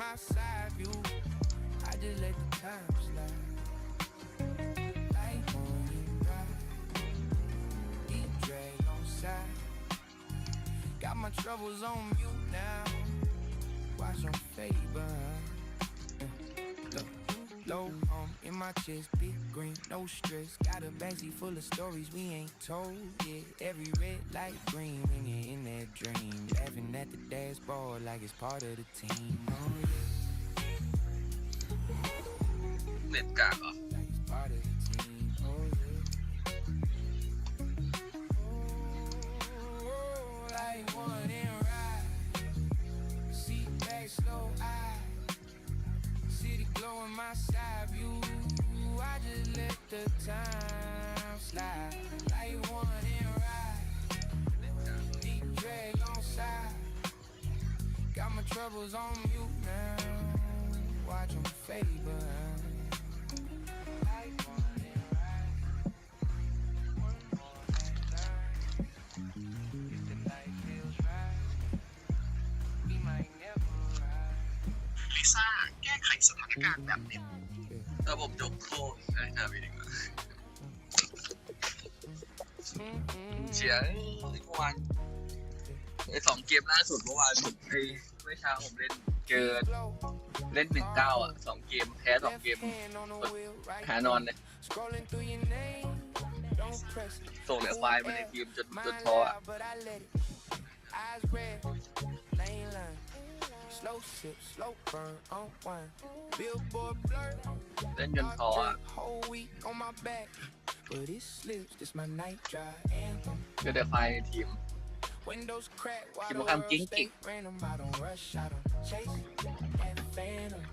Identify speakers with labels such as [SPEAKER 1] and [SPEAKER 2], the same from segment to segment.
[SPEAKER 1] my side view. I just let the time slide. Light on it right. Deep drag on side. Got my troubles on mute now. Watch them fade behind. Low in my chest, big green, no stress. Got a backseat full of stories we ain't told yet. Every red light green when you're in that dream. Laughing at the dashboard like it's part of the team. Oh yeah.
[SPEAKER 2] เน็ตกากเหรอ
[SPEAKER 1] Like it's part of the team. Oh yeah. Oh, like one and ride. Seat back, slow eye. City glowing my side view. I just let the time slide. Like one and ride. Deep drag on side. Got my troubles on mute now. Watch them fade behind. Like one and ride. One more night. If the night feels right, we might never ride.
[SPEAKER 3] ลิซ่าแก้ไขสถานการณ์แบบนี้
[SPEAKER 2] ระบบยกโทษได้หน้าไปดีกว่าเชียร์เมื่อวานไอ้2 เกมล่าสุดเมื่อวานผมเมื่อเช้าผมเล่นเจอเล่น1-9อ่ะ2 เกมแพ้2 เกมหานอนเลยส่งเหลือไฟล์มาในทีมจนท้ออ่ะ
[SPEAKER 1] Slow sip, slow burn on wine. Billboard blur.
[SPEAKER 2] เล่นจนท้ออ่ะ
[SPEAKER 1] Whole week on my back, but it slips. This my night drive anthem.
[SPEAKER 2] ก็เดี๋ยวไฟล์ในทีม
[SPEAKER 1] Windows crack while
[SPEAKER 2] ทีม
[SPEAKER 1] the
[SPEAKER 2] พวกคำ
[SPEAKER 1] world
[SPEAKER 2] จริง
[SPEAKER 1] stay random. I don't rush, I don't chase that phantom.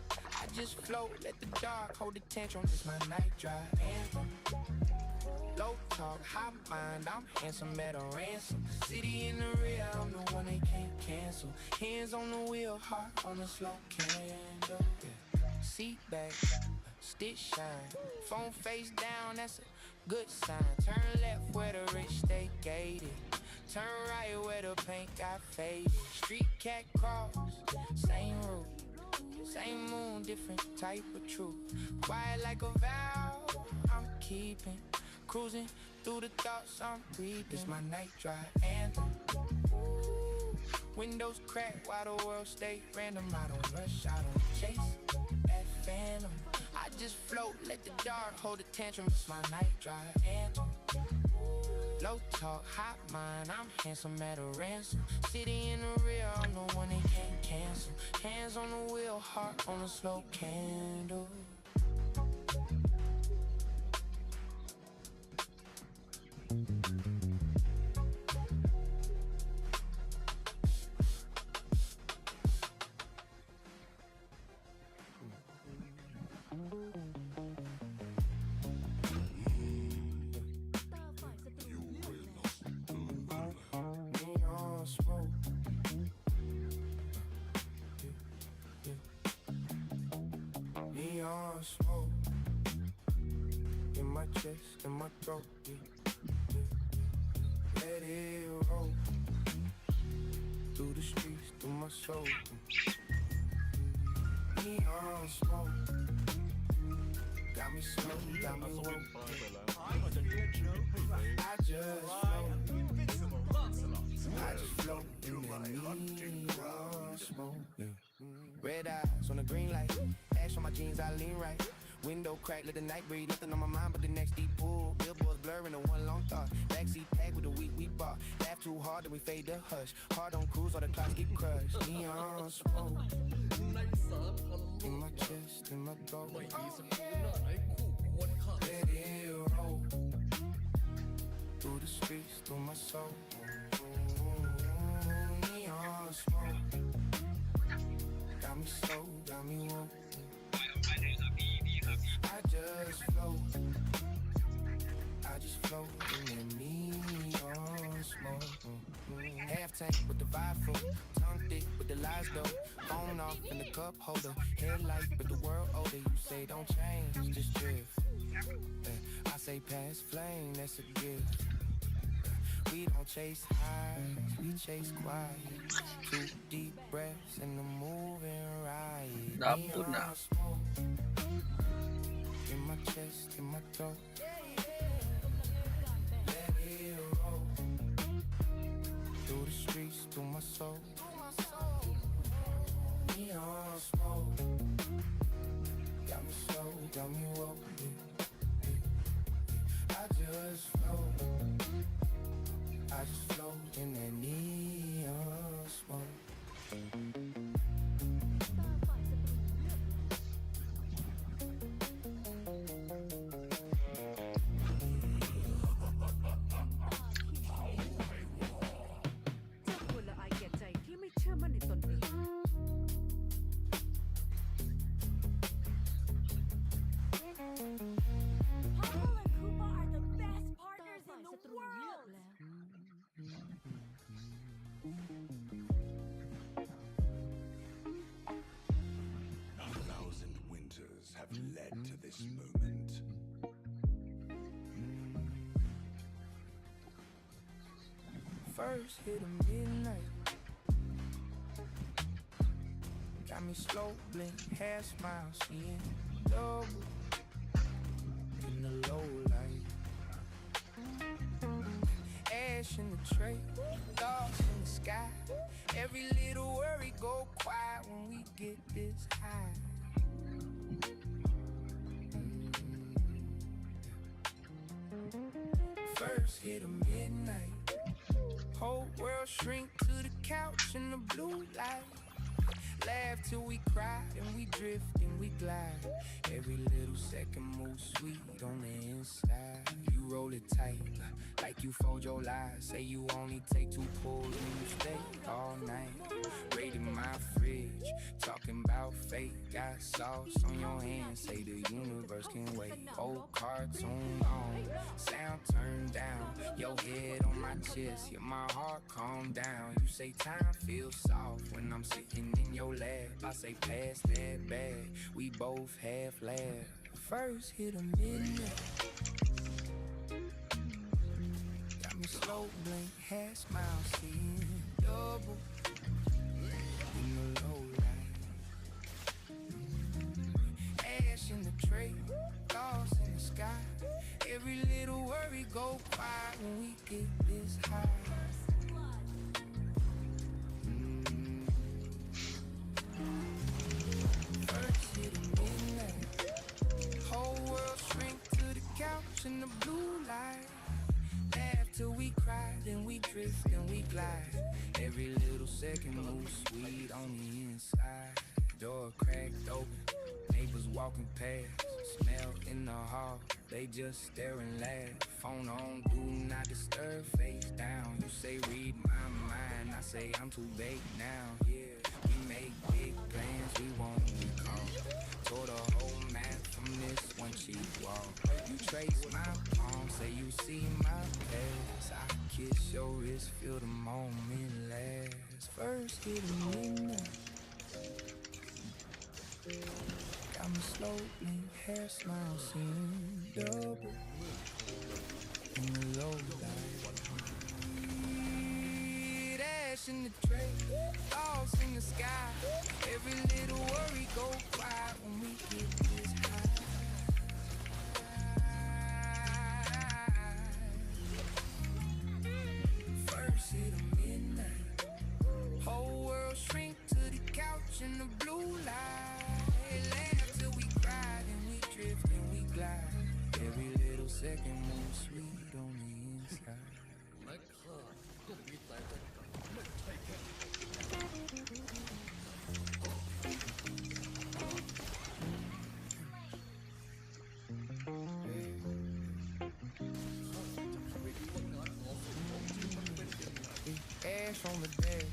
[SPEAKER 1] I just float, let the dark hold the tantrum. This my night drive anthem. Low talk, high mind, I'm handsome at a ransom. City in the rear, I'm the one they can't cancel. Hands on the wheel, heart on the slow candle. Yeah. Seat back, stitch shine. Phone face down, that's a good sign. Turn left where the rich stay gated. Turn right where the paint got faded. Street cat cross, same route. Same moon, different type of truth. Quiet like a vow, I'm keeping. Cruising through the thoughts I'm breathing. This my night drive anthem. Windows crack while the world stay random. I don't rush, I don't chase that phantom. I just float, let the dark hold the tantrum. It's my night drive anthem. Low talk, hot mind, I'm handsome at a ransom. City in the rear, I'm the one they can't cancel. Hands on the wheel, heart on a slow candle. Neon smoke. Neon smoke. In my chest, in my throat. Let it roll through the streets, through my soul. Neon smoke got me slow, got me woke. I just float in that neon smoke. Red eyes on the green light, ash on my jeans, I lean right. Window crack, let the night breathe. Nothing on my mind but the next deep pool. Billboards blurring the one long thought. Backseat packed with the week we bought. Laugh too hard, then we fade to hush. Hard on cruise, all the clocks get crushed. Neon smoke in my chest, in my throat. Let it roll through the streets, through my soul. Neon smoke got me slow, got me woke. I just float in that neon smoke. Half tank with the vibe full, tongue thick with the lies though. Phone off in the cup holder, headlight but the world older. You say don't change, just drift. I say pass flame, that's a gift. We don't chase highs, we chase quiet. 2 deep breaths in the moving ride.
[SPEAKER 2] ดับตุ่นนะ
[SPEAKER 1] Neon smoke in my chest, in my throat. Let it roll through the streets, through my soul. Neon smoke got me slow, got me woke. I just float in that neon smoke.
[SPEAKER 4] Have led to this moment.
[SPEAKER 1] First hit of midnight got me slow blink, half smile, seeing double in the low light. Ash in the tray, stars in the sky. Every little worry go quiet when we get this high. First hit of midnight, whole world shrink to the couch in the blue light. Laugh till we cry and we drift and we glide. Every little second moves sweet on the inside. You roll it tight like you fold your lies. Say you only take 2 pulls and you stay all night. Raiding my fridge, talking about fate. Got sauce on your hands, say the universe can wait. Old cartoon on, sound turned down. Your head on my chest, yeah, my heart calm down. You say time feels soft when I'm sitting in your lap. I say pass that bag, we both half laugh. First hit of midnight got me slow blink, half smile, seeing double in the low light. Ash in the tray, stars in the sky. Every little worry go quiet when we get this high. First hit of midnight, whole world shrink to the couch in the blue light. Laugh till we cry, then we drift and we glide. Every little second moves sweet on the inside. Door cracked open, neighbors walking past. Smell in the hall, they just stare and laugh. Phone on, do not disturb, face down. You say read my mind, I say I'm too vague now. Yeah, we make big plans, we won't recall. Tore the whole map from this one cheap wall. You trace my palm, say you see my past. I kiss your wrist, feel the moment last. First hit of midnight got me slow blink, hair smile, seeing double in the low light. Ash in the tray, stars in the sky. Every little worry go quiet when we get this high. First hit of midnight, whole world shrink to the couch in the blue light. Laugh till we cry, then we drift and we glide. Every little second moves sweet on the inside.
[SPEAKER 5] และข้าก็มีแต่จะไม่ใช่แค่
[SPEAKER 1] Ash on the bed,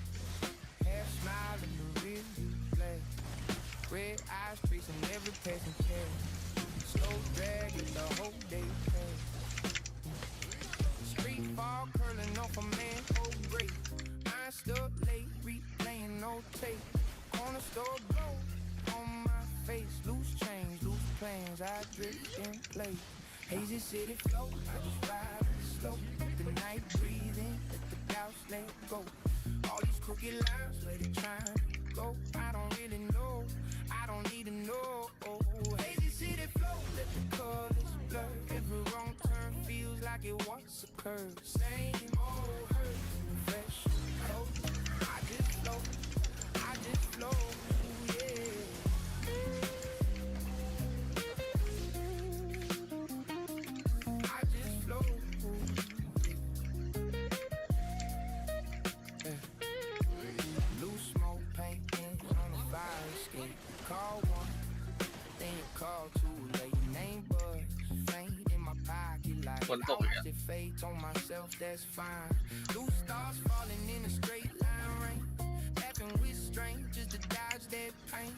[SPEAKER 1] half smile in the rear flag. Red eyes tracing every passing car. Slow drag it the whole day past. Street ball curling off a man, oh great. I stuck late, replaying no tape. Corner store blow on my face. Loose change, loose plans, I drift and play. Hazy city flow, I just ride slow. The night breathing, let the doubts let go. All these crooked lines, let it try to go. I don't really know, I don't need to know. Hazy city flow, let the colors blur. Every wrong turn feels like it once occurred. Same old hurt, fresh coat. I just flow, yeah. I just flow. Loose smoke paintings on a fire escape. Call one, then you call two. Late name buzz, faint in my pocket like I watched it fade. Told myself that's fine. Loose stars falling in a straight line rain. Laughing with strangers to dodge that pain.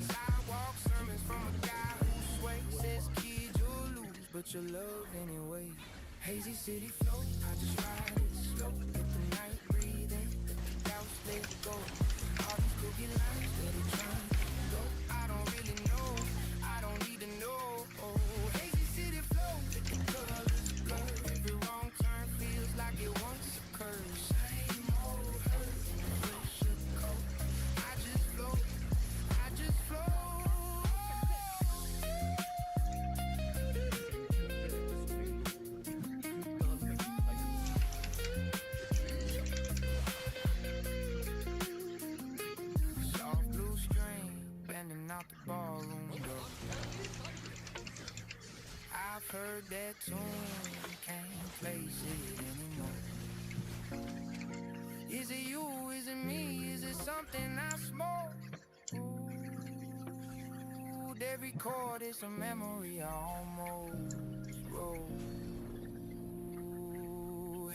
[SPEAKER 1] Sidewalk sermons from a guy who sways. Says kids you'll lose, but you'll love anyway. Hazy city flow, I just ride it slow. Let the night breathe in, let the doubts let go. All these crooked lines, let it try to go. I don't really know, I don't need to know. Hazy city flow, let the colors blur. Every wrong turn feels like it once occurred. Same old hurt, fresh coat. I just flow, I just flow. Soft blue string, bending out the ballroom door. I've heard that tune, can't place it anymore. Is it you, is it me, is it something I smoke? Ooh, every chord is a memory I almost wrote.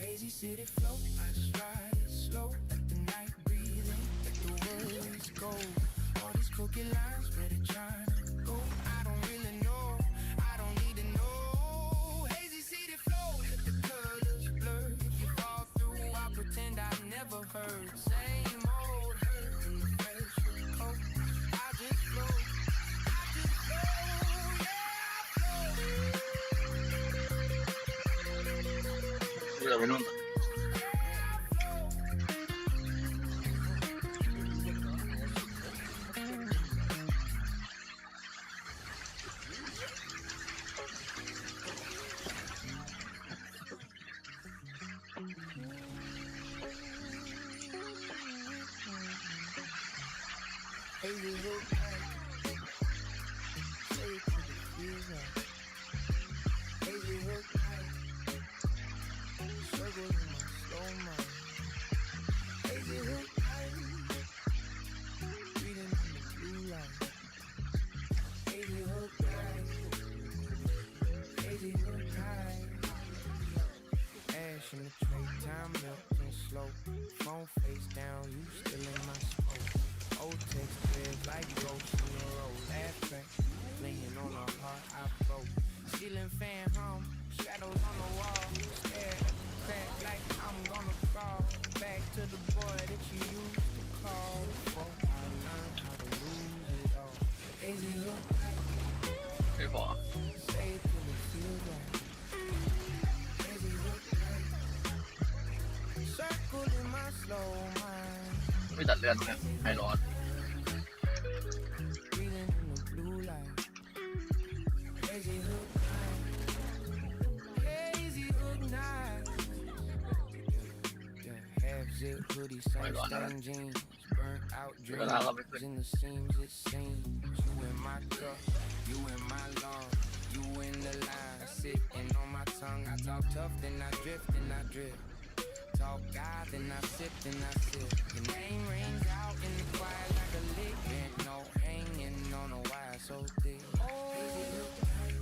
[SPEAKER 1] Hazy city flow, I just ride it slow. Let the night breathe in, let the words go. All these crooked lines, where they trying to go. I don't really know, I don't need to know. Hazy city flow, let the colors blur. If you fall through, I'll pretend I never heard. Same old hurt in the fresh coat. I just flow, yeah, I flow.
[SPEAKER 2] เรือไปนู่น
[SPEAKER 1] Hazy hook night, say it to the fusion. Hazy hook night, circles in my slow mind. Hazy hook night, reading in the blue light. Hazy hook night, hazy hook night. Ash in the tray, time melting slow. Phone face down, you still in my smoke. Old text threads like ghosts in a row. Laugh track, laying on a heart I broke. Ceiling fan hum, shadows on the wall. Stare at the crack like I'm gonna crawl back to the boy that you used to call. Before I learned how to lose it all. Hazy hook night,
[SPEAKER 2] ไม่พอ
[SPEAKER 1] say it till it feels right. Hazy hook night, circle in my slow mind.
[SPEAKER 2] ไม่ตัดเลือดเลยไฮร้อน
[SPEAKER 1] Reading in the blue light. Hazy hook night. Hazy hook night. Yeah, half zip hoodie, sun stained jeans, burnt out dreams in the seams it seems. You in my cup, you in my lungs, you in the line, sitting on my tongue. I talk tough, then I drift, Talk God, then I sip, Your name rings out in the quiet like a lick. Ain't no hanging on a wire so thick. Hazy hook night.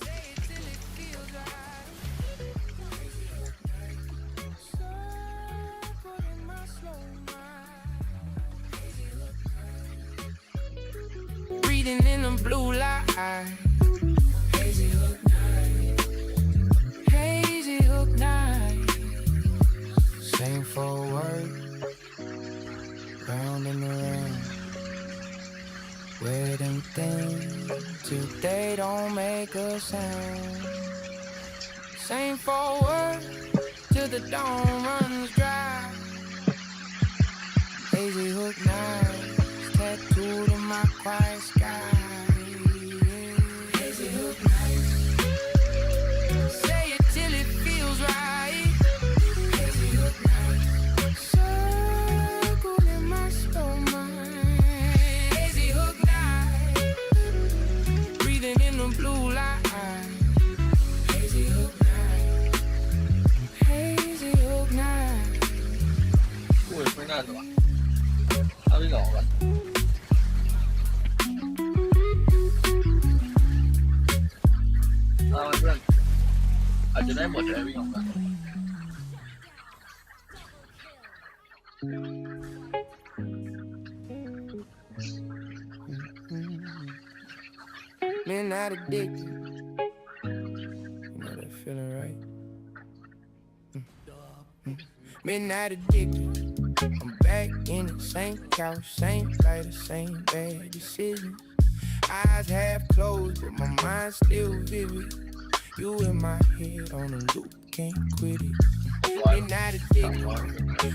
[SPEAKER 1] Say it till it feels right. Hazy hook night. Circle in my slow mind. Hazy hook night. Reading in the blue light. Hazy hook night. Hazy hook night. Same forward, round and around. Wear them things till they don't make a sound. Same forward till the dawn runs dry. Hazy hook knives tattooed on my quiet sky. Hazy hook knives. Say it till it feels right. Hazy hook knives. Circle in my slow mind. Hazy hook knives. Breathing in the blue light. Hazy hook knives. Hazy hook knives.
[SPEAKER 2] พูดไม่น่าจะวะเอาพี่หลอกก่อนเอาเพื่อนอาจจะได้หมดเลยพี่หลอกก่อน
[SPEAKER 1] Midnight addicted. You know that feeling, right? Midnight addicted. I'm back in the same couch, same lighter, same bad decisions. Eyes half closed, but my mind still vivid. You in my head on a loop, can't quit it. Midnight addicted.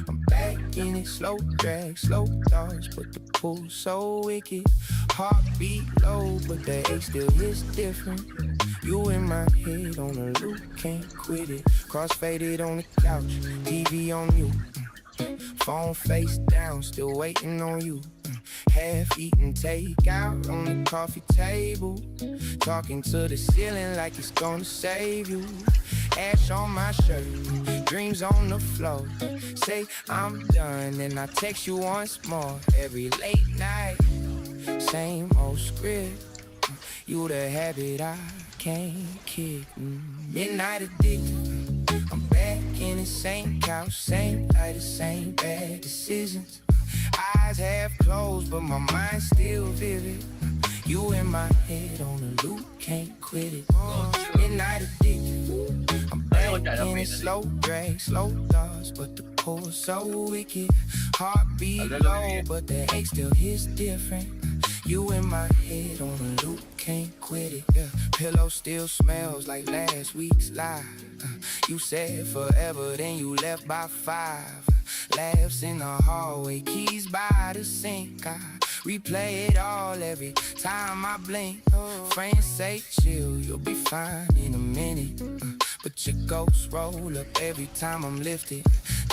[SPEAKER 1] I'm back in it, slow drag, slow thoughts, but the pull so wicked. Heartbeat low, but the ache still hits different. You in my head on a loop, can't quit it. Cross-faded on the couch, TV on mute. Phone face down, still waiting on you. Half-eaten takeout on the coffee table. Talking to the ceiling like it's gonna save you. Ash on my shirt, dreams on the floor. Say I'm done and I text you once more. Every late night, same old script. You the habit I can't kick. Midnight addicted. I'm back in the same couch, same lighter, same bad decisions. Eyes half closed, but my mind still vivid. You in my head on a loop, can't quit it. Midnight addicted. I'm back in it, slow drag, slow thoughts, but the pull so wicked. Heartbeat low, but the ache still hits different. You in my head on a loop, can't quit it. Yeah. Pillow still smells like last week's lie. You said forever, then you left by 5. Laughs in the hallway, keys by the sink. I replay it all every time I blink. Friends say chill, you'll be fine in a minute. But your ghosts roll up every time I'm lifted.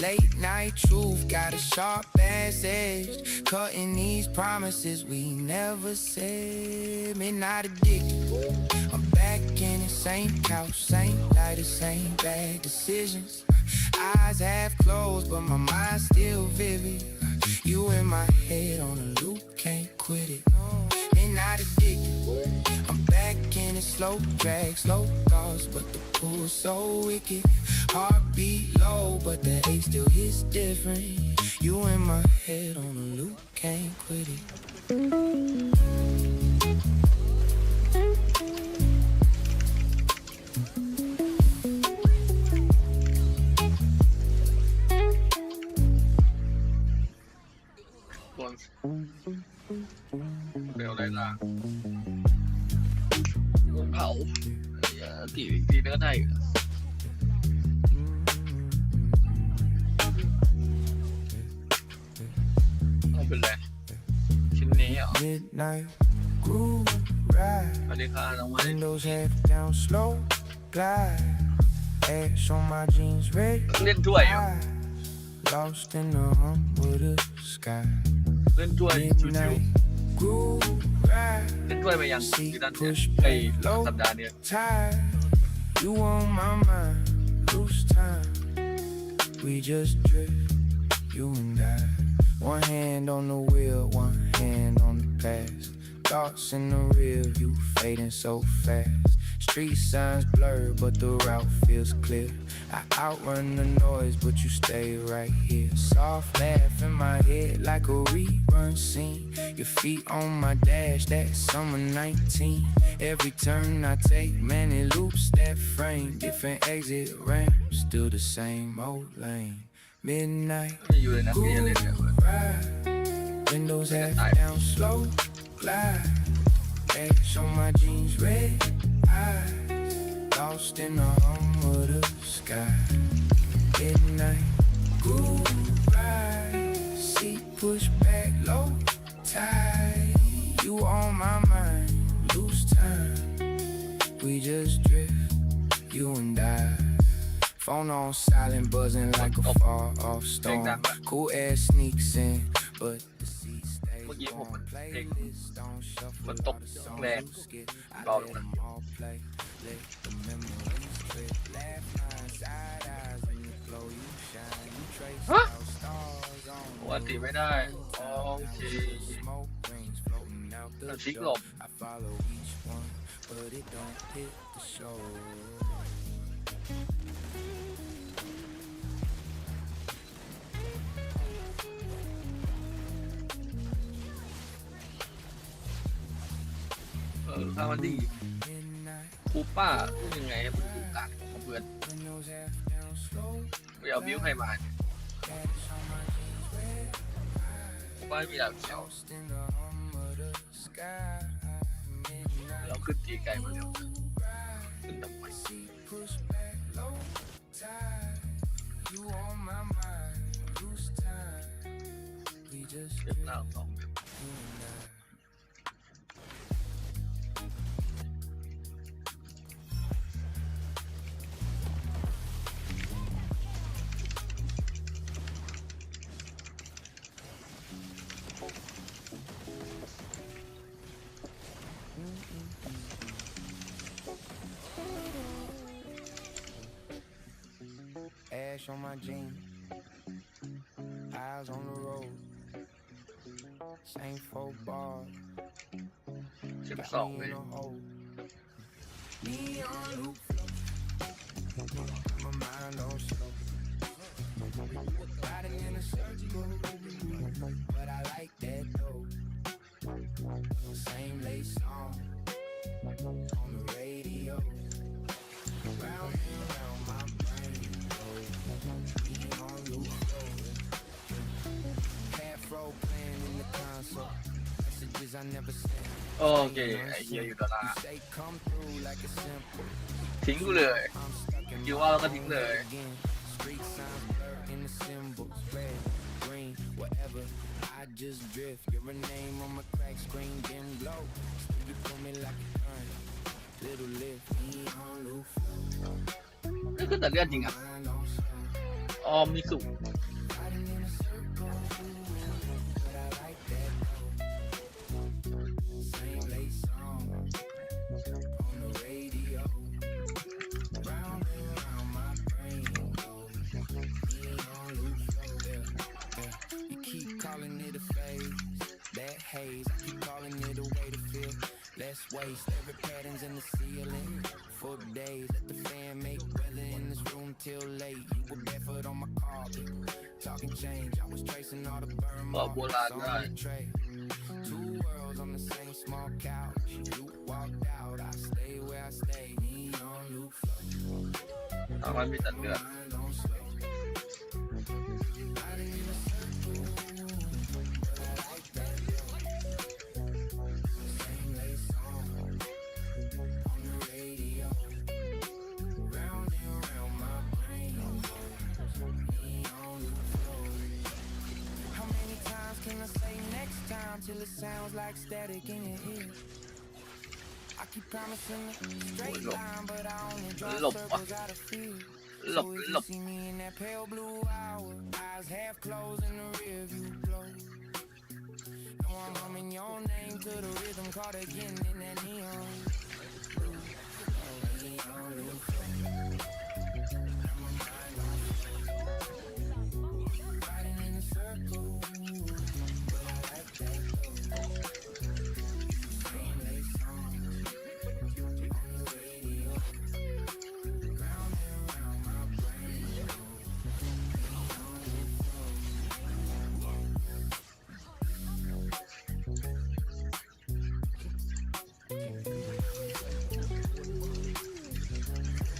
[SPEAKER 1] Late night truth got a sharp ass edge. Cutting these promises we never said. Midnight addicted. I'm back in the same couch, same lighter, same bad decisions. Eyes half closed, but my mind still vivid. You in my head on a loop, can't quit it. Midnight addicted. I'm back in it, slow drag, slow thoughts, but the pull so wicked. Heartbeat low, but the ache still hits different. You in my head on a loop, can't quit it.
[SPEAKER 2] เร็วไรล่ะเผาตีตีเนื้อได้เอาเป็นไรชิ้นนี้อ่ะ
[SPEAKER 1] Midnight groove ride.
[SPEAKER 2] สวัสดีค่ะน้องไม้
[SPEAKER 1] Windows half down, slow glide. Ash on my jeans, red
[SPEAKER 2] เล่นถ้วยอยู่
[SPEAKER 1] eyes. Lost in the hum of the sky.
[SPEAKER 2] เล่นถ้วยชิว
[SPEAKER 1] Midnight groove ride.
[SPEAKER 2] ๆเล่นถ้วยไปยังที่
[SPEAKER 1] Seat
[SPEAKER 2] นั่น
[SPEAKER 1] push
[SPEAKER 2] ไอ้
[SPEAKER 1] back low
[SPEAKER 2] สัปดาห์เนี้ย
[SPEAKER 1] tide. You on my mind, lose time. We just drift, you and I. One hand on the wheel, one hand on the past. Thoughts in the rear view, fading so fast. Street signs blur, but the route feels clear. I outrun the noise, but you stay right here. Soft laugh in my head like a rerun scene. Your feet on my dash, that summer 19. Every turn I take, man, it loops that frame. Different exit ramps, still the same old lane. Midnight
[SPEAKER 2] ไม่อยู่เลยนะพี่จะเล่นเนี่ย
[SPEAKER 1] ride. Windows half down, slow glide. Ash on my jeans, red eyes. lost in the hum of the sky. Midnight, groove ride, seat push back, low tide. You on my mind, lose time. We just drift, you and I. Phone on silent, buzzing like a far off storm. Cool air sneaks in, but the seat stays
[SPEAKER 2] เมื่อกี้ผม
[SPEAKER 1] warm.
[SPEAKER 2] เพลง
[SPEAKER 1] Playlist don't
[SPEAKER 2] ฝ
[SPEAKER 1] shuffle
[SPEAKER 2] นตก
[SPEAKER 1] all the
[SPEAKER 2] แรง
[SPEAKER 1] songs skip. I
[SPEAKER 2] เบาล
[SPEAKER 1] let
[SPEAKER 2] งนะ
[SPEAKER 1] them all play. Let the memories trip. Laugh lines, side eyes, and the glow you shine. You trace out stars on
[SPEAKER 2] ปกติไม่ได้ โอเค
[SPEAKER 1] smoke rings floating out
[SPEAKER 2] มัน
[SPEAKER 1] the
[SPEAKER 2] พลิกหล
[SPEAKER 1] door.
[SPEAKER 2] บ
[SPEAKER 1] I follow each one, but it don't hit the show.
[SPEAKER 2] ถ้ามันดีคูป้าพูดยังไงให้มันดูกัดของเพื่อน
[SPEAKER 1] Windows half down slow.
[SPEAKER 2] ไม่เอาบิ้วใครมาเนี่ย
[SPEAKER 1] Cash on my jeans, red
[SPEAKER 2] คูป้ามีดาวเขียว
[SPEAKER 1] lost in the hum of the sky. Midnight
[SPEAKER 2] เราขึ้นตีไกลมาเร็วขึ้นทำไม
[SPEAKER 1] seat push back, low tide. You on my mind, lose time. We just
[SPEAKER 2] เก็บหน้าสองเก็บ
[SPEAKER 1] you and I. 'Ash on my jeans, eyes on the road. Same 4 bars,
[SPEAKER 2] 12
[SPEAKER 1] me
[SPEAKER 2] เล
[SPEAKER 1] in
[SPEAKER 2] ย
[SPEAKER 1] a hole. Neon loop flow, my mind on slow. Riding in a circle, but I like that though. Same late song on the radio. Round and round my brain goes. Neon loop flow. Afro playing in the console. Messages I never sent.
[SPEAKER 2] โอเคไอ้เหี้ยอยู่ดอลลาร์
[SPEAKER 1] Say come through like a simple.
[SPEAKER 2] ทิ้งกูเลย
[SPEAKER 1] I'm stuck in
[SPEAKER 2] คิดว่าเราก็ทิ้งเลย
[SPEAKER 1] again. Street signs blur in the symbols. Red, green, whatever. I just drift. Your name on my crack screen, dim glow. You pull me like a current. Little lift, neon roof.
[SPEAKER 2] นี่คือแต่เลือดจริงอ่ะ
[SPEAKER 1] Mind on slow.
[SPEAKER 2] ออมมีสูง
[SPEAKER 1] Riding in a circle, but I like that though. Same late song on the radio. Round and round my brain goes. Neon loop flow, yeah. You keep calling it a phase, that haze. I keep calling it a way to feel less waste. Every patterns in the ceiling for days. Let the fan make weather in this room till late. You were barefoot on my carpet, talking change. I was tracing all the burn
[SPEAKER 2] บอกโบราณ
[SPEAKER 1] marks
[SPEAKER 2] ได้
[SPEAKER 1] on the tray. 2 worlds on the same small couch. You walked out, I stay where I stay. Neon loop flow,
[SPEAKER 2] ตอนนั้นมีแต่เลือด
[SPEAKER 1] mind on slow. Riding in a circle, but I like that though. Same late song on the radio. Round and round my brain goes. Neon loop flow. How many times can I say next time till it sounds like static in your ear? I keep promising a straight line, but I only draw circles out of fear.
[SPEAKER 2] หลบ
[SPEAKER 1] So if
[SPEAKER 2] หล
[SPEAKER 1] you
[SPEAKER 2] บ
[SPEAKER 1] see me in that pale blue hour, eyes half closed in the rear view glow. Know I'm humming your name to the rhythm caught again in that neon. Neon loop flow. Riding in a circle, but I like that though. Same late song on the radio. Round and round my brain goes. Neon loop flow.
[SPEAKER 2] เ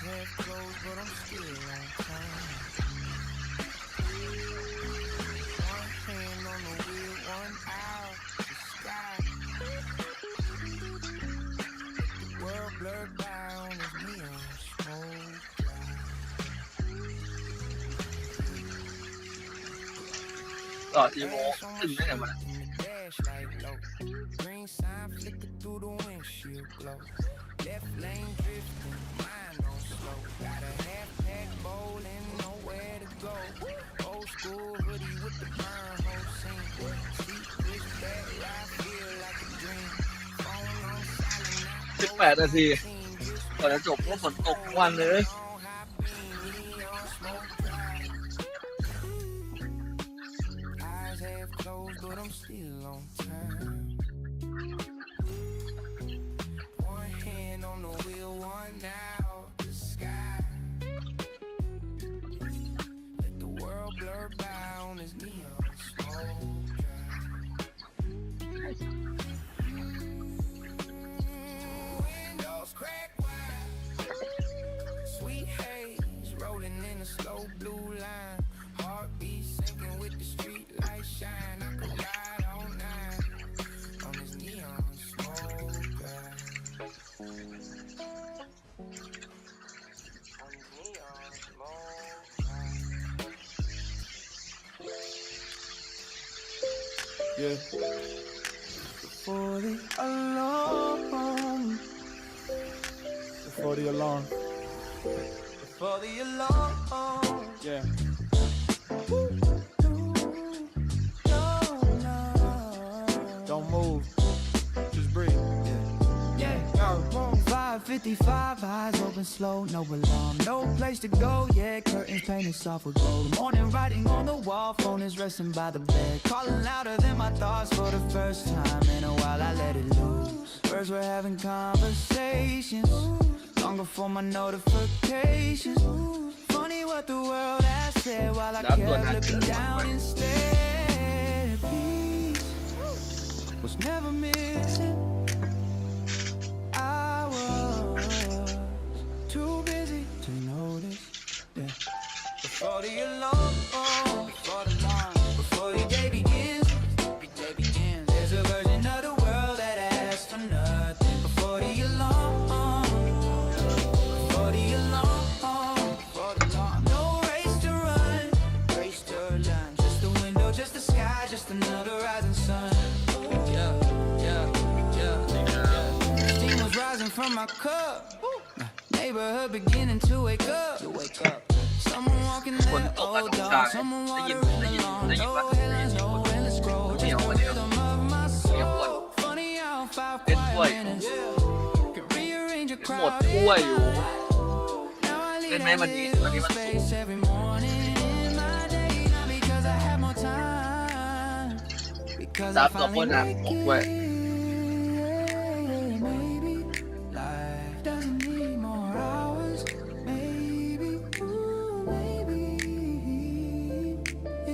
[SPEAKER 1] half closed, but I'm still on time. One hand on the wheel, one out the sky. The world blurred by on his neon smoke.
[SPEAKER 2] ต่อทีโมขึ้นได้ไงมัน
[SPEAKER 1] Flashlight low, green sign flicker through the windshield glow. Left lane drifting, mine on slow. Got a half pack bowl and nowhere to go. Old school hoodie with the burn hole scene. Seat pushed back, ride feel like a dream. Phone on silent,
[SPEAKER 2] 18 นาทีก่อนจะจบก็ฝนตกทุกวันเลย
[SPEAKER 1] on high beam, neon smoke drive. Eyes half closed, but I'm still on time. One hand on the wheel, one out the sky. Let the world blur by on his neon smoke drive. Windows crack wide, sweet haze rolling in a slow blue line. Heartbeat sinking with the street light shine. I could ride all night on this neon smoke drive. On this neon smoke drive.
[SPEAKER 6] Yeah. Before the alarm. Before the alarm. Before the alarm. Yeah. Don't move. Just breathe. Yeah. 5:55, eyes open slow, no alarm, no place to go. Yeah, curtains painted soft with gold. Morning writing on the wall, phone is resting by the bed. Calling louder than my thoughts for the first time in a while. I let it loose. Birds were having conversations long before my notifications. Funny what the world has said while I kept looking down instead. Peace was never missing. I was too busy to notice. Yeah. Before the alarm, before the day begins, there's a version of the world that asks for nothing. Before the alarm, before the alarm, no race to run, just a window, just the sky, just another rising sun. Steam was rising from my cup. Neighborhood beginning to wake up. Someone walking that old dog. Someone watering the lawn. No headlines, no endless scroll. Just the rhythm of my soul. Funny how 5 quiet minutes can rearrange a
[SPEAKER 2] หมด
[SPEAKER 1] crowd.
[SPEAKER 2] ถ้วยอยู่
[SPEAKER 1] Now I lead
[SPEAKER 2] เล่นไหม
[SPEAKER 1] a
[SPEAKER 2] วันนี้
[SPEAKER 1] little space every morning in my day. Not because I have more time. Because
[SPEAKER 2] ซั
[SPEAKER 1] I
[SPEAKER 2] บต่อคน
[SPEAKER 1] finally
[SPEAKER 2] อ่ะ
[SPEAKER 1] make
[SPEAKER 2] บอกด้วย
[SPEAKER 1] it. Maybe life doesn't need more hours. Maybe, ooh, maybe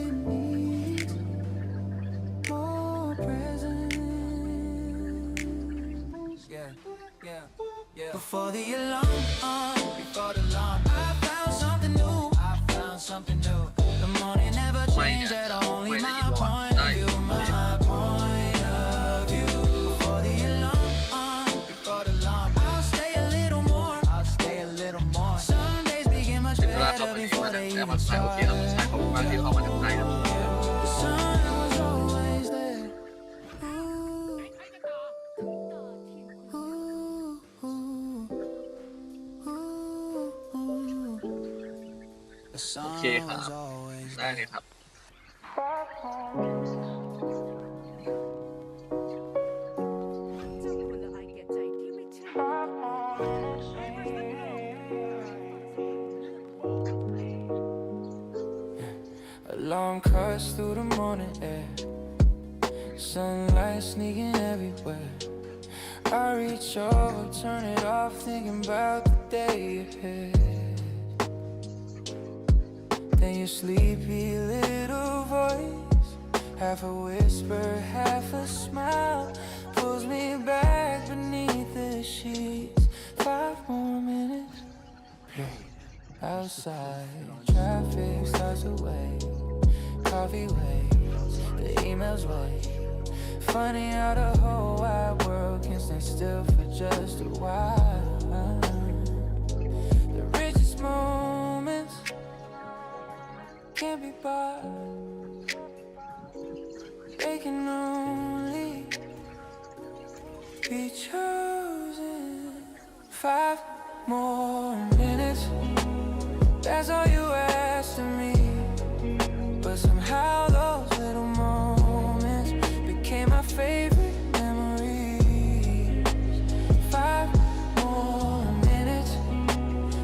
[SPEAKER 1] it needs more presence. Yeah. Before the alarm, I found something new. The morning never changed at all. Only my point of view, my point of view. Before the alarm, I'll stay a little more. Some days begin much
[SPEAKER 2] ถึงเวลาต่อ
[SPEAKER 1] better
[SPEAKER 2] ไปนี้
[SPEAKER 1] before
[SPEAKER 2] ก็จะ
[SPEAKER 1] they
[SPEAKER 2] แต่
[SPEAKER 1] even
[SPEAKER 2] มันใช้โอ
[SPEAKER 1] start.
[SPEAKER 2] เคเราใช้ขอบคุณมากที่เข้ามาทำใจครับ
[SPEAKER 1] The sun was always there. The
[SPEAKER 2] โอ
[SPEAKER 1] sun
[SPEAKER 2] เคครับ
[SPEAKER 1] was always
[SPEAKER 2] ได้เลยครับ
[SPEAKER 1] Alarm cuts through the morning air. Sunlight sneaking everywhere. I reach over, turn it off, thinking about the day ahead. Then your sleepy little voice, half a whisper, half a smile, pulls me back beneath the sheets. 5 more minutes. Yeah.
[SPEAKER 6] outside. Traffic starts to wait. Coffee waits, the emails wait. Funny how the whole wide world can stay still for just a while. The richest moments can't be bought. They can only be chosen. 5 more minutes, that's all you asked of me. But somehow those little moments became my favorite memories. 5 more minutes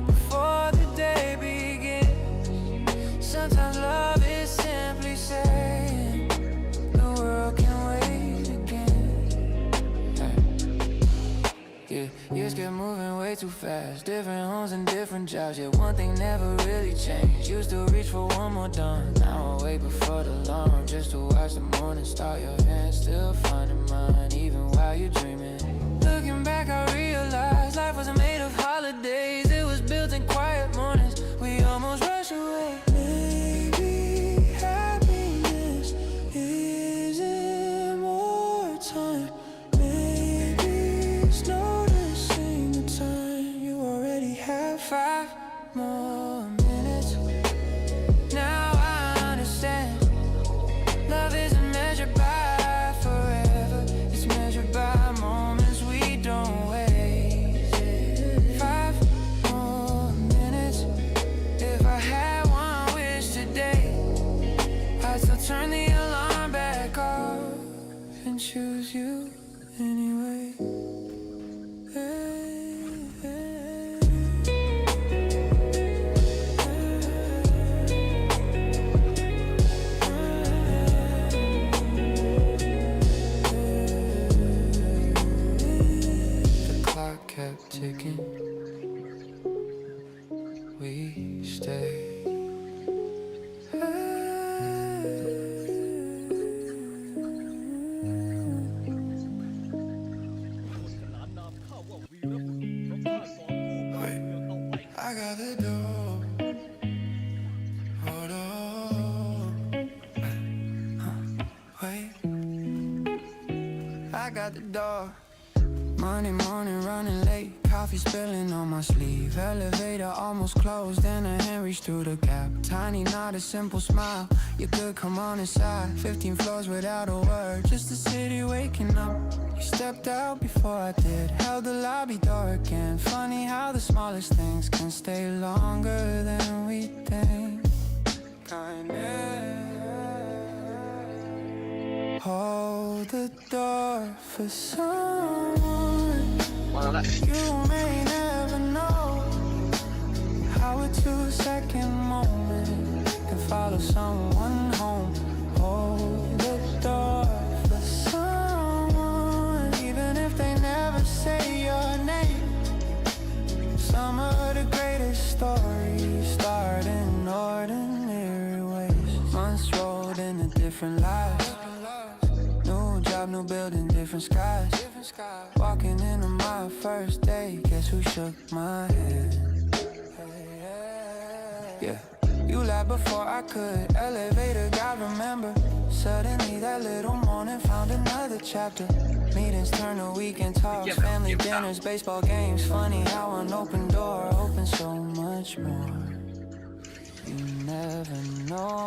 [SPEAKER 6] before the day begins. Sometimes love is simply saying the world can wait again. Yeah, years get moving way too fast. Different homes and different jobs. Yeah, one thing never really changed. Used to reach for one more done. Now I wait before the alarm just to watch the morning start. Your hand still finding mine even while you're dreaming. Looking back, I realized life wasn't made of holidays. It was built in quiet mornings. We almost rushed away. Maybe happiness isn't more time. Maybe it's noticing the time you already have. 5 more minutes. Now I understand. Love isn't measured by forever. It's measured by moments we don't waste. 5 more minutes. If I had one wish today, I'd still turn the alarm back off and choose you anyway. The clock kept ticking. We stayed.
[SPEAKER 5] ขนานนามข้าว่าวีรบุรุษเพราะข้าสอนผู้บ้านเมืองเอาไว้
[SPEAKER 6] I got the door. Hold on. Wait. I got the door. Monday morning running late. Coffee spilling on my sleeve. Elevator almost closed and a hand reached through the gap. Tiny nod, a simple smile. You could come on inside. 15 floors without a word. Just the city waking up. You stepped out before I did. Held the lobby door again. Funny how the smallest things can stay longer than we think. Kinda. Hold the door for someone
[SPEAKER 2] มาแล้ว
[SPEAKER 6] you may never know how a 2-second moment can follow someone home. Hold the door for someone, even if they never say your name. Some of the greatest stories start in ordinary ways. Months rolled into different lives. New job, new building, different skies. Walking into my first day, guess who shook my hand? Yeah, you laughed before I could. Elevator, God remember. Suddenly that little morning found another chapter. Meetings turn to weekend talks, family dinners, baseball games. Funny how an open door opens so much more. You never know.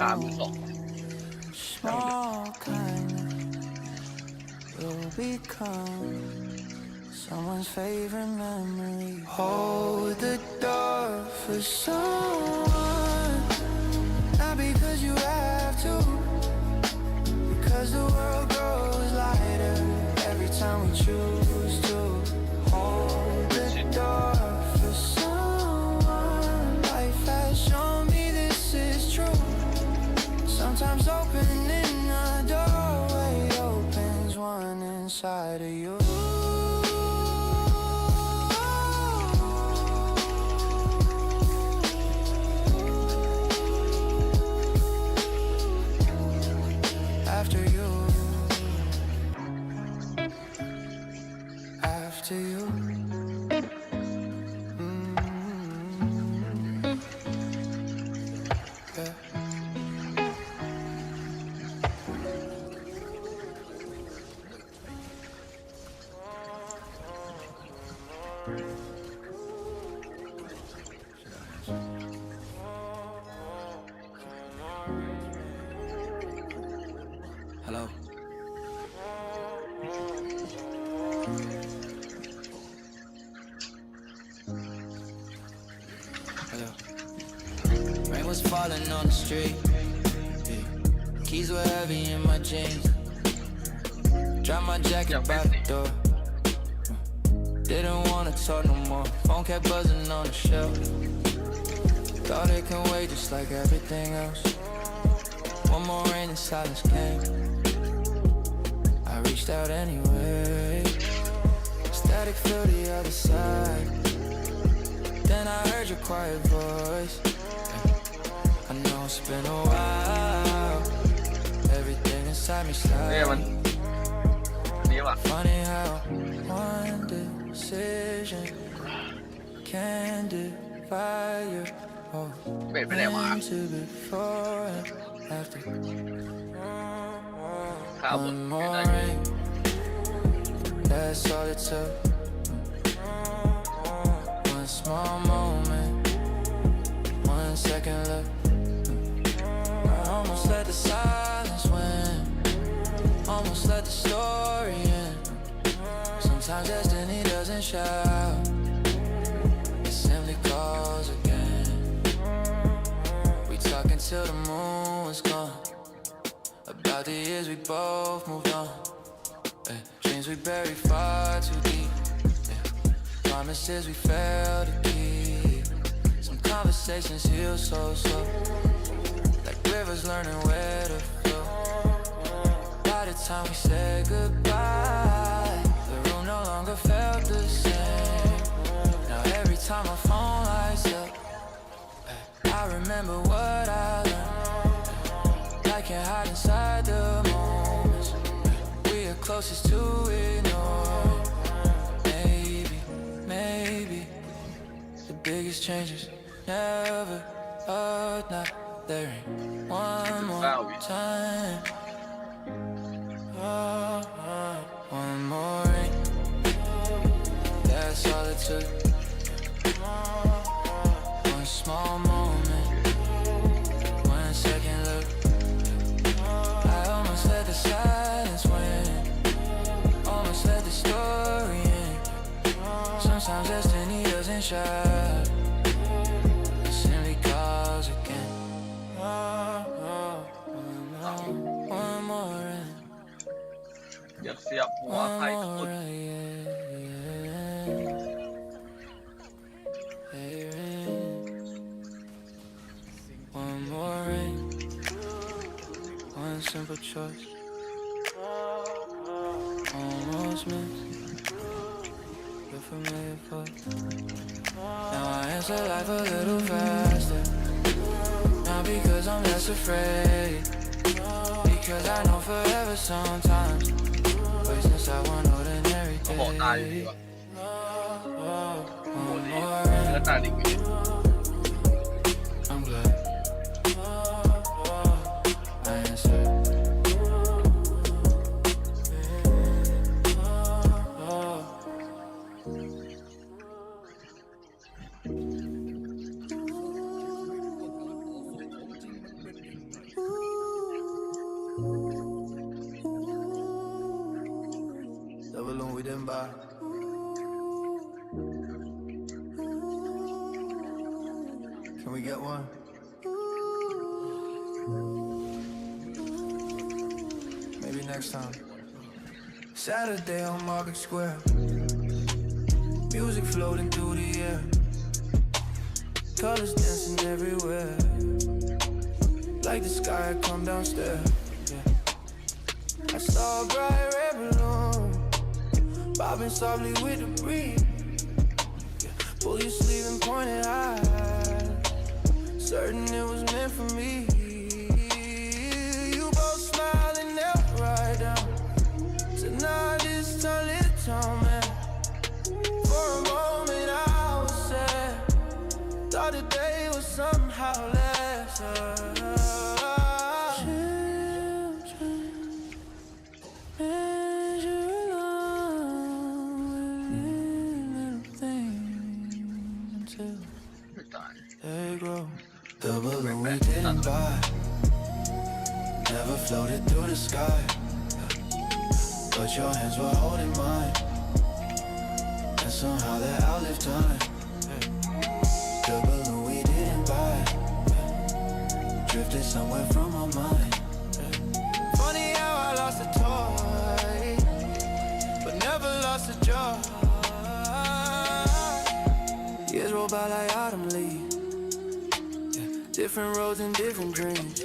[SPEAKER 2] 3-2
[SPEAKER 6] Small kindness will become someone's favorite memory. Hold the door for someone, not because you have to, because the world grows lighter every time we choose to. Hold the door for someone. Life has shown me this is true. Sometimes opening a doorway opens one inside of you. Hello. Hello. Rain was falling on the street. Yeah. Keys were heavy in my jeans. Dropped my jacket by the door. Didn't wanna talk no more. Phone kept buzzing on the shelf. Thought it can wait just like everything else. One more rain and silence came. I reached out anyway. Static filled the other side. Then I heard your quiet voice. I know it's been a while. Everything inside me slide. Funny how one decision can divide your whole into before and after. One more rain, that's all it took. One small moment, 1 second look. I almost let the silence win, almost let the story end. Sometimes destiny doesn't shout, it simply calls again. We talk until the moon was gone, about the years we both moved on. Dreams we buried far too deep. Promises we failed to keep. Some conversations heal so slow, like rivers learning where to flow. By the time we said goodbye, the room no longer felt the same. Now every time my phone lights up, I remember what I learned. I can't hide inside the moments we are closest to ignore. Maybe the biggest changes never are not there. Ain't one more time. One more rain, that's all it took. One small moment, 1 second look. I almost let the silence win, almost let the story end. Sometimes destiny doesn't shout, it simply calls again. One more rain.
[SPEAKER 2] อย่าเสียบหัวใครสุด
[SPEAKER 6] One more rain, one simple choice, almost missed your familiar voice. Now I answer life a little faster, not because I'm less afraid, because I know forever sometimes. Since I want ordinary
[SPEAKER 2] เขาบอกตายอยู่ดี
[SPEAKER 6] days.
[SPEAKER 2] วะ
[SPEAKER 6] One
[SPEAKER 2] เนื้
[SPEAKER 6] more
[SPEAKER 2] อ
[SPEAKER 6] rain,
[SPEAKER 2] ตายดิบอยู่
[SPEAKER 6] I'm glad I answered. The balloon we didn't buy. Can we get one? Maybe next time. Saturday on Market Square. Music floating through the air. Colors dancing everywhere. Like the sky had come downstairs. Yeah. I saw a bright red balloon bobbing softly with the breeze. Yeah. Pull your sleeve and point it high, certain it was meant for me. You both smiled and knelt right down. Tonight this turn little tone, man. For a moment I was sad, thought the day was somehow lesser. Children measure along with little things. grow. The balloon we didn't buy never floated through the sky, but your hands were holding mine, and somehow that outlived time. The balloon we didn't buy drifted somewhere from my mind. Funny how I lost a toy, but never lost a joy. Years roll by like autumn leaves, different roads and different dreams.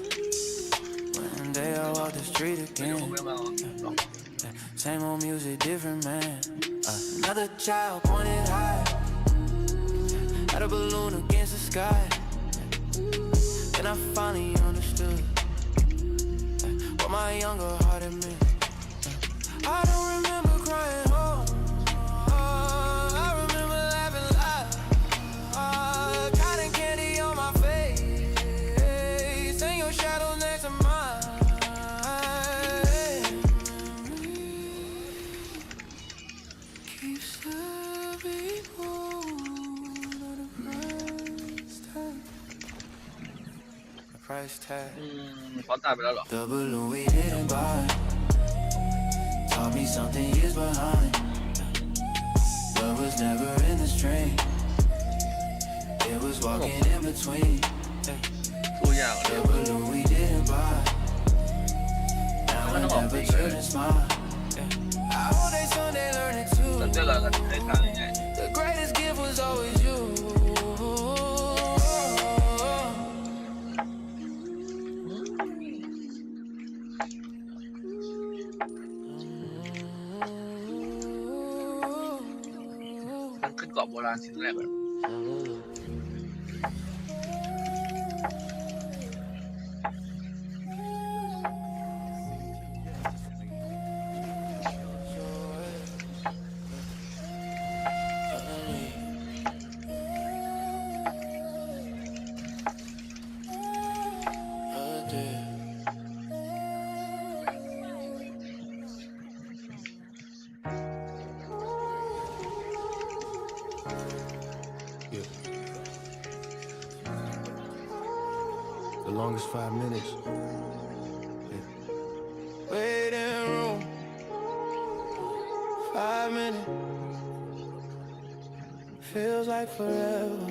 [SPEAKER 6] One day I walk the street again, same old music, different man. Another child pointed high at a balloon against the sky, and I finally understood what my younger heart had meant. I don't remember crying home, I remember laughing loud, cotton candy on my face, and your shadow next to mine. Keep serving on the price tag. The price tag.
[SPEAKER 2] เขาตายไปแล้วเหรอ
[SPEAKER 6] The balloon we didn't buy taught me something years behind. Love was never in the stream, it was walking in between.
[SPEAKER 2] ตัวอย่างเล
[SPEAKER 6] The
[SPEAKER 2] ย
[SPEAKER 6] balloon we didn't buy now I never turn and smile. I hope they someday learn it
[SPEAKER 2] แล้ว
[SPEAKER 6] too.
[SPEAKER 2] เจอแล้วกันในทางยังไง
[SPEAKER 6] The greatest gift was always you.
[SPEAKER 2] มันขึ้นเกาะโบราณชิ้นแรกเลย
[SPEAKER 6] The longest 5 minutes. Waiting room, 5 minutes. Feels like forever.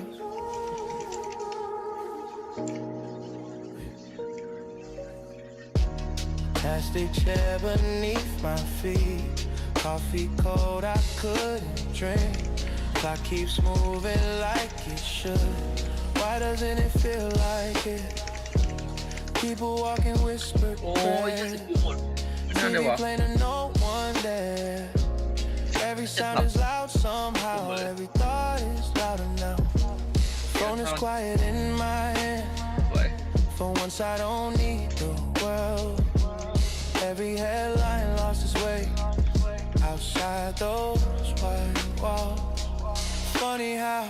[SPEAKER 6] Plastic chair beneath my feet. Coffee cold, I couldn't drink. Clock keeps moving like it should. Why doesn't it feel like it? People walking whispered
[SPEAKER 2] โอ้ยจะ
[SPEAKER 6] prayers.
[SPEAKER 2] ถึงหมดไม่น่าเลยวะ
[SPEAKER 6] TV playing and no one there. Every sound is loud somehow. Every thought is louder now. Phone is quiet in my hand.
[SPEAKER 2] สวย
[SPEAKER 6] For once I don't need the world. Every headline lost its way outside those white walls. Funny how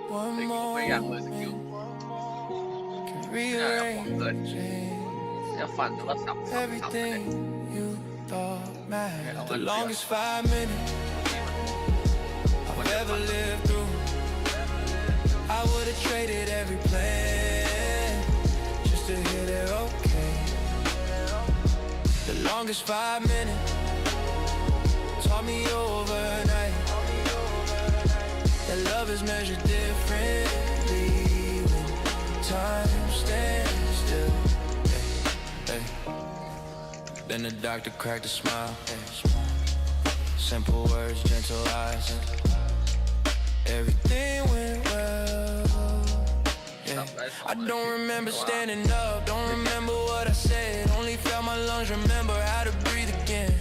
[SPEAKER 2] แต่
[SPEAKER 6] one
[SPEAKER 2] ก็ไม่อยากเลยสกิล
[SPEAKER 6] moment can rearrange
[SPEAKER 2] จะฝันแล้วก็สับเลย
[SPEAKER 6] everything you thought mattered. The longest 5 minutes I've ever lived through. I would've traded every plan just to hit it okay. The longest 5 minutes taught me overnight that love is measured differently when time stands still. Hey, hey. Then the doctor cracked a smile. Hey. Simple words, gentle eyes. Everything went well. Yeah. I don't remember standing up, don't remember what I said. Only felt my lungs, remember how to breathe again.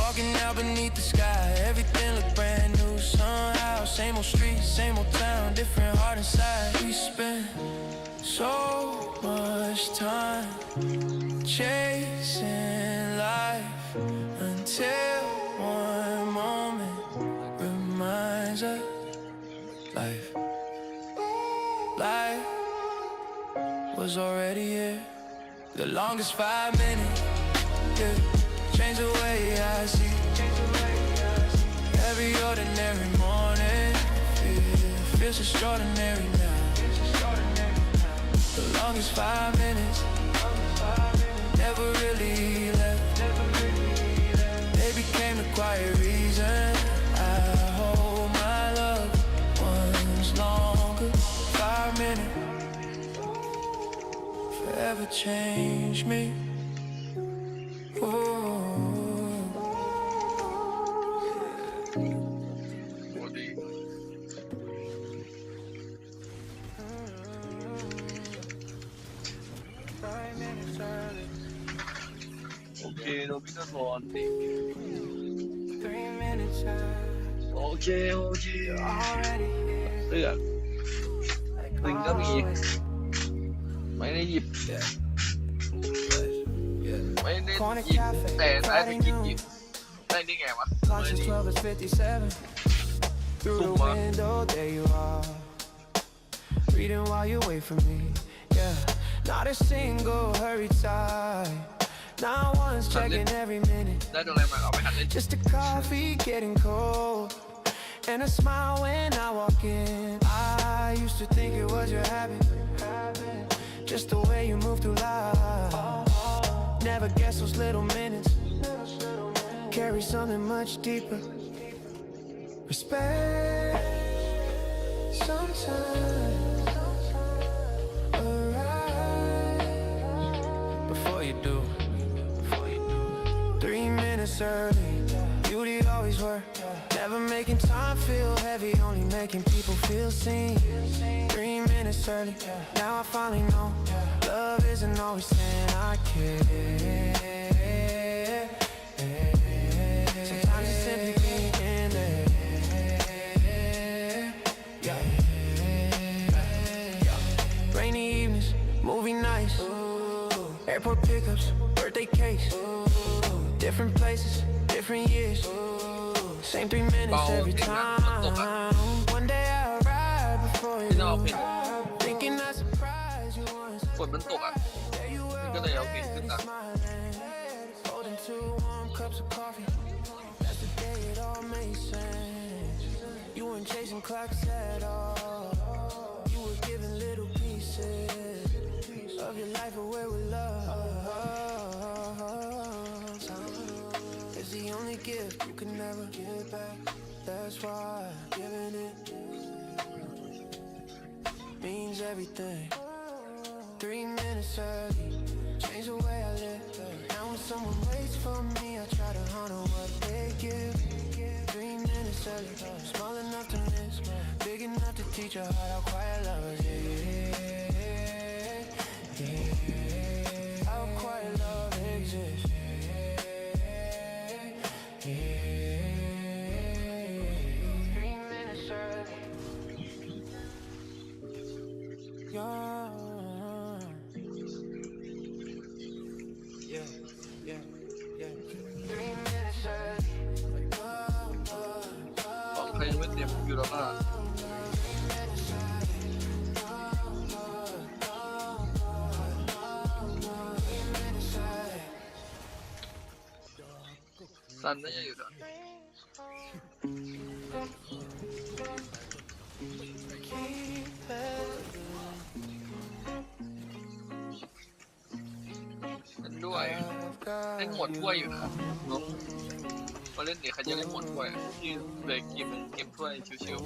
[SPEAKER 6] Walking out beneath the sky, everything looked brand new somehow. Same old streets, same old town, different heart inside. We spent so much time chasing life until one moment reminds us life was already here. The longest 5 minutes, yeah, changed the way I see. Every ordinary morning, feels it's extraordinary now. The longest 5 minutes, never really left. They became the quiet reason I hold my loved ones longer. 5 minutes forever changed me. Ooh.
[SPEAKER 2] โอเคโรบินสันบอล
[SPEAKER 6] 3 minutes
[SPEAKER 2] โอเคเลือกตึงก็มีไม่ได้หยิบไม่ได้หยิบแต่ได้ไปกินหยิบได้ไงวะ
[SPEAKER 6] Clock is 12:57. Through the window, there you are. Reading while you wait for me. Yeah, not a single hurry time. Not once checking every minute.
[SPEAKER 2] ได้ตรงไหนมาเอาไปหัดเล่น
[SPEAKER 6] Just a coffee getting cold, and a smile when I walk in. I used to think it was your habit, just the way you move through life. Never guess those little minutes carry something much deeper. Respect sometimes arrive before you do. 3 minutes early, beauty always work. Never making time feel heavy, only making people feel seen. 3 minutes early, now I finally know love isn't always saying I care. Sometimes it's simply being there. Rainy evenings, movie nights, airport pickups, birthday cakes. Different places, different years. Same 3 minutes every time. One day I arrive before you. Thinking I surprise you once.
[SPEAKER 2] ฝนมันตกอ่ะมันก็เลยเอาเพลงขึ้นอ่ะ
[SPEAKER 6] Holding 2 warm cups of coffee. That's the day it all made sense. You weren't chasing clocks at all. You were giving little pieces of your life away with love. It's the only gift you can never give back. That's why giving it means everything. 3 minutes early, change the way I live. Now when someone waits for me, I try to honor what they give. 3 minutes early, small enough to miss, big enough to teach her how quiet love is. How quiet love exists. 3 minutes early. Yeah. 3 minutes early.
[SPEAKER 2] ของใครยังไม่เตรียมอยู่แล้วก็สันน่าจะอยู่แล้วกันด้วยเล่นหมดถ้วยอยู่นะน้องมาเล่นเดี๋ยวใครจะเล่นหมดถ้วยที่เหลือเกมถ้วยชิว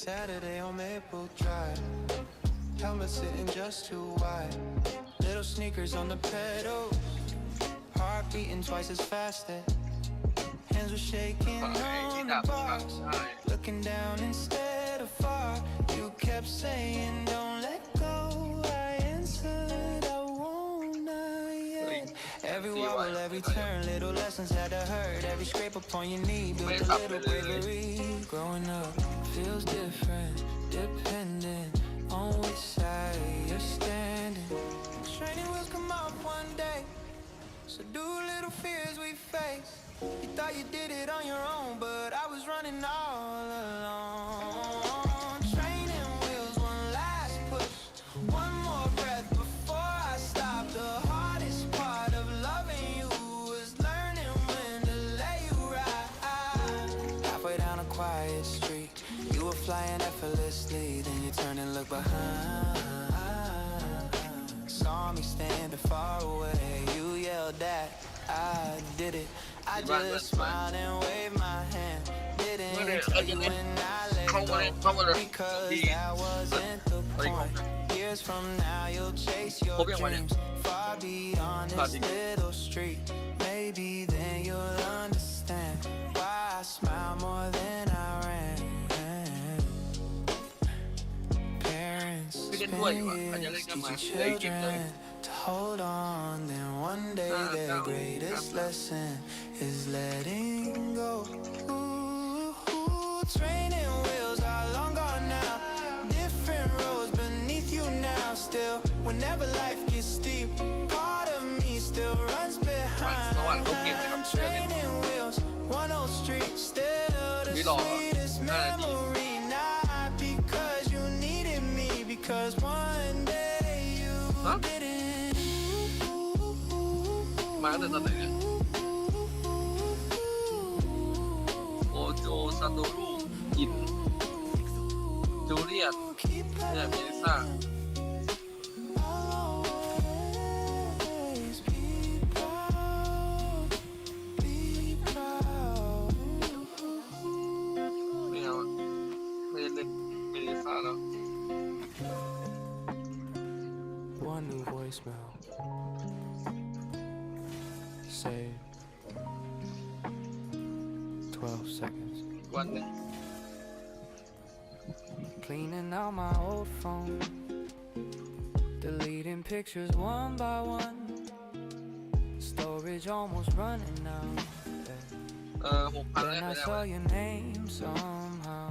[SPEAKER 6] Saturday on Maple Drive, helmet sitting just too wide, little sneakers on the pedals, heart beating twice as fast, hands were shaking on the bars, looking down instead of far, you kept saying don't let go, I answered I won't not yet, every wobble, every turn, little lessons had to hurt, every scrape upon your knee, built a little bravery, growing up feels different, depending on which side you're standing. Training wheels come off one day, so do little fears we face. You thought you did it on your own, but I was running all alone. Training wheels, one last push, one more breath before I stop. The hardest part of loving you was learning when to let you ride. Halfway down, I
[SPEAKER 1] quiet street. You were flying effortlessly, then you turned and looked behind. Saw me standing far away, you yelled that I did it. I just smiled and waved my hand. Didn't tell you when I let go, because that wasn't the point. Years from now, you'll chase your dreams far beyond this little street. Maybe then you'll understand why I smile more than I ran. Parents spend years teaching children to hold on. Then one day their greatest lesson is letting go. Training wheels are long gone now. Different roads beneath you now. Still, whenever life gets steep, part of me still runs behind. Training wheels, one old street, still the sweetest memory. Not because you needed me, because one day you didn't.
[SPEAKER 2] มาตั้งแต่ตอนไหนเนี่ยโอโจซาโตรุอินจูเลียตเนี่ยเมลิซ่าไม่เอาไม่ได้เล่นเมลิซ่าแล้ว
[SPEAKER 1] One new voicemail. Save 12 seconds.
[SPEAKER 2] วันหนึ่ง
[SPEAKER 1] Cleaning out my old phone, deleting pictures one by one. Storage almost running out.
[SPEAKER 2] 6,000
[SPEAKER 1] Then
[SPEAKER 2] ได้
[SPEAKER 1] I
[SPEAKER 2] ไปแล้ว
[SPEAKER 1] saw your name somehow.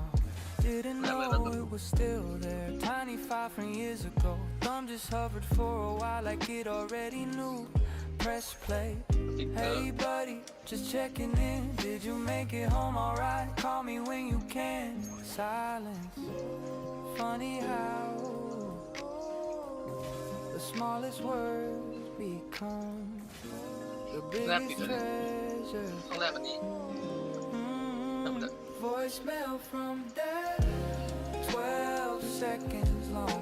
[SPEAKER 1] Didn't know it was still there. Tiny file from years ago. Thumb just hovered for a while like it already knew. Press play. Hey buddy, just checking in. Did you make it home alright? Call me when you can. Silence. Funny how the smallest words become the biggest treasure.
[SPEAKER 2] ต้องแรกวันนี้
[SPEAKER 1] Voicemail from dad, 12 seconds long.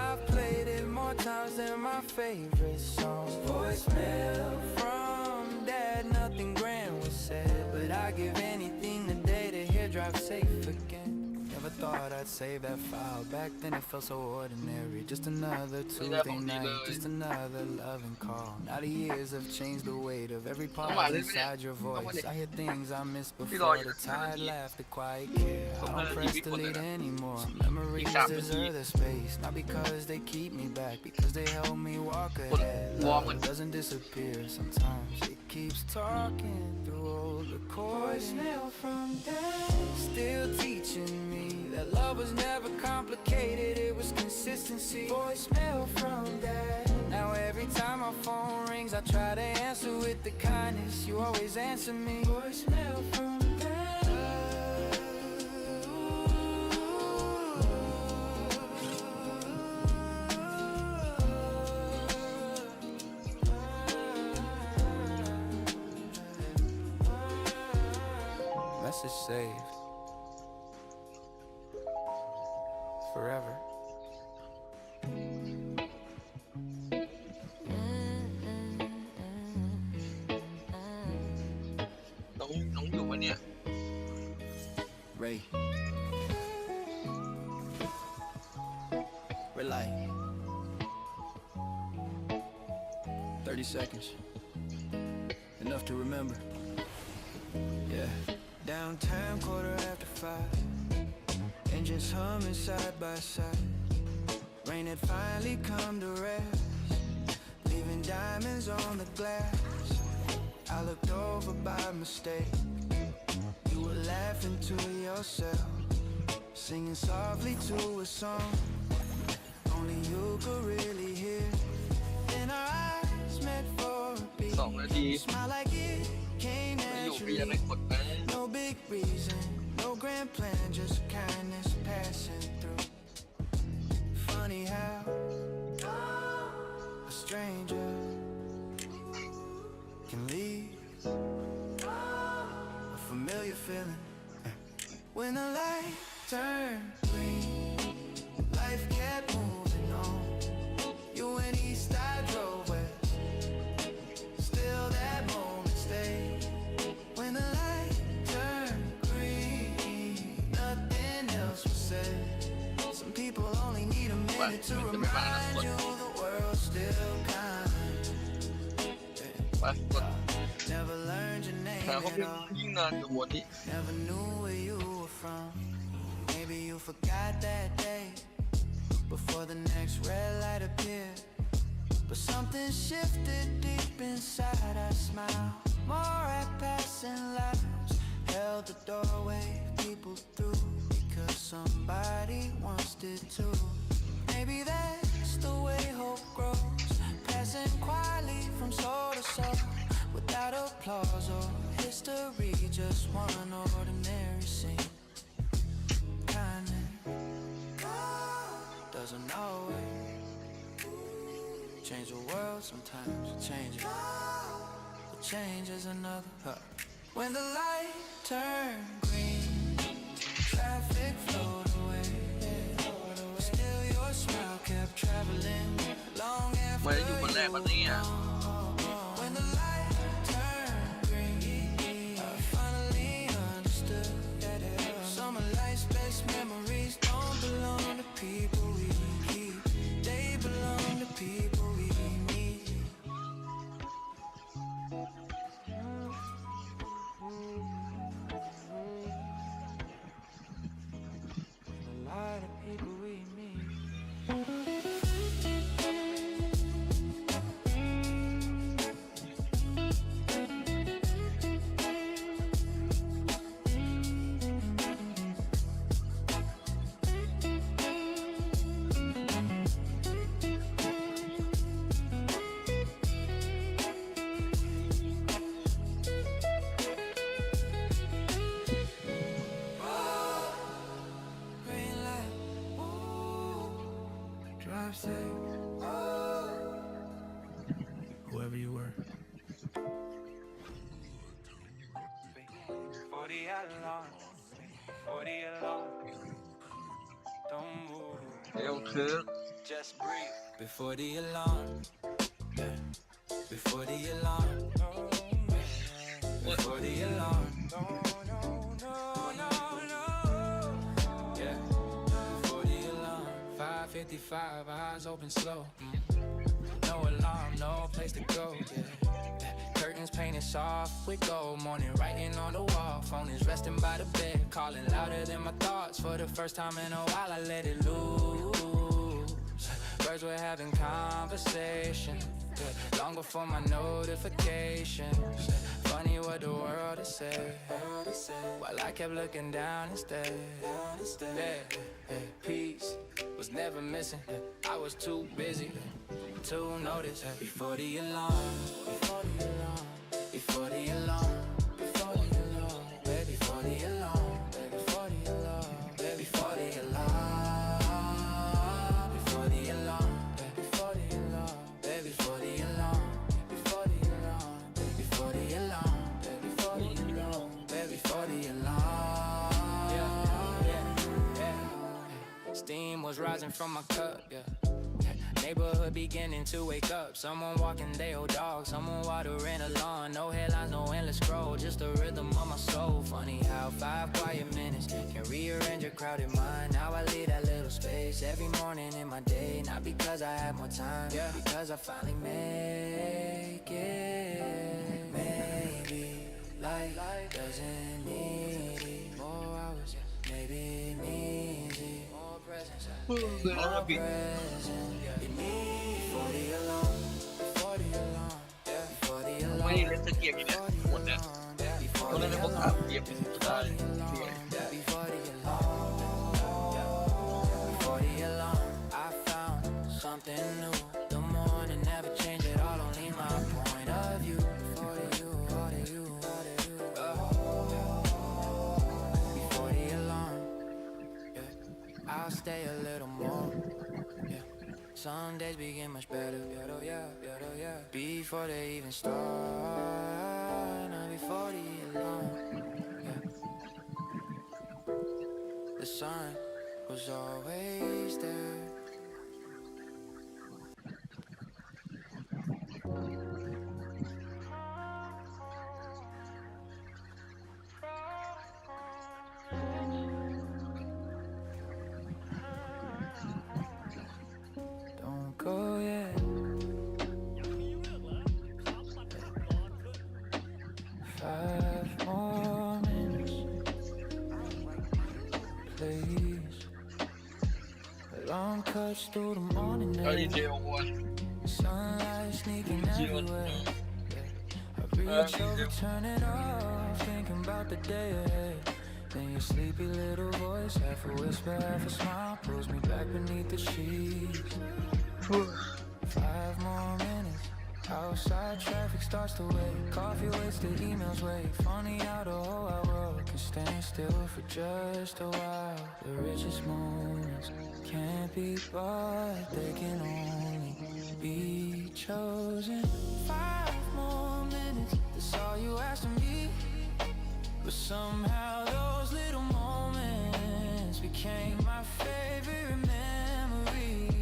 [SPEAKER 1] I've played it more times than my favorite song. Voicemail from dad, nothing grand was said, but I'd give anything today to hear drive safe again. Never thought I'd save that file. Back then it felt so ordinary. Just another Tuesday night, just another loving call. Now the years have changed the weight of every part inside your voice. I hear things I missed before, the tired laugh, the quiet care. I don't press delete anymore. Memories deserve the space, not because they keep me back, because they help me walk ahead. Love doesn't disappear, sometimes it keeps talking through old recordings. Voicemail from dad, still teaching me that love was never complicated, it was consistency. Voicemail from dad. Now every time my phone rings, I try to answer with the kindness. You always answer me. Voicemail from dad. Message saved. Forever.
[SPEAKER 2] น้องอยู่วะเนี่ย
[SPEAKER 6] Ray. Red light. 30 seconds. Enough to remember. Yeah. Downtown, 5:15. Engines humming side by side. Rain had finally come to rest, leaving diamonds on the glass. I looked over by mistake. You were laughing to yourself, singing softly to a song only you could really hear. Then our eyes met for a beat.
[SPEAKER 2] 2 นาที
[SPEAKER 6] Smile like it came
[SPEAKER 2] ไม่อยู่พี่ยังไม่
[SPEAKER 6] naturally.
[SPEAKER 2] กดนะ
[SPEAKER 6] No big reason, no grand plan, just kindness passing through. Funny how a stranger can leave a familiar feeling When the light turned green, life kept moving on. You went east, I drove west. Still that moment stayed. When the light turned green, nothing else was said. Some people only need a minute to remind you the world's still kind.
[SPEAKER 2] ไปกด
[SPEAKER 6] Never learned your name
[SPEAKER 2] แต่เขา
[SPEAKER 6] at
[SPEAKER 2] เป็น
[SPEAKER 6] all.
[SPEAKER 2] ยิ่งนานกับวันนี้
[SPEAKER 6] Never knew where you were from. Maybe you forgot that day before the next red light appeared. But something shifted deep inside our smile. More at passing lives held the doorway people through because somebody once did too. Maybe that's the way hope grows, passing quietly from soul to soul, without applause or history, just one ordinary scene. Kindness doesn't always change the world, sometimes it changes. But change is another. When the light turned green, traffic flowed away. Still your smile kept traveling long
[SPEAKER 2] ไม่ได้
[SPEAKER 6] after
[SPEAKER 2] อยู่คนแรก
[SPEAKER 6] you
[SPEAKER 2] วันนี้อ่ะ
[SPEAKER 6] When the light turned green, I finally understood. Summer light space memories don't belong to people we keep. They belong to people we meet. A lot of people we meet. Green light, drive safe, whoever you were. 40 alarm, 40 alarm, don't move,
[SPEAKER 2] เดี๋ยวคือ
[SPEAKER 6] just breathe. Before the alarm, yeah. Before the alarm, before the alarm, no, no, no, no, no, yeah. Before the alarm, 5:55, eyes open slow. No alarm, no place to go, yeah. Curtains painted soft with gold, morning writing on the wall. Phone is resting by the bed, calling louder than my thoughts. For the first time in a while, I let it loose. Birds were having conversation, yeah, long before my notifications. Funny what the world has said, while I kept looking down instead. Yeah, yeah, peace was never missing. I was too busy to notice. Before the alarm, before the alarm, before the alarm, before the alarm, baby, before the alarm, baby, before the alarm, baby, before the alarm, before the alarm, baby, before the alarm, baby, before the alarm, before the alarm, baby, before the alarm, baby, before the alarm, baby, before the alarm. Yeah, yeah, yeah. Steam was rising from my cup, yeah. Neighborhood beginning to wake up. Someone walking their old dog, someone watering a lawn. No headlines, no endless scroll, just the rhythm of my soul. Funny how 5 quiet minutes can rearrange a crowded mind. Now I leave that little space every morning in my day. Not because I have more time, yeah, because I finally make it. Maybe life doesn't need it. More hours, maybe it needs it. More presence,
[SPEAKER 2] เวลาบิด
[SPEAKER 6] before the alarm, before the alarm, yeah, before the
[SPEAKER 2] ไม่
[SPEAKER 6] alarm,
[SPEAKER 2] เล่นสเกียร์อยู่เนี่ยหมดเนี่ยต้องเล่นในพวกขาเกียร์สุดท้าย
[SPEAKER 6] before the alarm, before the alarm, I found something new. The morning never changed at all, only my point of view. Before the you, all the you, all the you, before the alarm, yeah, I'll stay a little more, yeah. Some days begin much better, yeah. Before they even start, not before the alarm, yeah. the sun was always there. Don't go yet. 5 more minutes, please. Alarm cuts through the morning
[SPEAKER 2] ก็ดี
[SPEAKER 6] air.
[SPEAKER 2] เจของวัน
[SPEAKER 6] Sunlight sneaking everywhere. I reach over, turn it off, thinking about the day ahead. Then your sleepy little voice, half a whisper, half a smile, pulls me back beneath the sheets. 5 more minutes. Outside traffic starts to wait. Coffee waits, the emails wait. Funny how the whole wide world can stand still for just a while. The richest moments can't be bought, they can only be chosen. 5 more minutes, that's all you ask of me. But somehow those little moments became my favorite memories.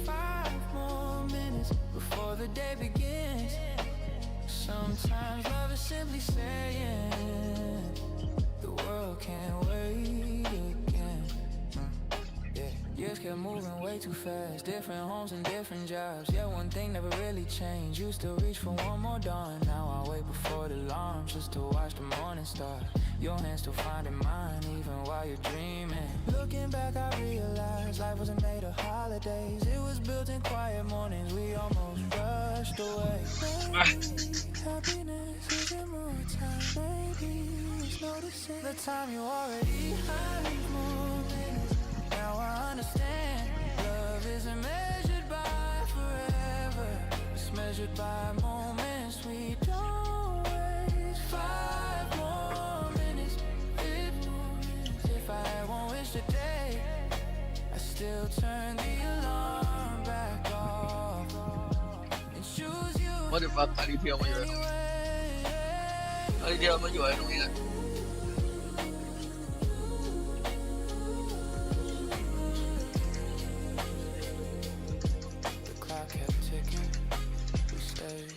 [SPEAKER 6] 5 more minutes before the day begins. Sometimes love is simply saying the world can't wait again. Yeah, years kept moving way too fast. Different homes and different jobs. Yeah, one thing never really changed. Used to reach for one more dawn. Now I wait before the alarm just to watch the morning start. Your hands still finding mine even while you're dreaming. Looking back, I realized life wasn't made of holidays. It was built in quiet mornings. We almost rushed away. Happiness isn't more time. Maybe it's noticing the time you already had. More minutes. Now I understand. Love isn't measured by forever. It's measured by moments we don't waste. 5 more minutes. If I had one wish today, I still turn the alarm back off and choose you.
[SPEAKER 2] ว่าเดี๋ยวฟังอาริเทียวมาอยู่เลยอาริเทียวมาอยู่ไอ้ตรงนี้แหละ
[SPEAKER 6] The clock kept ticking. We stayed.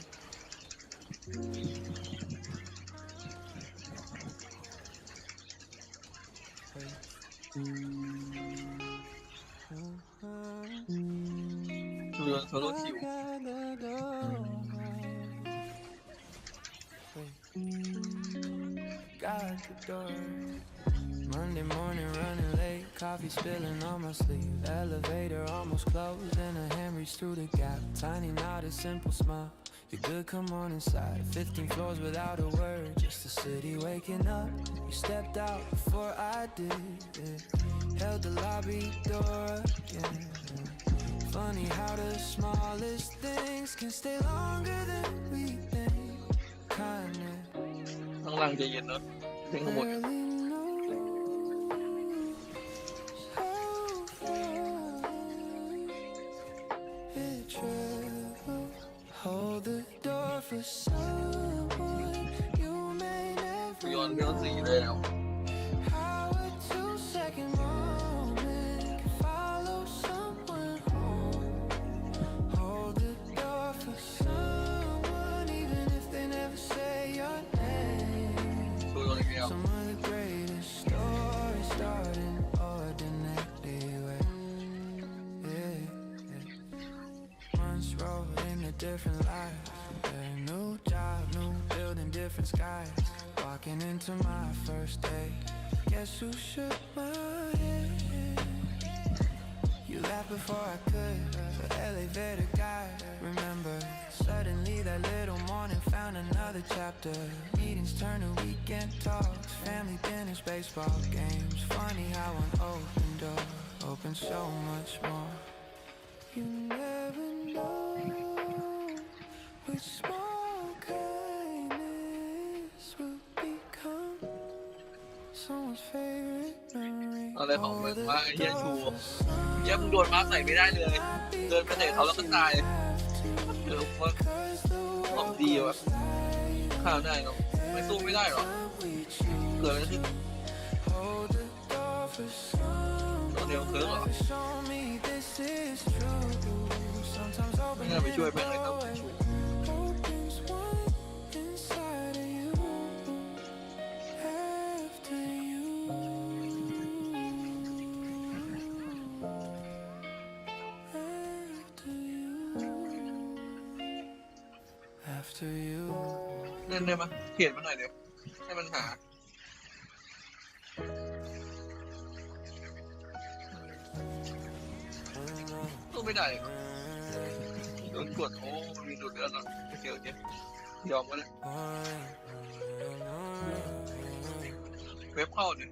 [SPEAKER 6] Hey.
[SPEAKER 2] ดูโซโล่คิว
[SPEAKER 6] Got the door. Monday morning running late, coffee spilling on my sleeve. Elevator almost closed and a hand reached through the gap. Tiny nod, a simple smile. You could come on inside. 15 floors without a word, just the city waking up. You stepped out before I did. Held the lobby door again. Funny how the smallest things can stay longer than we think. Kindness.
[SPEAKER 2] ข้างล่างใจเย็นเนอะถึงข้างบน
[SPEAKER 6] Barely knows how far it traveled. Hold the door for someone you may
[SPEAKER 2] ย้อน
[SPEAKER 6] never
[SPEAKER 2] เรื่องสีแล้ว
[SPEAKER 6] How a 2-second moment can follow someone home. Hold the door for someone even if they never say your name.
[SPEAKER 2] ดูตรงนี้แล้ว
[SPEAKER 6] Some of the greatest stories start in ordinary way. Yeah. Once rolled in a different life. Yeah, new job, new building, different skies. Walking into my first day. Guess who shook my hand? You laughed before I could. The elevator guy. Remember, suddenly that little morning found another chapter. Meetings turn to weekend talks. Family dinners, baseball games. Funny how an open door opens so much more. You never know which small kindness will become someone's favorite memory.
[SPEAKER 2] อะไรของมึงว่าไอ้เหี้ยชูเหี้ยมึงโดนม้าใส่ไม่ได้เลย เดินไปเตะเขาแล้วก็ตายว่าของดีวะข้าวได้เนาะไม่สู้ไม่ได้หรอเกิดอะไรขึ้น
[SPEAKER 6] hold the door for some.
[SPEAKER 2] ตอนเดียวเคิร์กเหรอ
[SPEAKER 6] Show me this is true. Sometimes
[SPEAKER 2] ไม่
[SPEAKER 6] open
[SPEAKER 2] น่าไป
[SPEAKER 6] it
[SPEAKER 2] ช่วยแม่งเลยต้อง
[SPEAKER 6] away.
[SPEAKER 2] ชู
[SPEAKER 6] Opens one inside of you. After you. After you.
[SPEAKER 2] เล่นได้ไหมเขียนมาหน่อยเดี๋ยวให้มันหาตู้ไม่ได้โดนกดโอ้มันมีดูดเลือดแล้วโอเคโอเคยอมก็ได้เว็บเข้าดิ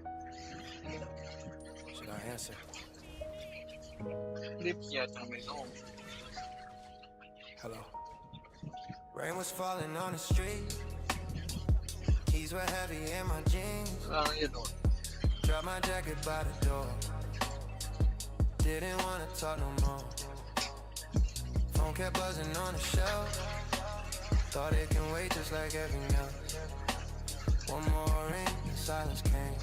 [SPEAKER 6] Should I answer?
[SPEAKER 2] รีบเคลียร์จังไม่ต้อง
[SPEAKER 6] Hello. Rain was falling on the street. Keys were heavy in my jeans.
[SPEAKER 2] แล้วอย่าโดน
[SPEAKER 6] Dropped my jacket by the door. Didn't wanna talk no more. Phone kept buzzing on the shelf. Thought it can wait just like everything else. One more ring, silence came.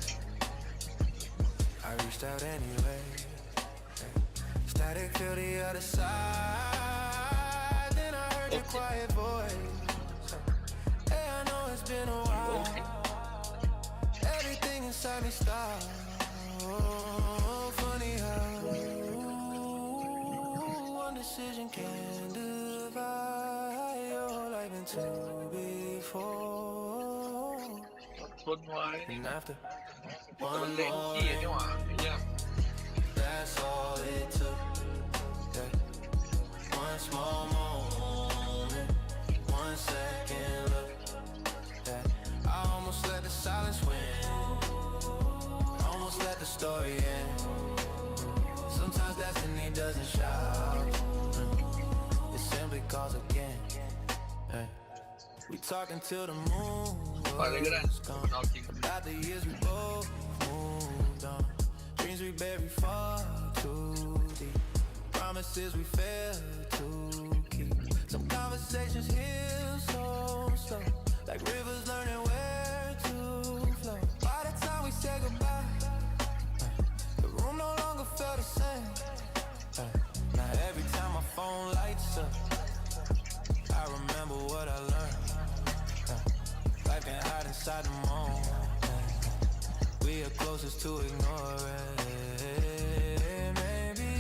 [SPEAKER 6] I reached out anyway. Static filled the other side. Then I heard your quiet voice. Hey, I know it's been a while. Everything inside me stopped. Oh, funny how one decision can divide your life into before
[SPEAKER 2] ทนไว้
[SPEAKER 6] and after.
[SPEAKER 2] แต่มัน
[SPEAKER 6] One
[SPEAKER 2] เล่น
[SPEAKER 6] more
[SPEAKER 2] จี้นี่หว่าไอ้เหี้ย
[SPEAKER 6] that's all it took. Yeah. One small moment, 1 second look. Yeah. I almost let the silence win. Almost let the story end. Sometimes destiny doesn't shout. It simply calls again. Hey. We talking till the moon
[SPEAKER 2] ปล่อยเลยก็ได้
[SPEAKER 6] was
[SPEAKER 2] มัน
[SPEAKER 6] gone.
[SPEAKER 2] เอาจริง
[SPEAKER 6] About the years we both moved on. Dreams we buried far too deep. Promises we failed to keep. Some conversations heal so slow, like rivers learning where to flow. By the time we said goodbye, the room no longer felt the same. Now every time my phone lights up, I remember what I learned. Life can hide inside the moment. We are closest to ignore it. Maybe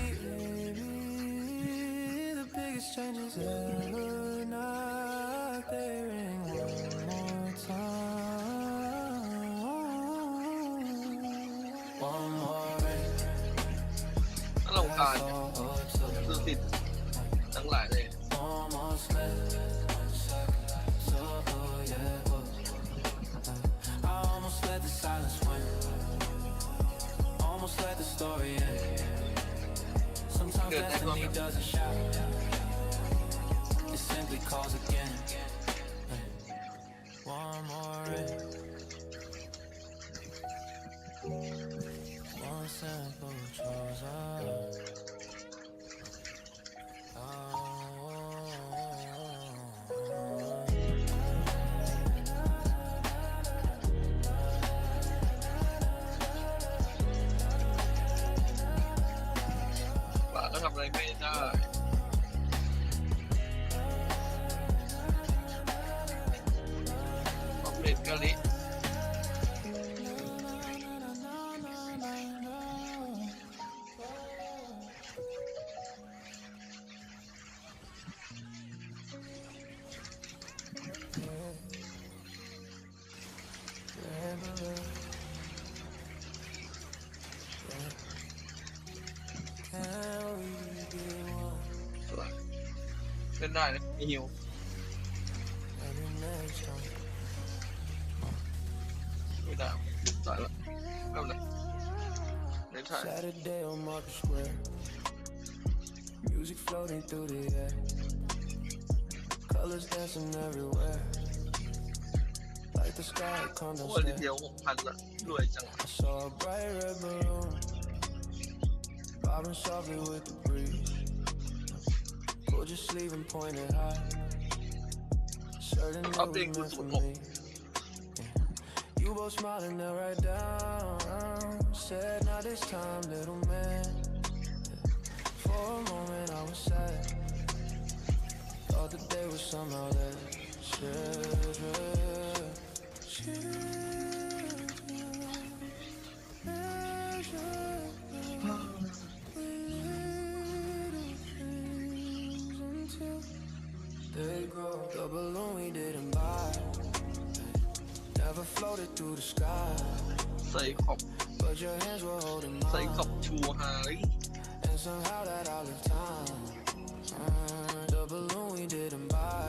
[SPEAKER 6] the biggest changes ever knock they ring one more time. One more ring.
[SPEAKER 2] ถ้าเราการเนี่ยคือติดทั้งหลายเลย
[SPEAKER 6] Almost let so yeah. I almost let the silence win. Almost let the story end. Sometimes destiny doesn't shout. It simply calls again. One more ring. One simple choice. Oh.
[SPEAKER 2] ป่าก็ทำอะไรไม่ได้ต้องเล่นกะลิเล่นได้นะมีฮิวไม่ได้ตายละเอาเลยเล่นถ่าย
[SPEAKER 6] Saturday on Market Square. Music floating through the air. Colors dancing everywhere. Like the sky come
[SPEAKER 2] โอ้ยนิด
[SPEAKER 6] downstairs.
[SPEAKER 2] เดียว 6,000 ละรวยจัง
[SPEAKER 6] I saw a bright red balloon bobbing softly with the breeze. Pulled your sleeve and pointed high. Certain it was
[SPEAKER 2] Update
[SPEAKER 6] meant for
[SPEAKER 2] good
[SPEAKER 6] me. You You both smiling there right down. Said not this time, little man. For a moment I was sad. Thought the day was somehow that they grow. The balloon we didn't buy never floated through the sky.
[SPEAKER 2] ใส่ขอบ
[SPEAKER 6] But your hands were holding
[SPEAKER 2] ใส่ขอบ
[SPEAKER 6] mine.
[SPEAKER 2] ชูหาย
[SPEAKER 6] And somehow that outlived time. The balloon we didn't buy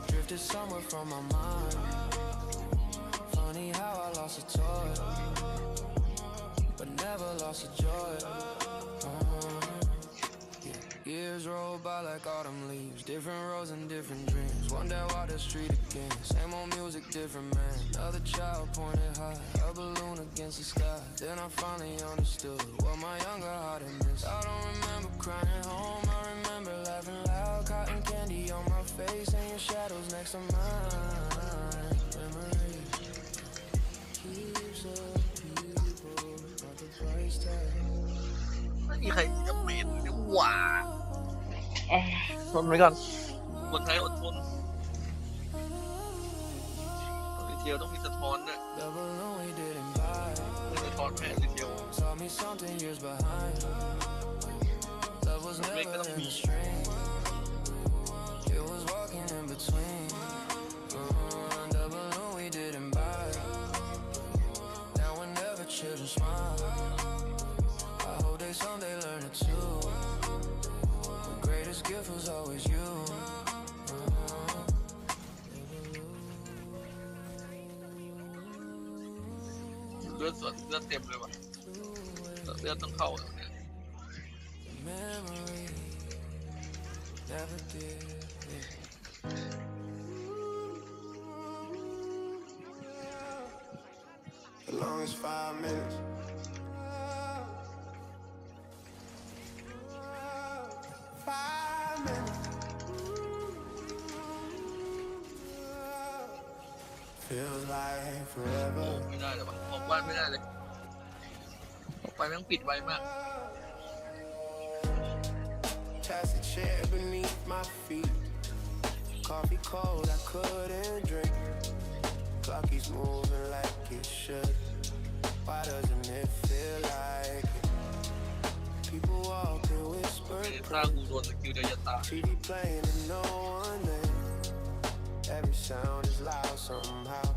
[SPEAKER 6] drifted somewhere from my mind. Funny how I lost a toy, but never lost a joy. Years roll by like autumn leaves, different roads and different dreams. One day walk the street again, same old music, different man. Another child pointed high, a balloon against the sky. Then I finally understood what my younger heart had missed. I don't remember crying home, I remember laughing loud. Cotton candy on my face and your shadows next to mine. Memory keeps up people, not the price tag.
[SPEAKER 2] ไม่มีใครจะเมนนี่หว่าทนไว้ก่อนคนไทยอดทนเที่ยวต้องมีสะท้อนด้วยไม่สะท้อนแพ้เดียวไม่ก็ต้องมี
[SPEAKER 6] Someday learn it too. The greatest gift was always you.
[SPEAKER 2] เลือดสดเลือดเต็มเลยว่ะเลือดต้องเข้าแล้วเนี่ย
[SPEAKER 6] Memory never did.
[SPEAKER 4] The longest 5 minutes. Feels like forever.
[SPEAKER 2] ไม่ได้เลยว่ะออกบ้านไม่ได้เลยออกไปแม่งปิดไว้มาก
[SPEAKER 6] Plastic chair beneath my feet. Coffee cold, I couldn't drink. Clock keeps moving like it should. Why doesn't it feel like it? People walk and whisper.
[SPEAKER 2] สร้างกูโดนสกิลเดียวยาตา
[SPEAKER 6] TV playing and no one there. Every sound is loud somehow.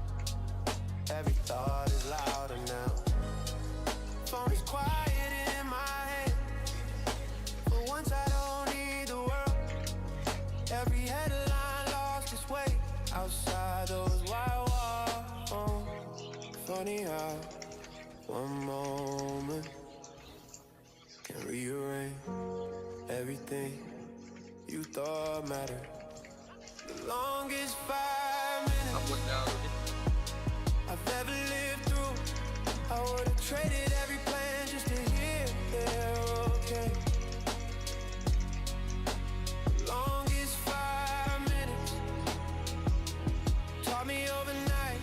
[SPEAKER 6] Every thought is louder now. Phone is quiet in my head. For once I don't need the world. Every headline lost its way. Outside those white walls. Funny how one moment can rearrange everything you thought mattered. The longest 5 minutes
[SPEAKER 2] ขับบนดาวดูดิ
[SPEAKER 6] I've ever lived through. I would've traded every plan just to hear they're okay. The longest 5 minutes taught me overnight.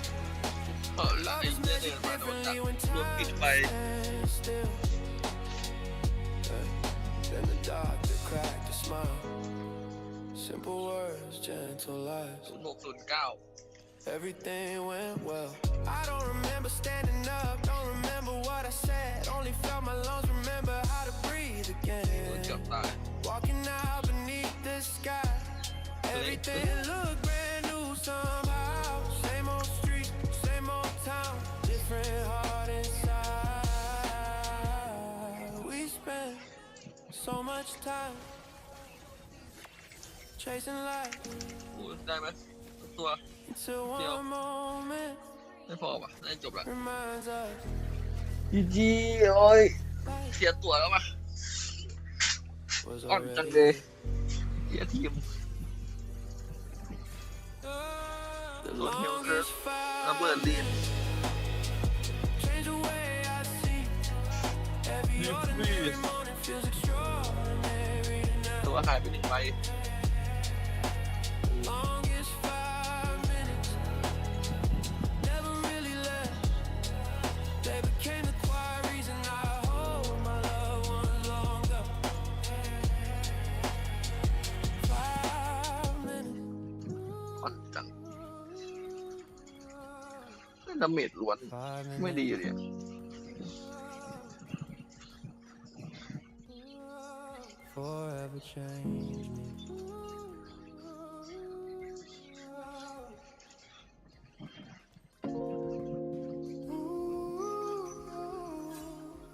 [SPEAKER 2] ไอ้เดินมาโดนจับโดนปิดไป
[SPEAKER 6] Stand still. Then the doctor cracked a smile. Simple words, gentle lies.
[SPEAKER 2] 0609
[SPEAKER 6] Everything went well. I don't remember standing up, don't remember what I said. Only felt my lungs, remember how to breathe
[SPEAKER 2] เกือบ
[SPEAKER 6] again.
[SPEAKER 2] ตาย
[SPEAKER 6] Walking out beneath the sky. Everything looked brand new somehow. Same old street, same old town. Different heart inside. We spent so much time chasing light
[SPEAKER 2] โอ้ได้ไหมตัว
[SPEAKER 6] until one moment
[SPEAKER 2] ไม่พอป่ะได้จบละ
[SPEAKER 6] reminds us
[SPEAKER 2] จีโอ้ยเสียตัวแล้วป่ะ
[SPEAKER 6] was
[SPEAKER 2] อ่อนจัง
[SPEAKER 6] already
[SPEAKER 2] เลยเสียทีมเดี๋ยวรถเฮลเคิร์ฟระเบิดลีน
[SPEAKER 6] change the way I see every ordinary morning feels extraordinary now
[SPEAKER 2] ตัวหายไป1 ใบ
[SPEAKER 6] longest 5 minutes never
[SPEAKER 2] ดาเมจล้วน
[SPEAKER 4] 5
[SPEAKER 2] ไม่
[SPEAKER 4] minutes.
[SPEAKER 2] ดีเลยอะ
[SPEAKER 4] Forever change me.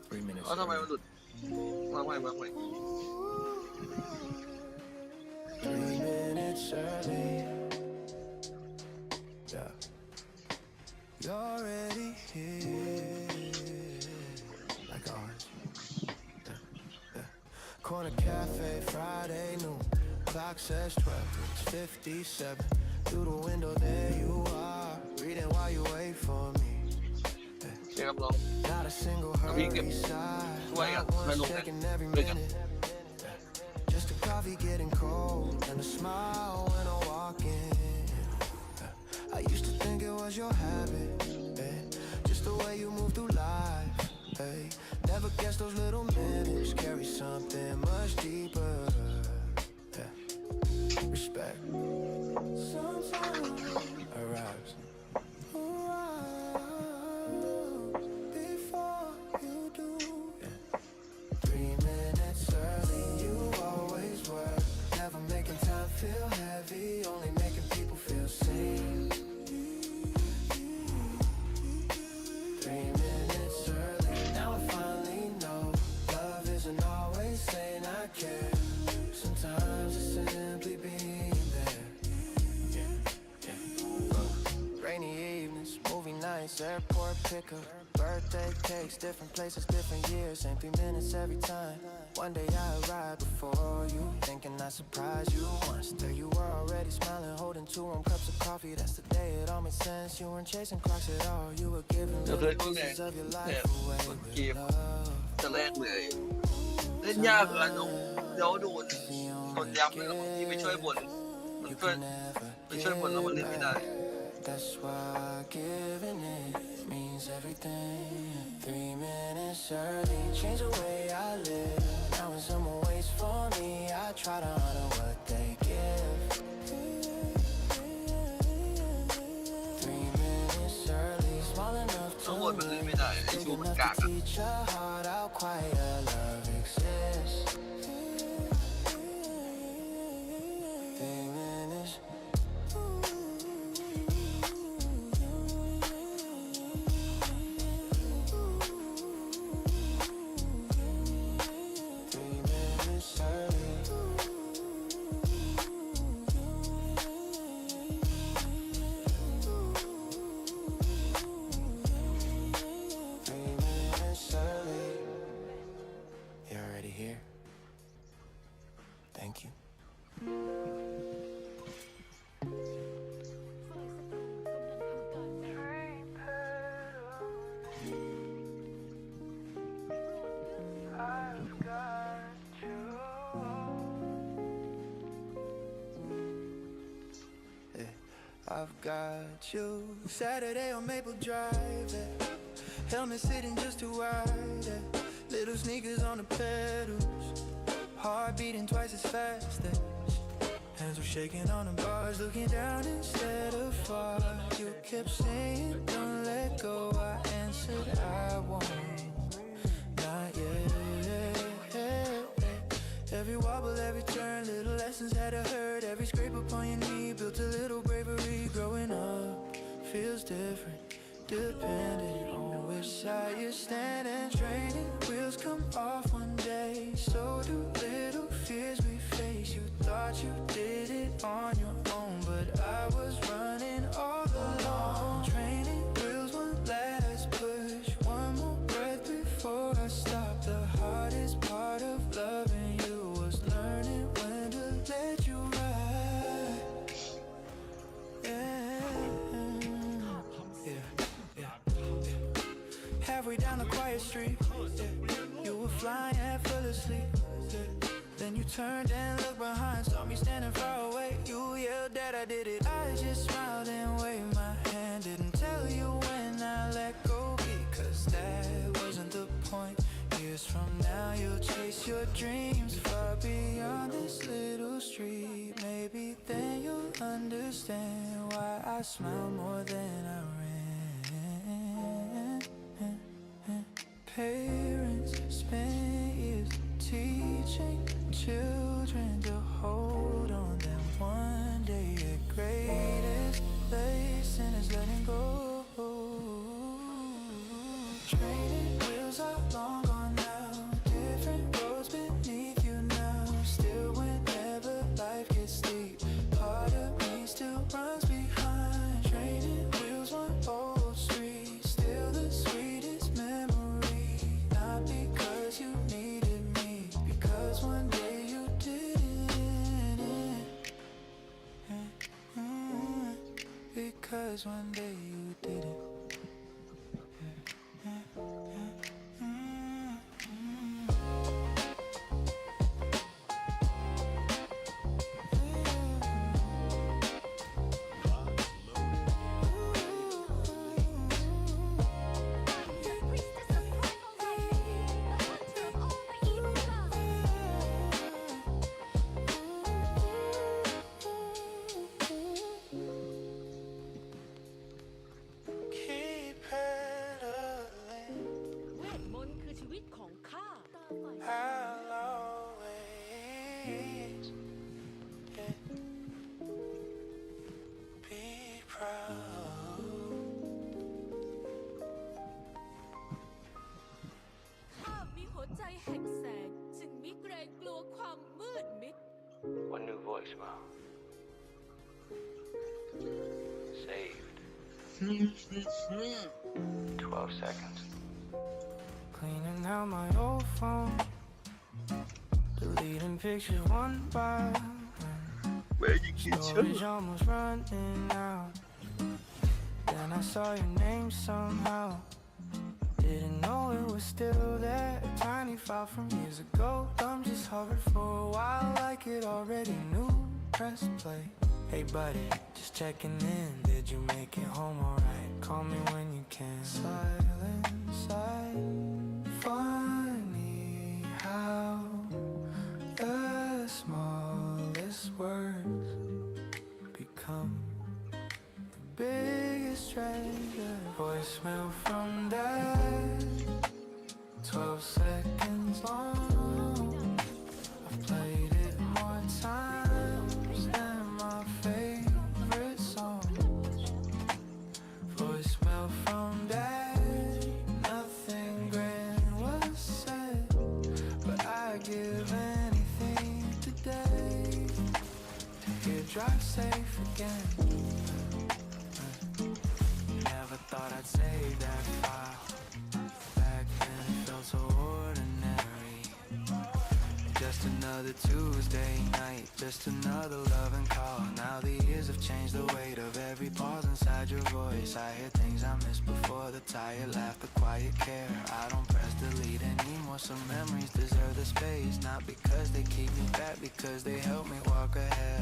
[SPEAKER 4] 3 minutes.
[SPEAKER 2] เอ้าทำไมมันหลุดมาใหม่
[SPEAKER 4] 3 minutes early. Yeah. You're already here. Like ours. Yeah. Corner cafe, Friday noon. Clock says 12, it's 57. Through the window, there you are. Reading while you wait for me.
[SPEAKER 2] เดี๋ยวครับลอง
[SPEAKER 4] Not a single hurry sigh.
[SPEAKER 2] Wait,
[SPEAKER 4] Not
[SPEAKER 2] I
[SPEAKER 4] one
[SPEAKER 2] don't
[SPEAKER 4] checking
[SPEAKER 2] know.
[SPEAKER 4] every
[SPEAKER 2] Wait,
[SPEAKER 4] minute. Just a coffee getting cold and a smile when I walk in. I used to think it was your habit, just the way you move through life. Never guess those little minutes carry something much deeper. Respect. Sometimes arrives. Before you do. 3 minutes early, you always were. Never making time feel heavy, only making people feel seen. 3 minutes early, now I finally know love isn't always saying I care. Sometimes it's simply being there. Rainy evenings, movie nights, airport pickup, birthday cakes, different places, different years, same 3 minutes every time. One day I arrived before you, thinking I surprised you once. There you were already smiling, holding 2 warm cups of coffee. That's the day it all made sense. You weren't chasing clocks at all. You were giving little pieces of your life away with love.
[SPEAKER 2] จะแรกเลย เล่นยากเลยน้องเดี๋ยวโดนย้ำเลยนะที่ไปช่วยบนมันช่วยไปช่วยบนแล้วมันเล่นไม่ได้
[SPEAKER 4] That's why giving it means everything. 3 minutes early, change the way I live. Now when someone waits for me, I try to honor what they give. 3 minutes early, small enough
[SPEAKER 2] ทั้ง
[SPEAKER 4] to
[SPEAKER 2] หมดมันเล่นไม่ได้ไอ้ชู
[SPEAKER 4] big
[SPEAKER 2] มัน
[SPEAKER 4] enough
[SPEAKER 2] กาก
[SPEAKER 4] to
[SPEAKER 2] อะ
[SPEAKER 4] teach a heart how quiet a love exists. 3 minutes. You're already here. Thank you. I've got you. Saturday on Maple Drive. Helmet sitting just too wide. Little sneakers on the pedals. Heart beating twice as fast. Hands were shaking on the bars, looking down instead of far. You kept saying, don't let go. I answered, I won't. Not yet. Every wobble, every turn, little lessons had to hurt. Every scrape upon your knee built a little bravery. Growing up feels different, depending on which side you're standing. Training wheels come off one day. So do little fears we face. You thought you did it on your own, but I was running all alone. Training wheels, one last push, one more breath before I stop. The hardest part of loving you was learning when to let you ride. Halfway down the quiet street, you were flying half full of sleep. Then you turned and looked behind, saw me standing far away. You yelled that I did it. I just smiled and waved my hand. Didn't tell you when I let go, because that wasn't the point. Years from now you'll chase your dreams far beyond this little street. Maybe then you'll understand why I smile more than I ran. Parents spend years teaching children to hold on. Then one day the greatest lesson is letting go. Training wheels are long gone now. Different roads beneath you now. Still, whenever life gets steep, part of me still runs behind. Training wheels on old streets, still the sweetest memory. Not because you needed me, because one day you didn't. Because one day you didn't. Keep pedaling,
[SPEAKER 7] เวทมนต์คือชีวิตของข้า
[SPEAKER 4] I'll always be proud.
[SPEAKER 7] ข้ามีหัวใจแห่งแสงจึงมิเกรงกลัวความมืดมิด
[SPEAKER 8] One new voicemail. Saved. 12 seconds.
[SPEAKER 4] Cleaning out my old phone, deleting pictures one by one. Storage almost running out. Then I saw your name somehow. Didn't know it was still there. A tiny file from years ago. Thumb just hovered for a while like it already knew. Press play. Hey buddy, just checking in. Did you make it home alright? Call me when you can. Silence, funny how the smallest words become the biggest treasure. Voicemail from dad, 12 seconds long. I've played it more times than my favorite songs. Voicemail from dad, nothing grand was said, but I'd give anything today to hear drive safe again. Never thought I'd save that file. Back then it felt so ordinary. Just another Tuesday night, just another loving call. Now the years have changed the weight of every pause inside your voice. I hear things I missed before, the tired laugh, the quiet care. I don't press delete anymore, some memories deserve the space. Not because they keep me back, because they help me walk ahead.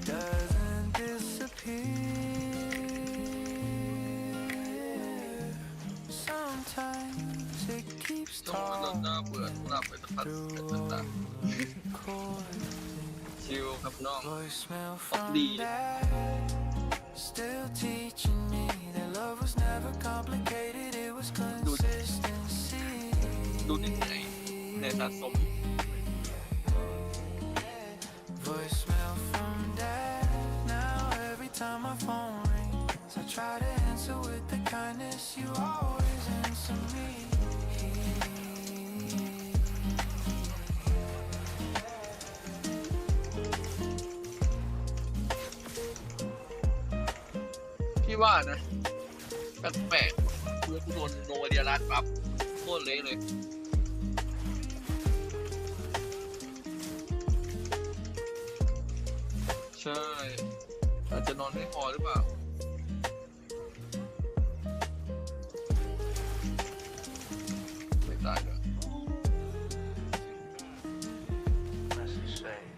[SPEAKER 4] Doesn't disappear. Sometimes it keeps
[SPEAKER 2] ต้องมาหลับหน้าเบื่อหลับไปสักพัก
[SPEAKER 4] talking.
[SPEAKER 2] ชิลครับน้อง
[SPEAKER 4] Voicemail
[SPEAKER 2] Up
[SPEAKER 4] from
[SPEAKER 2] the-
[SPEAKER 4] dad, still teaching me that love was never complicated, it was consistency.
[SPEAKER 2] ดูนิสัยในสะสม
[SPEAKER 4] Voicemail from dad, now every time my phone rings, I try to answer with the kindness you always answer me.
[SPEAKER 2] พี่ว่านะ แปลกๆกูโดนโนเดียรัสปั๊บโคตรเละเลย ใช่ อาจจะนอนไม่พอหรือเปล่า ไม่ตายด้วย
[SPEAKER 8] Message saved.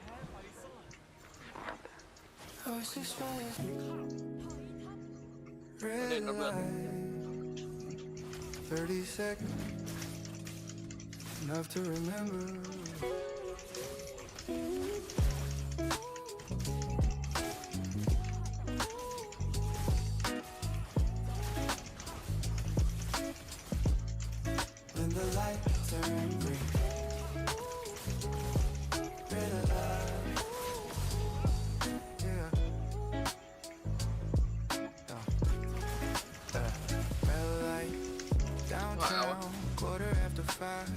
[SPEAKER 4] Voices raised,
[SPEAKER 2] เล่นนะเพื่อน
[SPEAKER 4] red light, 30 seconds, enough to remember. the light turn green. Red light, yeah. Red light, downtown, 5:15.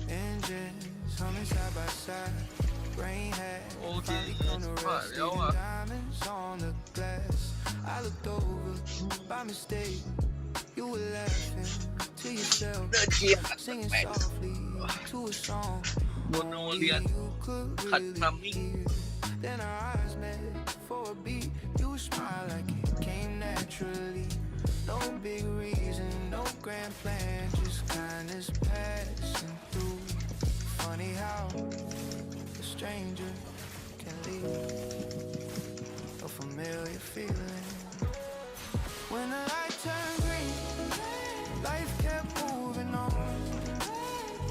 [SPEAKER 4] Engines humming side by side. Rain hat, finally come to rest. Leaving diamonds on the glass. I looked over by mistake. You were laughing to yourself, singing softly to a song.
[SPEAKER 2] บนโรงเรียน
[SPEAKER 4] You could
[SPEAKER 2] ขัด
[SPEAKER 4] really
[SPEAKER 2] ทัมมิ่ง
[SPEAKER 4] hear. Then our eyes met for a beat. You smiled like it came naturally. No big reason, no grand plan, just kindness passing through. Funny how a stranger can leave a familiar feeling. When the light turned green, life kept moving on.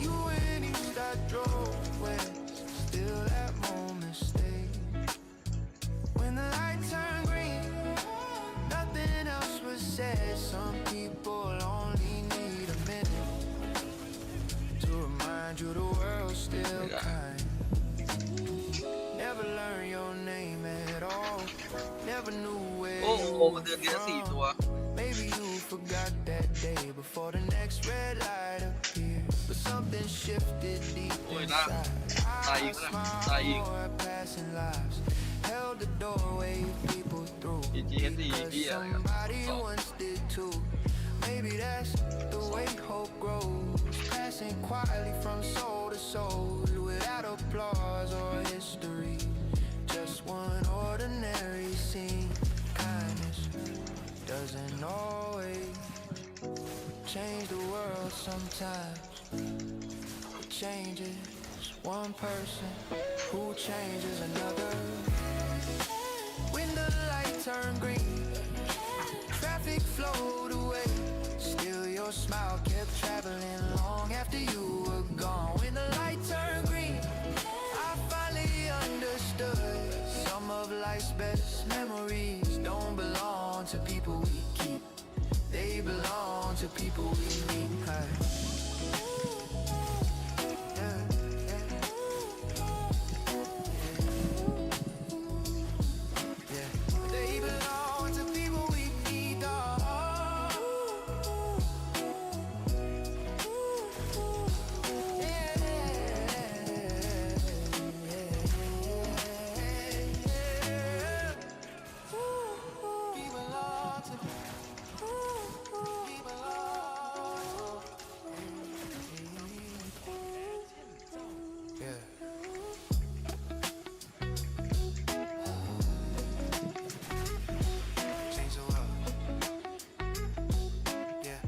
[SPEAKER 4] You and east, I drove west, still that moment stayed. When the light turned green, nothing else was said. Some people only need a minute to remind you the world's still kind. Never learned your name at all. Never knew where
[SPEAKER 2] โอ้โห
[SPEAKER 4] you
[SPEAKER 2] มัน
[SPEAKER 4] were
[SPEAKER 2] เดือนนี้4 ตัว
[SPEAKER 4] from. Maybe you forgot that day before the next red light appeared. But something shifted deep
[SPEAKER 2] โอ้ยนะ
[SPEAKER 4] inside.
[SPEAKER 2] ตายอีกนะ ตายอีก
[SPEAKER 4] More passing lives held the doorway people through.
[SPEAKER 2] อีจีเอ็นดี
[SPEAKER 4] Cause
[SPEAKER 2] ที่อะไรกัน
[SPEAKER 4] somebody once did too. Maybe that's the way hope grows, passing quietly from soul to soul, without applause or history. Just one ordinary scene. Kindness doesn't always change the world. Sometimes it changes one person who changes another. When the light turned green, traffic flowed away. Still your smile kept traveling long after you were gone. When the light turned green, I finally understood some of life's best memories don't belong to people we keep. They belong to people we meet. They belong to people we need, dawg. We belong to. We belong. Yeah. Change the world. Yeah.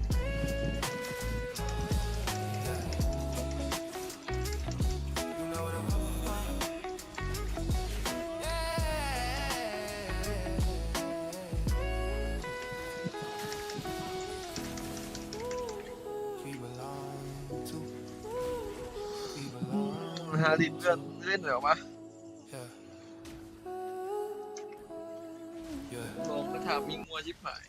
[SPEAKER 4] Yeah. You know what I'm about. Yeah. We belong to. We belong.
[SPEAKER 2] ฮารินเล่นเหรอวะ
[SPEAKER 4] Yeah. Yeah.
[SPEAKER 2] ลงกระทามิงมัวชิบหาย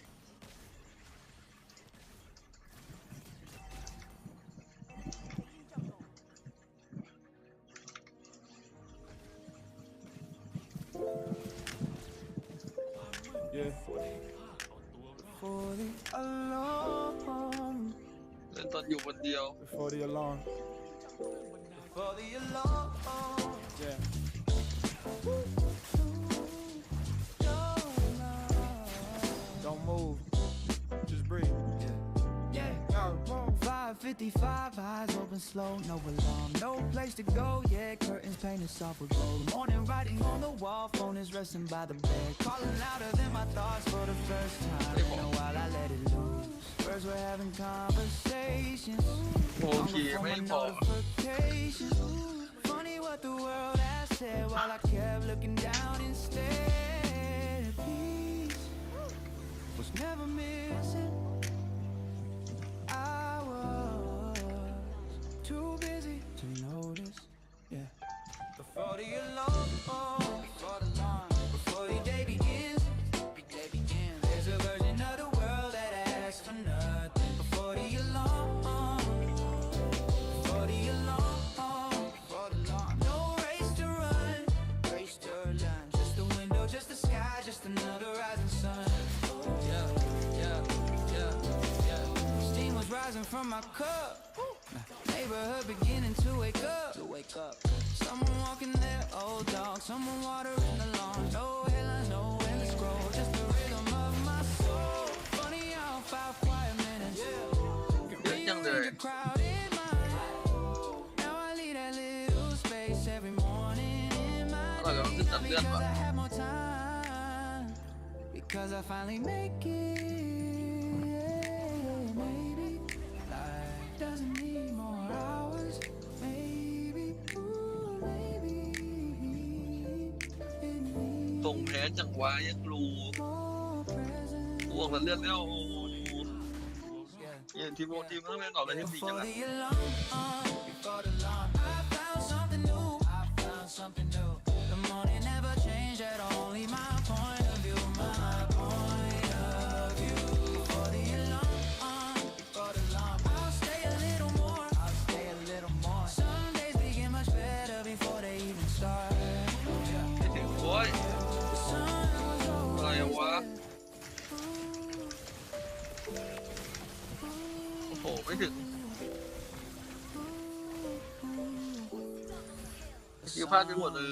[SPEAKER 4] For the alarm.
[SPEAKER 2] เล่นตอนอยู่คนเดียว
[SPEAKER 6] Before the alarm.
[SPEAKER 4] For the alarm.
[SPEAKER 6] Yeah. Don't move. Just breathe.
[SPEAKER 4] Yeah. 5:55, eyes open slow, no alarm, no place to go. Yeah, curtains painted soft with gold. Morning writing on the wall, phone is resting by the bed. Calling louder than my thoughts for the first time. In a while, I let it loose. Birds were having conversations.
[SPEAKER 2] โอเคไม่พอ
[SPEAKER 4] Notifications. Funny what the world has said while I kept looking down instead. Peace was never missing. I was too busy to notice. Yeah. Before the alarm, before the alarm, before the day begins, there's a version of the world that asks for nothing. Before the alarm,
[SPEAKER 6] sipping from my cup. Neighborhood beginning to wake up. Someone walking their old dog, someone watering the lawn. No headlines, no endless scroll, just the rhythm of my soul. Funny how 5 quiet minutes rearrange a crowded mind. Now I leave that little space every morning in my day. Not because I have more time, because I finally make it.Maybe life doesn't need more hours. Maybe, ooh, maybe it needs
[SPEAKER 2] ตรงแพ้จังหวะยังรู้
[SPEAKER 6] more presents.
[SPEAKER 2] พวกมันเลือกแล้วอย่างทีมวงทีมต้องเล่นออกเลยทีมดีกัน
[SPEAKER 6] Before
[SPEAKER 2] ละ
[SPEAKER 6] the alarm, before the alarm, I found something new. I found something new. The morning never changed at all. Only my point of view, my point of view. Before the alarm.Before the alarm, I'll stay a little more. Some days begin much better before they even start.
[SPEAKER 2] ไม่ถึงโว้ย
[SPEAKER 6] The sun was
[SPEAKER 2] อะไร
[SPEAKER 6] always
[SPEAKER 2] วะ
[SPEAKER 6] there.
[SPEAKER 2] โอ้โหไม่ถึงคิวพลาดไปหมดเลย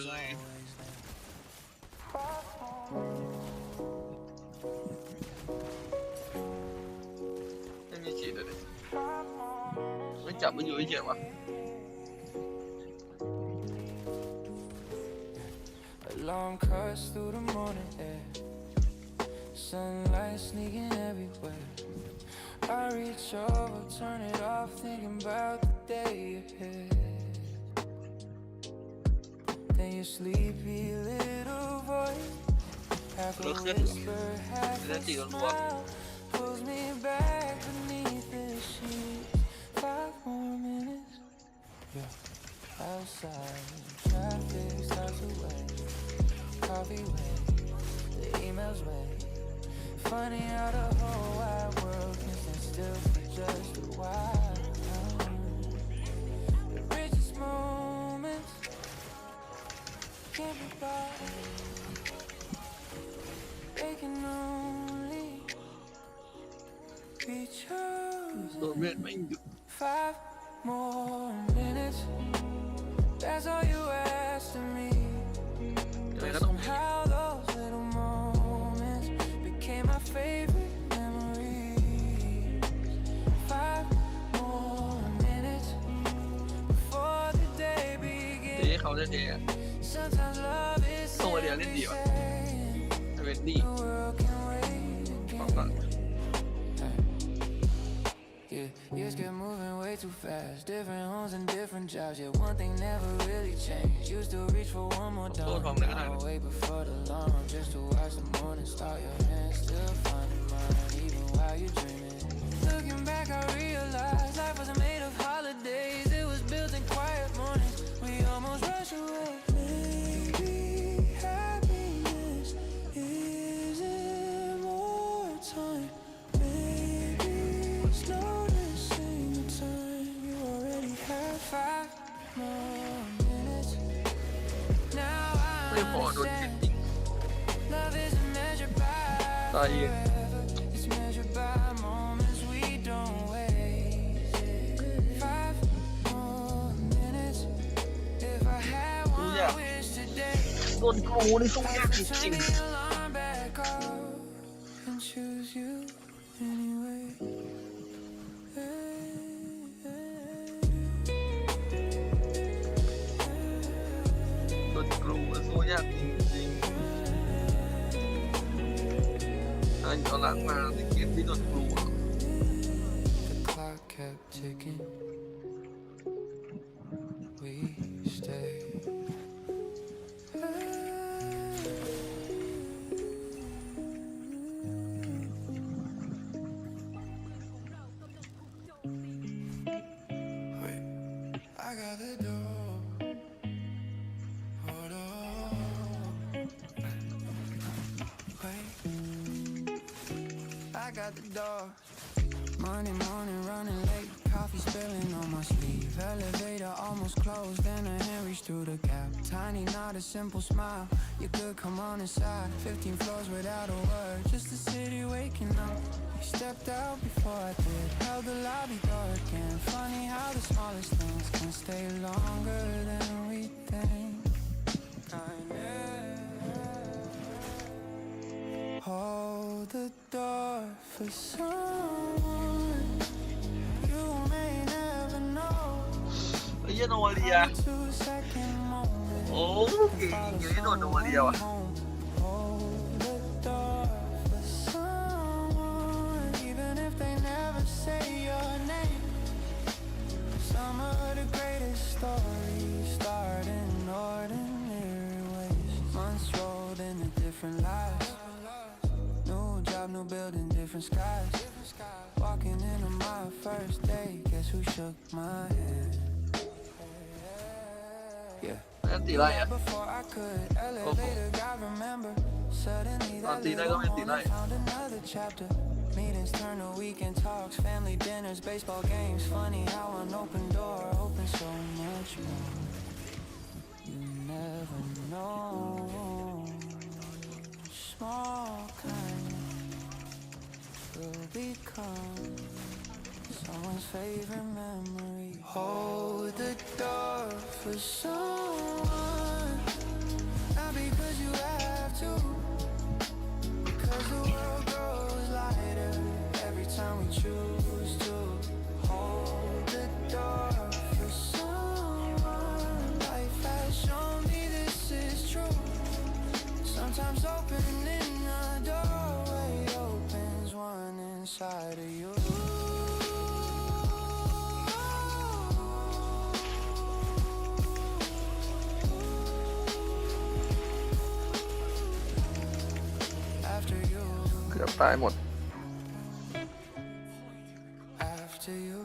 [SPEAKER 2] ไม่มีฉีดเลยไม่จับมันอยู่เฉยๆวะ
[SPEAKER 6] Alarm cuts through the morning air. Sunlight sneaking everywhere. I reach over, turn it off, thinking about the day ahead. Then your sleepy little voice, half a whisper, half a smile, pulls me back beneath the sheets. 5 more minutes, yeah. Outside, traffic starts to wait. Coffee wait, the emails wait. Funny how the whole wide world can stand still for just a while. The richest moments can't be bought. They can only be
[SPEAKER 2] ตัว
[SPEAKER 6] chosen.
[SPEAKER 2] เม็ดไม่หยุด
[SPEAKER 6] 5 more minutes. That's all you asked of me.
[SPEAKER 2] ยังไง
[SPEAKER 6] But
[SPEAKER 2] ก็ต้องมี
[SPEAKER 6] somehow those little moments became my favorite memories. 5 more minutes before the day
[SPEAKER 2] ที
[SPEAKER 6] begins.
[SPEAKER 2] นี้เขาเล่นเองอะ
[SPEAKER 6] Sometimes love is
[SPEAKER 2] ส่งไอเดียเล่นดี
[SPEAKER 6] simply
[SPEAKER 2] วะ
[SPEAKER 6] saying
[SPEAKER 2] เวนดี้
[SPEAKER 6] the world can wait
[SPEAKER 2] ฟัง
[SPEAKER 6] again.
[SPEAKER 2] ก่อน
[SPEAKER 6] Yeah, years kept moving way too fast. Different homes and different jobs. Yeah, one thing never really changed. Used to reach for one more dawn. Now I wait before the alarm just to watch the morning start. Your hands still finding mine, even while you're dreaming. Looking back, I realized life wasn't made of holidays. It was built in quiet mornings. We almost rush away. Maybe happiness isn't more time.Noticing the time you already have 5 more minutes. Now I
[SPEAKER 2] ไม่พอโดนเทน
[SPEAKER 6] understand
[SPEAKER 2] ติ้ง
[SPEAKER 6] love isn't measured by
[SPEAKER 2] ตายเอง
[SPEAKER 6] forever. It's measured by moments we don't waste. 5 more minutes. If I had one wish today,
[SPEAKER 2] โดนกูนี่สู้ยากจ
[SPEAKER 6] turn
[SPEAKER 2] ริง
[SPEAKER 6] the alarm back off and choose you anyway.
[SPEAKER 2] โดนกูสู้ยากจริงๆเอาล้างมาในเกมที่โดนกู
[SPEAKER 6] The clock kept ticking. We stayed. Wait, I got the door. Hold on. Wait, I got the door.
[SPEAKER 4] Monday morning running late, coffee spilling on my sleeve. Elevator almost closed, then a hand reached through the gap. Tiny, not a simple smile. You could come on inside. 15 floors without a word, just the city waking up. We stepped out before I did, held the lobby door again. Funny how the smallest things can stay longer than we think. Hold the door for someone you may never know.
[SPEAKER 2] ไอ้เหี้ยโนวาเลีย
[SPEAKER 4] 2-second moment.
[SPEAKER 2] โอ้เก่งอย่างนี้โดนโนวาเลียว่ะ
[SPEAKER 4] Hold the door for someone, even if they never say your name. Some of the greatest stories start in ordinary ways. Months rolled into different lives. New job, new building, different skies. Walking into my first day, guess who shook my hand? Yeah.
[SPEAKER 2] นั่นตีไรอ่ะ
[SPEAKER 4] Before I could elevate a guy, remember. Suddenly that
[SPEAKER 2] ตีได้ก็
[SPEAKER 4] little
[SPEAKER 2] ไม่ตีได้
[SPEAKER 4] moment found another chapter. Meetings turn to weekend talks, family dinners, baseball games. Funny how an open door opens so much more. You never know. Small kindness will become someone's favorite memory. Hold the door for someone, not because you have to, because the world grows lighter every time we choose to. Hold the door for someone, life has shown me this is true. Sometimes opening a doorway opens one inside of you. After you,
[SPEAKER 2] เกือบตายหมด
[SPEAKER 4] after you.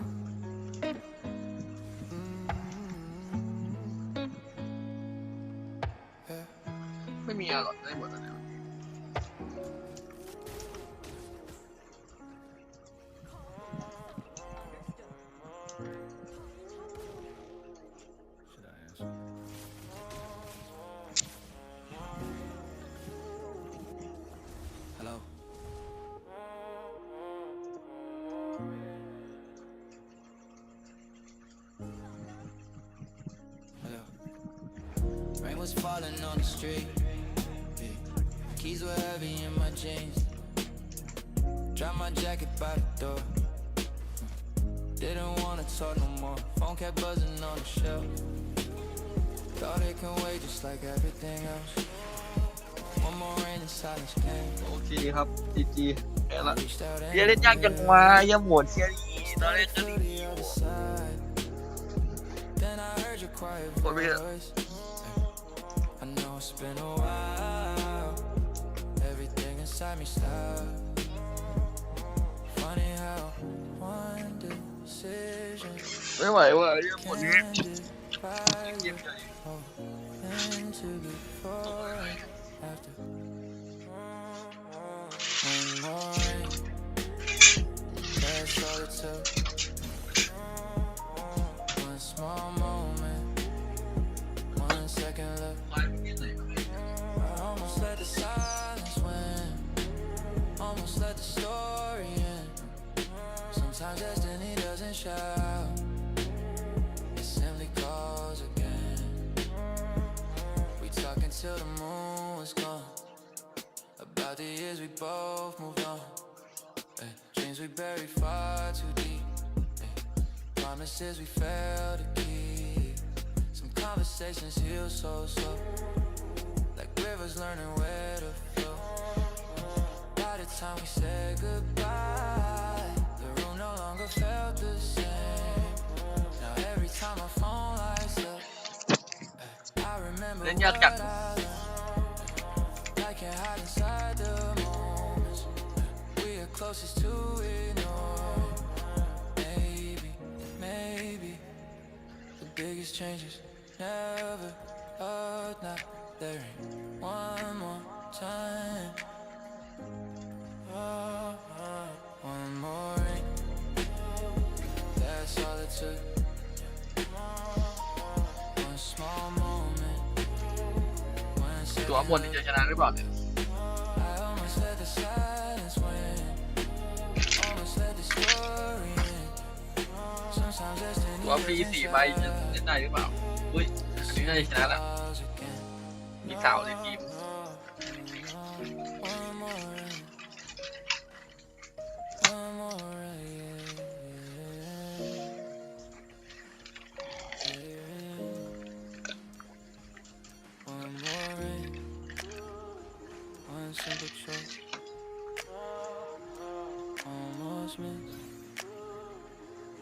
[SPEAKER 2] ไม่มีอะหรอกได้หมดแล้ว
[SPEAKER 5] Should I answer?
[SPEAKER 4] Hello. Hello. Rain was falling on the street. Yeah. Keys were heavy in my jeans. Dropped my jacket by the door. Didn't wanna talk no more. Phone kept buzzing on the shelf. Thought it can wait just like everything else. One more rain and silence came.
[SPEAKER 2] โอเคครับจีจีแพ้ละ
[SPEAKER 4] Reached out
[SPEAKER 2] เฮียเล่นยากจังวะยังหมดเชียร์ดีตอนแรกก็
[SPEAKER 4] to
[SPEAKER 2] ดี
[SPEAKER 4] the other side. Then I heard your quiet
[SPEAKER 2] What we got?
[SPEAKER 4] voice. I know it's been a while. Everything inside me stopped. Funny how one decision
[SPEAKER 2] ไม่ไหวว่ะยังหมดนี้
[SPEAKER 4] ended by
[SPEAKER 2] เกมใหญ่
[SPEAKER 4] into before and after. One more rain, that's all it took. One small moment, 1 second look.
[SPEAKER 2] ไลฟ์เกมไหนก็ไม่
[SPEAKER 4] I almost let the silence win, almost let the story end. Sometimes destiny doesn't shout, it simply calls again. We talk until the moon was gone, about the years we both moved on. Ay, dreams we buried far too deep, ay, promises we failed to keep. Some conversations heal so slow, like rivers learning where to flow. By the time we said goodbye, the room no longer felt the same. Now every time my phone lights up, ay, I remember
[SPEAKER 2] เล่น
[SPEAKER 4] what
[SPEAKER 2] ยากจัด
[SPEAKER 4] I learned. I can't hide inside the moments we are closest to ignore. Maybe the biggest changes never not there ain't one more time. One more rain, took one small moment.
[SPEAKER 2] ตัวบนนี่จะชนะหรือเปล่าเนี่ย
[SPEAKER 4] I almost let the silence win. Almost let the story end. Sometimes destiny
[SPEAKER 2] ตัวฟรี4 ใบจะเล่นได้หรือเปล่าอุ้ยอันนี้น่าจะชนะละมีสาวในทีม
[SPEAKER 4] Simple choice, almost missed.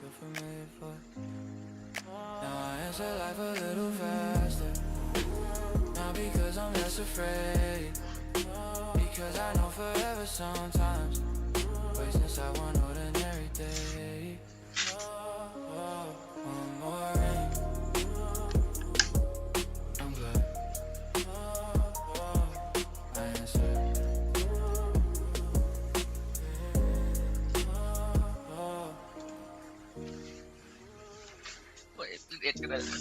[SPEAKER 4] You're familiar for. Now I answer life a little faster. Not because I'm less afraid, because I know forever sometimes. Waits inside one ordinary day. One more ring. I'm glad. I answered.
[SPEAKER 2] 11ก็ได้เลย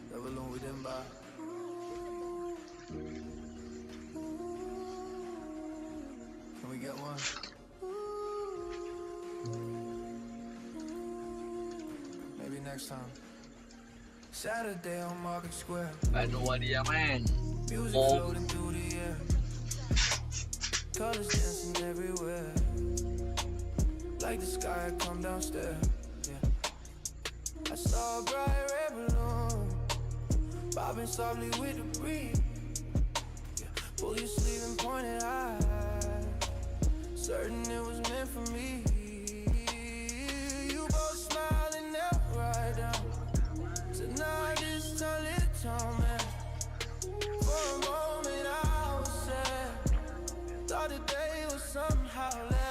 [SPEAKER 4] That balloon we didn't buy. Can we get one? Maybe next time. Saturday on Market Square.
[SPEAKER 2] แต่โนวาเดียแม่ง
[SPEAKER 4] Music
[SPEAKER 2] โอ้
[SPEAKER 4] floating through the air. Colors dancing everywhere. Like the sky come downstairs. Yeah. I saw a bright red balloon bobbing softly with the breeze. Yeah. Pull your sleeve and point it high. Certain it was meant for me. You both smiled and knelt right down. Tonight this time little tone man. For a moment I was sad. Thought the day would somehow last.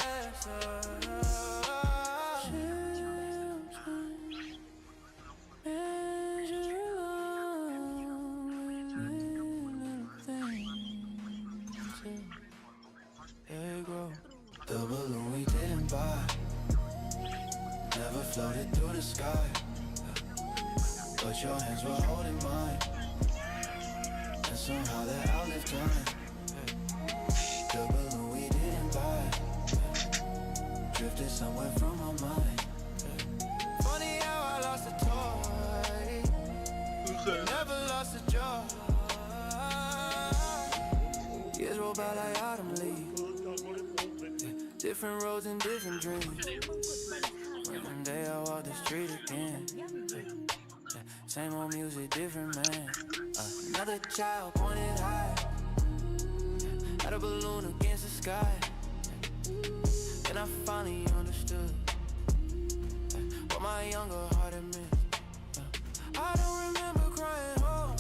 [SPEAKER 4] The balloon we didn't buy never floated through the sky, but your hands were holding mine, and somehow that outlived time. The balloon we didn't buy drifted somewhere from my mind. Funny how I lost a toy, never lost a joy. Years roll by like autumn leaves. Different roads and different dreams. One day I walk the street again. Same old music, different man. Another child pointed high. Had a balloon against the sky. And I finally understood what my younger heart had missed. I don't remember crying home.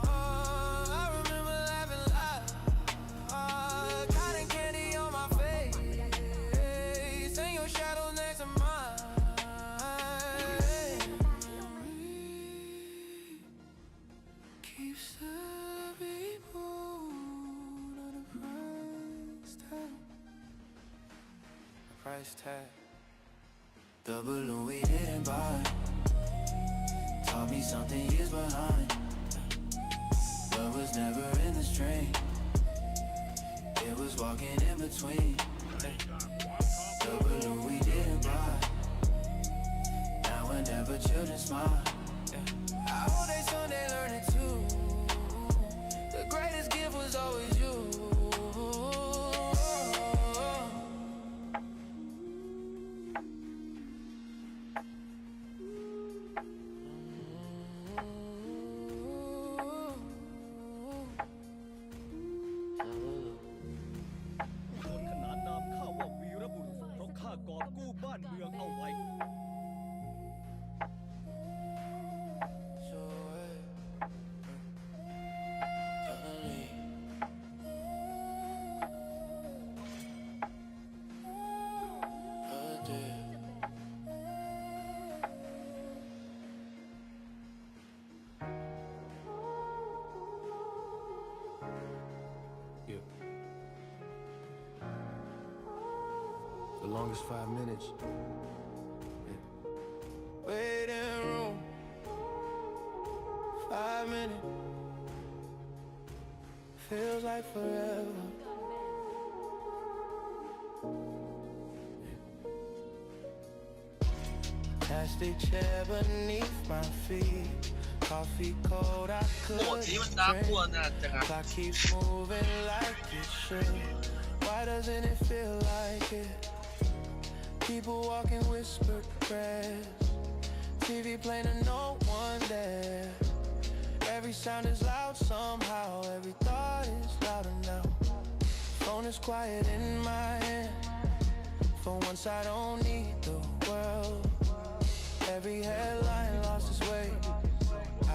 [SPEAKER 4] I remember laughing loud. Cotton candy on my face. And your shadow next to mine. Keeps every moon on a price tag. A price tag. The balloon we didn't buy taught me something years behind. Love was never in the string. It was walking in between. The balloon we didn't buy. Now whenever children smile, I hope they someday learn it too. The greatest gift was always you. longest 5 minutes. Waiting room, 5 minutes. Feels like forever. Plastic chair beneath my feet. Coffee cold, I
[SPEAKER 2] โหมด
[SPEAKER 4] could
[SPEAKER 2] นี้มันน่ากลัว
[SPEAKER 4] drink.
[SPEAKER 2] นะจังอะ
[SPEAKER 4] Clock keeps moving like it should. Why doesn't it feel like it? People walking whispered prayers. TV playing and no one there. Every sound is loud somehow. Every thought is louder now. Phone is quiet in my hand. For once I don't need the world. Every headline lost its way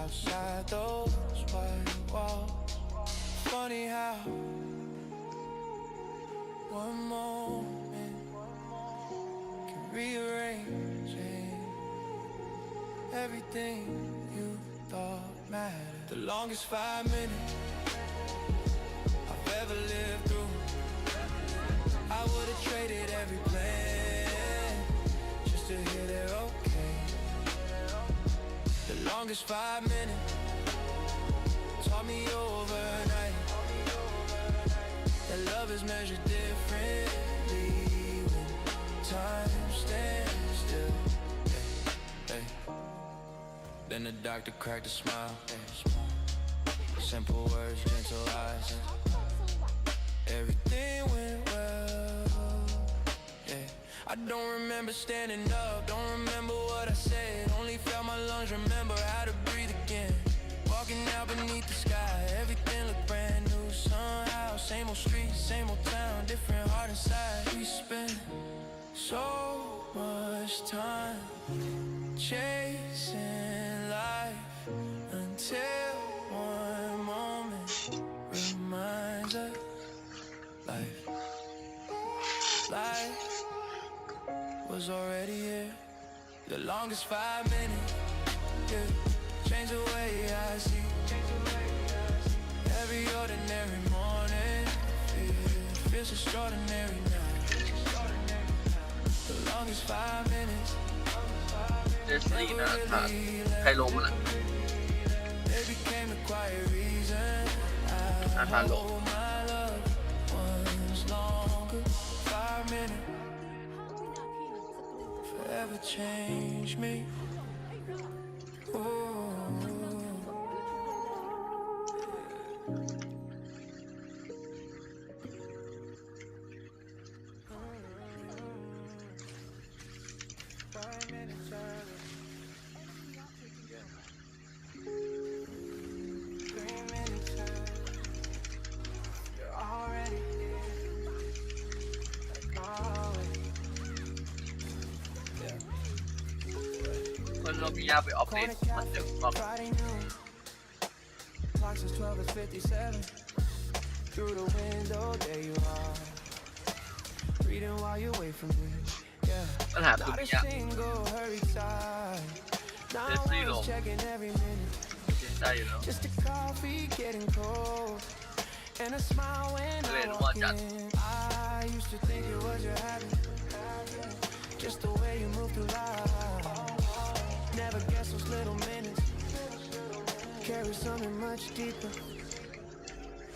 [SPEAKER 4] outside those white walls. Funny how one moment can rearrange everything you thought mattered. The longest 5 minutes I've ever lived through. I would've traded every plan just to hear they're okay. The longest 5 minutes taught me overnight that love is measured differently when time stands still. Hey. Then the doctor cracked a smile. Simple words, gentle eyes. Everything went well. Yeah. I don't remember standing up, don't remember what I said. Only felt my lungs, remember how to breathe again. Walking out beneath the sky, everything looked brand new somehow. Same old street, same old town, different heart inside. We spent so much time chasing life until one moment reminds us life was already here. The longest 5 minutes, yeah, changed the way I see. Every ordinary morning feels extraordinary now. The longest 5 minutes.
[SPEAKER 2] เจสซี่นะค่ะใครลงมันอ่ะ
[SPEAKER 4] They became the quiet reason I hold my loved ones longer. 5 minutes forever changed me. Ooh.
[SPEAKER 2] เรามียาไปออฟเดตมันเดี๋ยวบอก
[SPEAKER 4] Clock says 12:57. Through the window, there you are. Reading while you wait for me. Yeah.
[SPEAKER 2] ปัญหาคือ
[SPEAKER 4] Not
[SPEAKER 2] มี
[SPEAKER 4] a
[SPEAKER 2] ยา
[SPEAKER 4] single hurry time. Now
[SPEAKER 2] Jesse
[SPEAKER 4] I'm
[SPEAKER 2] Long.
[SPEAKER 4] checking every minute.
[SPEAKER 2] ใช่อยู่แล้ว
[SPEAKER 4] Just a coffee getting cold. And a smile when I
[SPEAKER 2] Wait,
[SPEAKER 4] walk
[SPEAKER 2] what that?
[SPEAKER 4] in. I used to think it was your habit. Just the way you move through life. Never guess those little minutes carry something much deeper.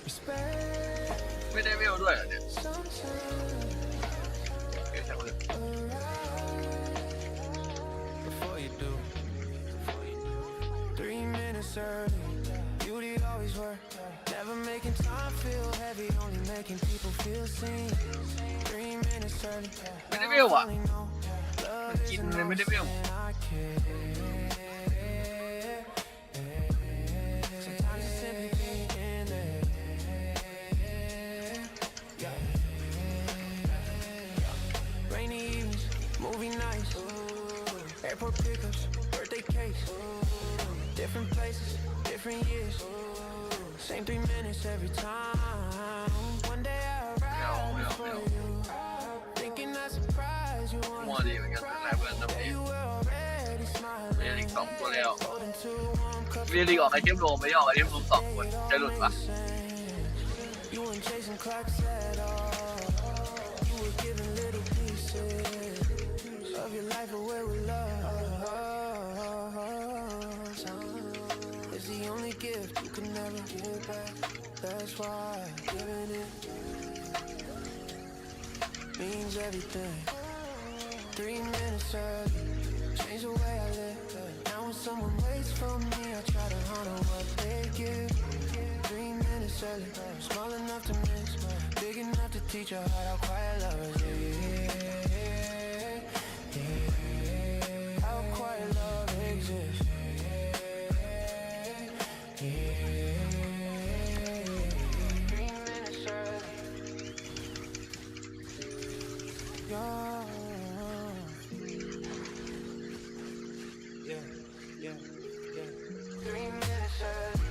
[SPEAKER 4] Respect.
[SPEAKER 2] ไม่ได้เวลด้วยเหรอเนี่ย
[SPEAKER 4] Sometimes
[SPEAKER 2] เดี๋ยวจะเอาเลย
[SPEAKER 4] before you do. 3 minutes early. Beauty always work. Never making time feel heavy, only making people feel seen. 3 minutes early.
[SPEAKER 2] ไม่ได้เวลอ่ะมันกินเลยไม่ได้เวล
[SPEAKER 4] I care. Sometimes it's simply being there. Rainy evenings, movie nights, airport pickups, birthday cakes, different places, different years, same 3 minutes every time. One day I arrive for you, thinking I surprise you.
[SPEAKER 2] มัวดีเหมือนกันหลายเพื่อนตรงนี้
[SPEAKER 4] You were already
[SPEAKER 2] เรียน
[SPEAKER 4] smiling.
[SPEAKER 2] อีก2ตัวแล้ว
[SPEAKER 4] Holding two warm cups
[SPEAKER 2] เรียนอีกออกไอเทมโรมไม่ได้ออกไอเทมโรม2คนจะหลุดปะ
[SPEAKER 4] You weren't chasing clocks at all. You were giving little pieces. your life away with love. It's the only gift you can never give back. That's why giving it means everything. 3 minutes early, change the way I live. Now when someone waits for me, I try to honor what they give. 3 minutes early, small enough to miss, big enough to teach her how quiet love is. How quiet love exists. 3 minutes early. Yeah. 3 minutes early.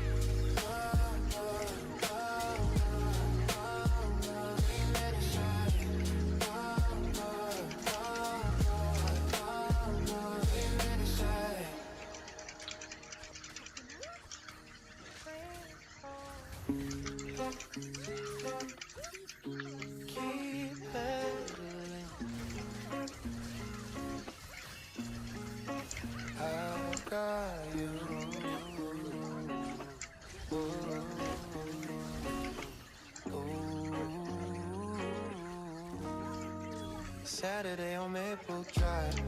[SPEAKER 4] 'Saturday on Maple Drive,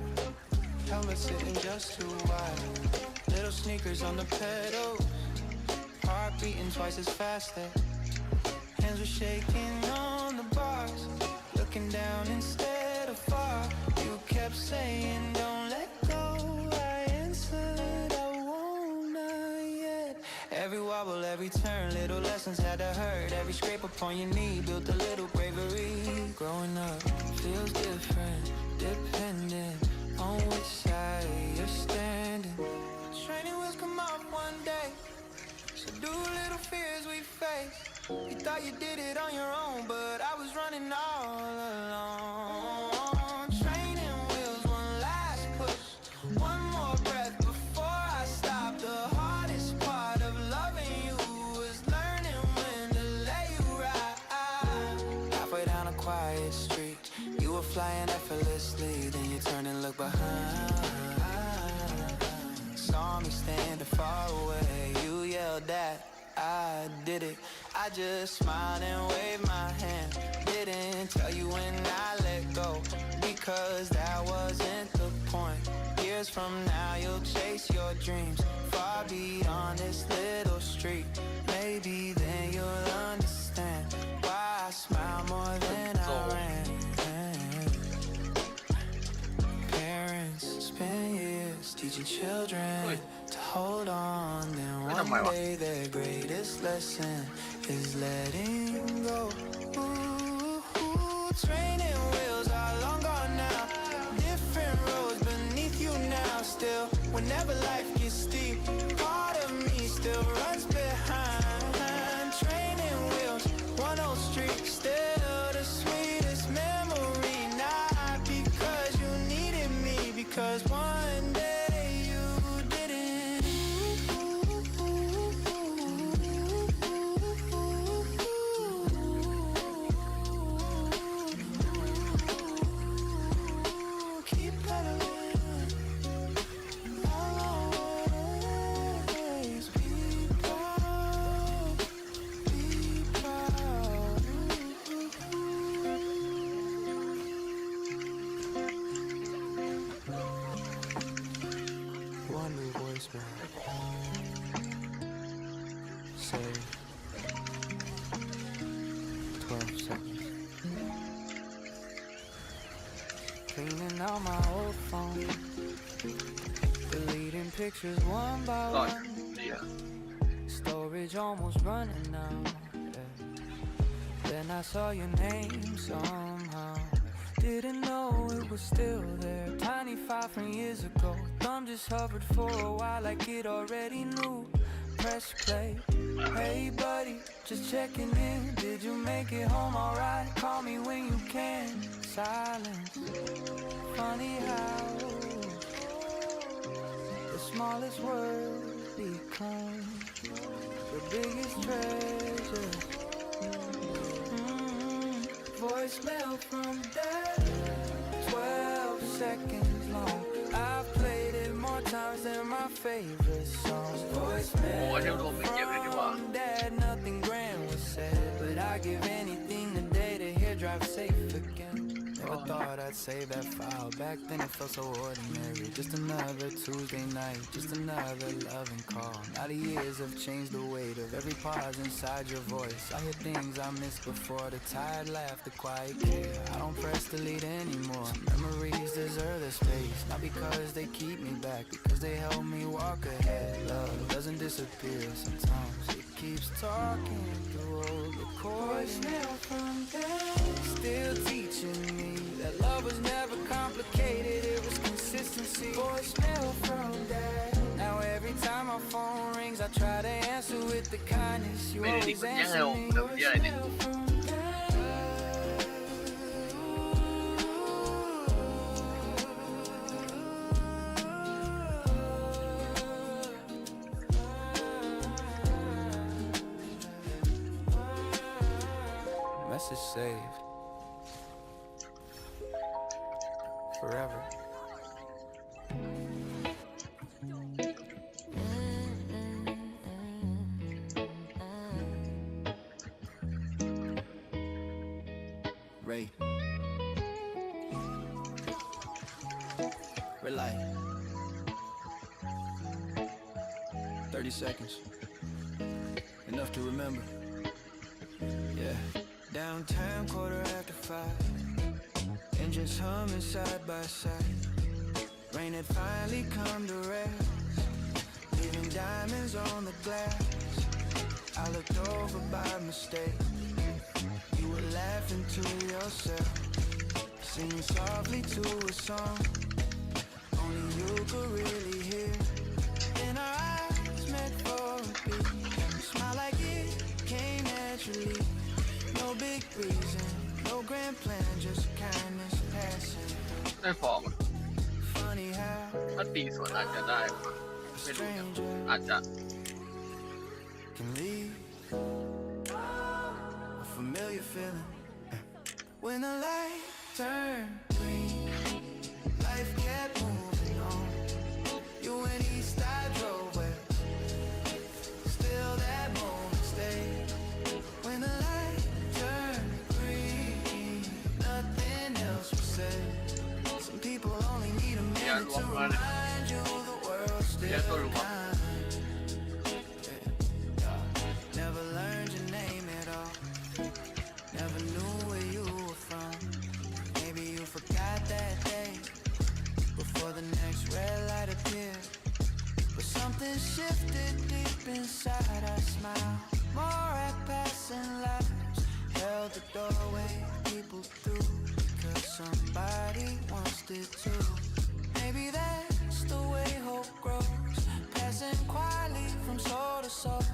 [SPEAKER 4] helmet sitting just too wide, little sneakers on the pedals, heart beating twice as fast there. Hands were shaking on the bars, looking down instead of far. You kept saying don't let go, I answered I won't, not yet. Every wobble, every turn, little lessons had to hurt. Every scrape upon your knee built a little bravery. Growing up feels different, depending on which side you're standing. Training wheels come off one day, so do little fears we face. You thought you did it on your own, but I was running all alone. Training wheels, one last push, one more breath before I stop. The hardest part of loving you was learning when to let you ride. Halfway down a quiet street, you were flying effortlessly, then you turn and look behind. Saw me standing far away, you yelled that I did it. I just smiled and waved my hand. Didn't tell you when I let go, because that wasn't the point. Years from now you'll chase your dreams far beyond this little street. Maybe then you'll understand why I smile more than I ran. Parents spend years teaching children to hold on, then one day their greatest lesson is letting go. Training wheels are long gone now, different roads beneath you now. Still, whenever life gets steep, part of me still runs behind. Training wheels, one old street, still the sweetest memory. Not because you needed me, because one day say 12 seconds. Cleaning out my old phone, deleting pictures one by one. Storage almost running out. Then I saw your name somehow. Didn't know it was still there. Tiny file from years ago. Thumb just hovered for a while like it already knew. Press play. Hey buddy, just checking in. Did you make it home alright? Call me when you can. Silence. Funny how the smallest word becomes the biggest treasure. Voicemail from dad. 12 seconds smile. I've played it more times than my favorite songs. Voicemail from dad, nothing grand was said, but I give anything today to hear drive safe again. Never thought I'd save that file. Back then it felt so ordinary. Just another Tuesday night, just another loving call. Now the years have changed the weight of every pause inside your voice. I hear things I missed before, the tired laugh, the quiet care. I don't press delete anymore. Some memories deserve the space, not because they keep me back, because they help me walk ahead. Love doesn't disappear, sometimes it keeps talking through old recordings. Voicemail from dad, still teaching me that love was never complicated, it was consistency. Voicemail from dad. Now every time my phone rings, I try to answer with the kindness. You always answer me. Voicemail from dad. Message saved. Forever. Ray. Red light. 30 seconds. Enough to remember. Yeah. Downtown, 5:15. Engines humming side by side. Rain had finally come to rest, leaving diamonds on the glass. I looked over by mistake. You were laughing to yourself, singing softly to a song only you could really hear. And our eyes met for a beat. Smile like it came naturally. No big reason, no grand plan, just kindness passing.
[SPEAKER 2] ได้ฟอร์ม
[SPEAKER 4] Funny how
[SPEAKER 2] ถ้าตีสวนอาจจะได้ไม่รู้นะอาจจะ
[SPEAKER 4] can leave a familiar feeling when the light turned green. Life kept moving on. You went east, I drove west. Still that moment stayed when the light turned green. Nothing else was said. Some people only need a minute to remind you the world's still kind. Never learned your name at all. Never knew where you were from. Maybe you forgot that day before the next red light appeared. But something shifted deep inside. I smiled more at passing lives. Held the doorway people through because somebody wants it too. Maybe that's the way hope grows, passing quietly from soul to soul,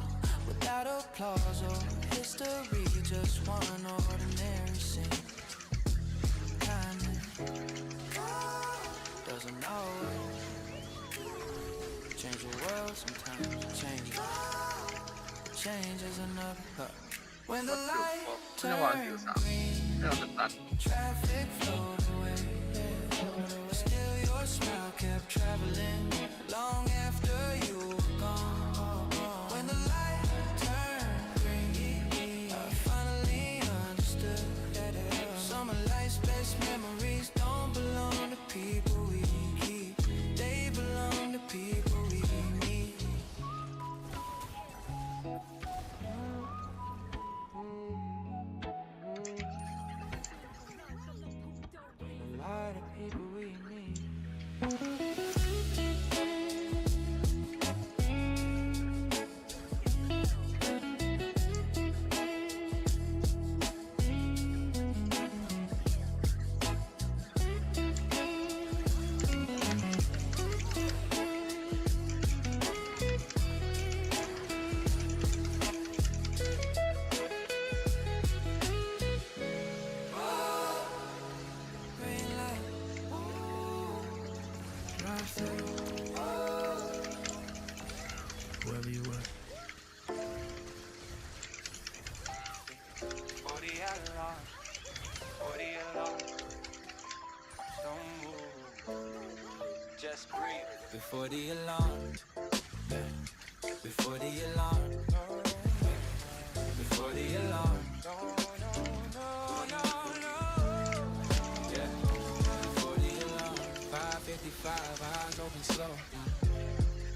[SPEAKER 4] without applause or history, just one ordinary scene. Kindness doesn't always change the world, sometimes it changes. Change is another. When the light turns green,
[SPEAKER 2] ให้เราตัด
[SPEAKER 4] traffic flowed away. Still your smile kept traveling long after you were gone. When the light turned green, I finally understood that some of life's best memories don't belong to people we keep. They belong to people we meet. A lot of people we need. Before the alarm, before the alarm, before the alarm. Yeah, before the alarm. 5:55, eyes open slow.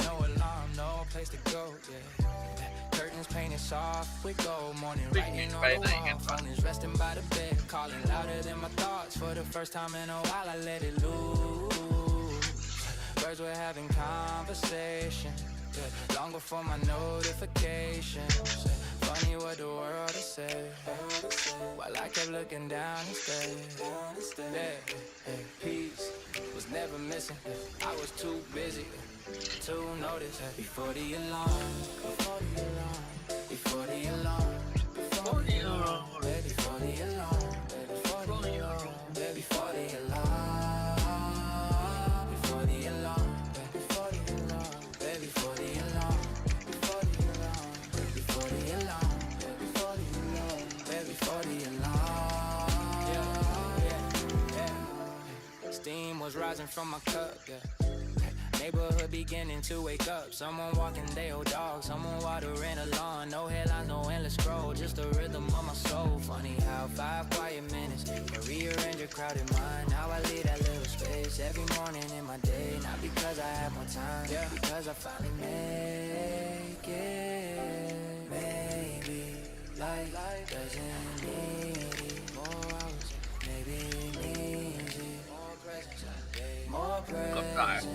[SPEAKER 4] No alarm, no place to go. Yeah, curtains painted soft with gold. Morning writing on the wall. Phone is resting by the bed, calling louder than my thoughts. For the first time in a while, I let it loose. Birds were having conversation, yeah, long before my notification. Funny what the world has said, while I kept looking down instead. Yeah, yeah, peace was never missing. I was too busy to notice. Before the alarm, before the alarm, before the alarm, before the alarm, before the alarm, before the alarm, before the alarm. Steam was rising from my cup, yeah. Neighborhood beginning to wake up. Someone walking their old dog, someone watering a lawn. No headlines, no endless scroll, just the rhythm of my soul. Funny how 5 quiet minutes can rearrange a crowded mind. Now I leave that little space every morning in my day. Not because I have more time, yeah, because I finally make it. Maybe life doesn't need more hours, maybe it needs it. More presence, more presence.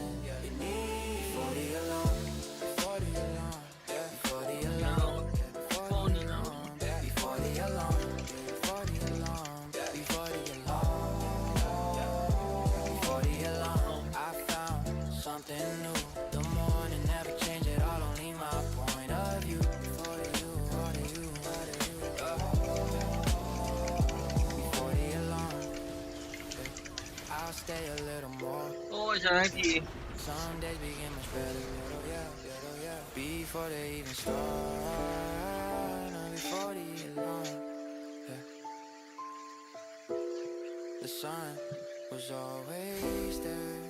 [SPEAKER 4] Before the alarm, before the alarm, before the alarm, before the alarm, before the alarm, before the alarm, before the alarm, before the alarm. I found something new. The morning never changed at all, only my point of view. Before you, before the alarm, I'll stay a little more.
[SPEAKER 2] โอ้ยชนะที
[SPEAKER 4] Some days begin much better, before they even start, no, before the alarm, yeah. The sun was always there.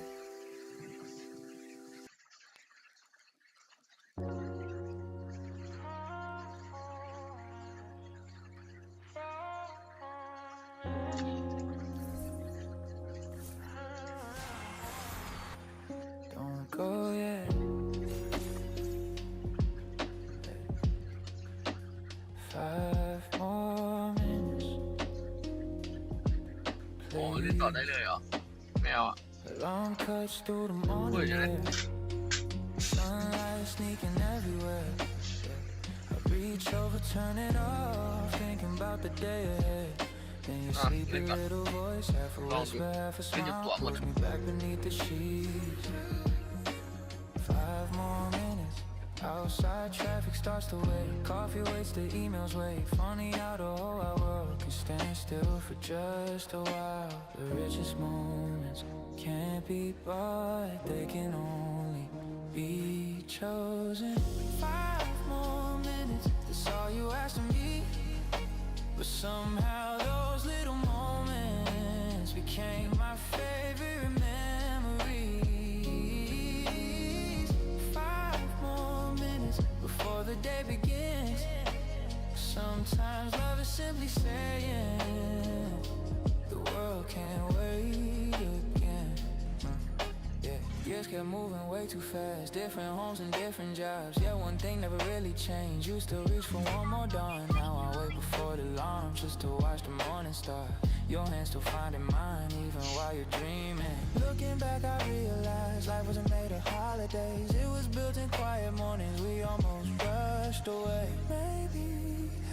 [SPEAKER 4] Don't go yet. 5 more minutes.
[SPEAKER 2] โอ้เล่นต่อได้เลยเหรอไม่เอาอ่ะ
[SPEAKER 4] Alarm cuts through the morning air. Sunlight sneaking everywhere. I reach over, turn it off, thinking about the day ahead. Then your sleepy little voice, half a whisper, half a smile, pulls me back beneath the sheets. 5 more minutes. Outside traffic starts to wait. Coffee waits, the emails wait. Funny how the whole wide world can stand still for just a while. The richest moments can't be bought, they can only be chosen. 5 more minutes, that's all you asked of me. But somehow those little moments became my favorite memories. 5 more minutes before the day begins. Sometimes love is simply saying the world can't wait again. Yeah, years kept moving way too fast. Different homes and different jobs. Yeah, one thing never really changed. Used to reach for one more dawn. Now I wait before the alarm just to watch the morning start. Your hands still finding mine even while you're dreaming. Looking back, I realized life wasn't made of holidays. It was built in quiet mornings. We almost rushed away. Maybe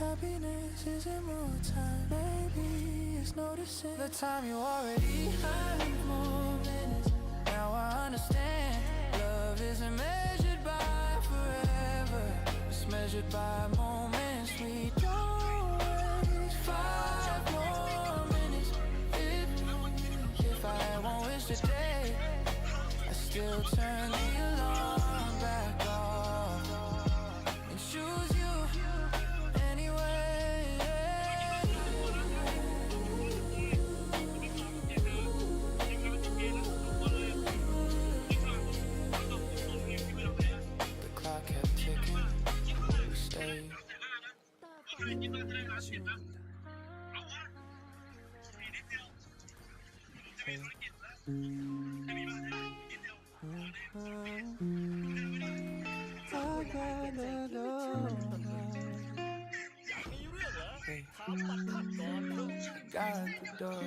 [SPEAKER 4] happiness isn't more time. Maybe it's noticing the time you already had. More minutes. Now I understand. Love isn't measured by forever. It's measured by moments we don't waste. 5 more minutes. If I had one wish today, I still turn the alarm back off and choose you anyway. way. Got the door.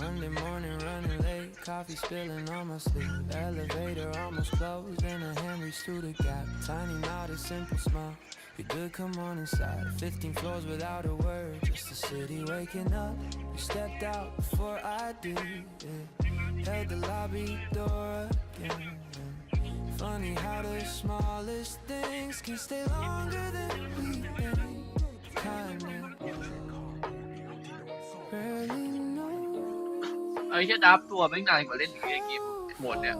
[SPEAKER 4] Monday morning running late, coffee spilling on my sleeve. Elevator almost closed and a hand reached through the gap. Tiny nod, a simple smile. You're good, come on inside. 15 floors without a word, just the city waking up. You stepped out before I did, yeah. Held the lobby door again. Funny how the smallest things can stay longer than we think. Kinda barely know.
[SPEAKER 2] ไอ้แค่ดับตัวไม่นานกว่าเล่นอีกเกมโหมดเนี่ย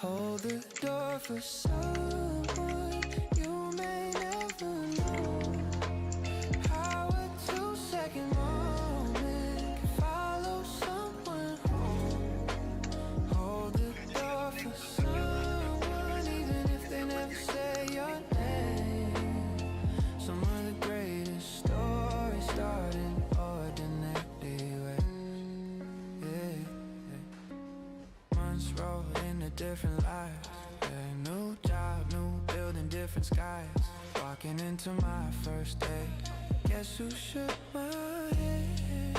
[SPEAKER 4] Hold the door for someone you may never know. How a 2-second moment can follow someone home. Hold the door for someone even if they never say your name. Some of the greatest stories start in ordinary ways. Yeah. Months roll into different lives. Yeah, new job, new building, different skies. Walking into my first day. Guess who shook my hand?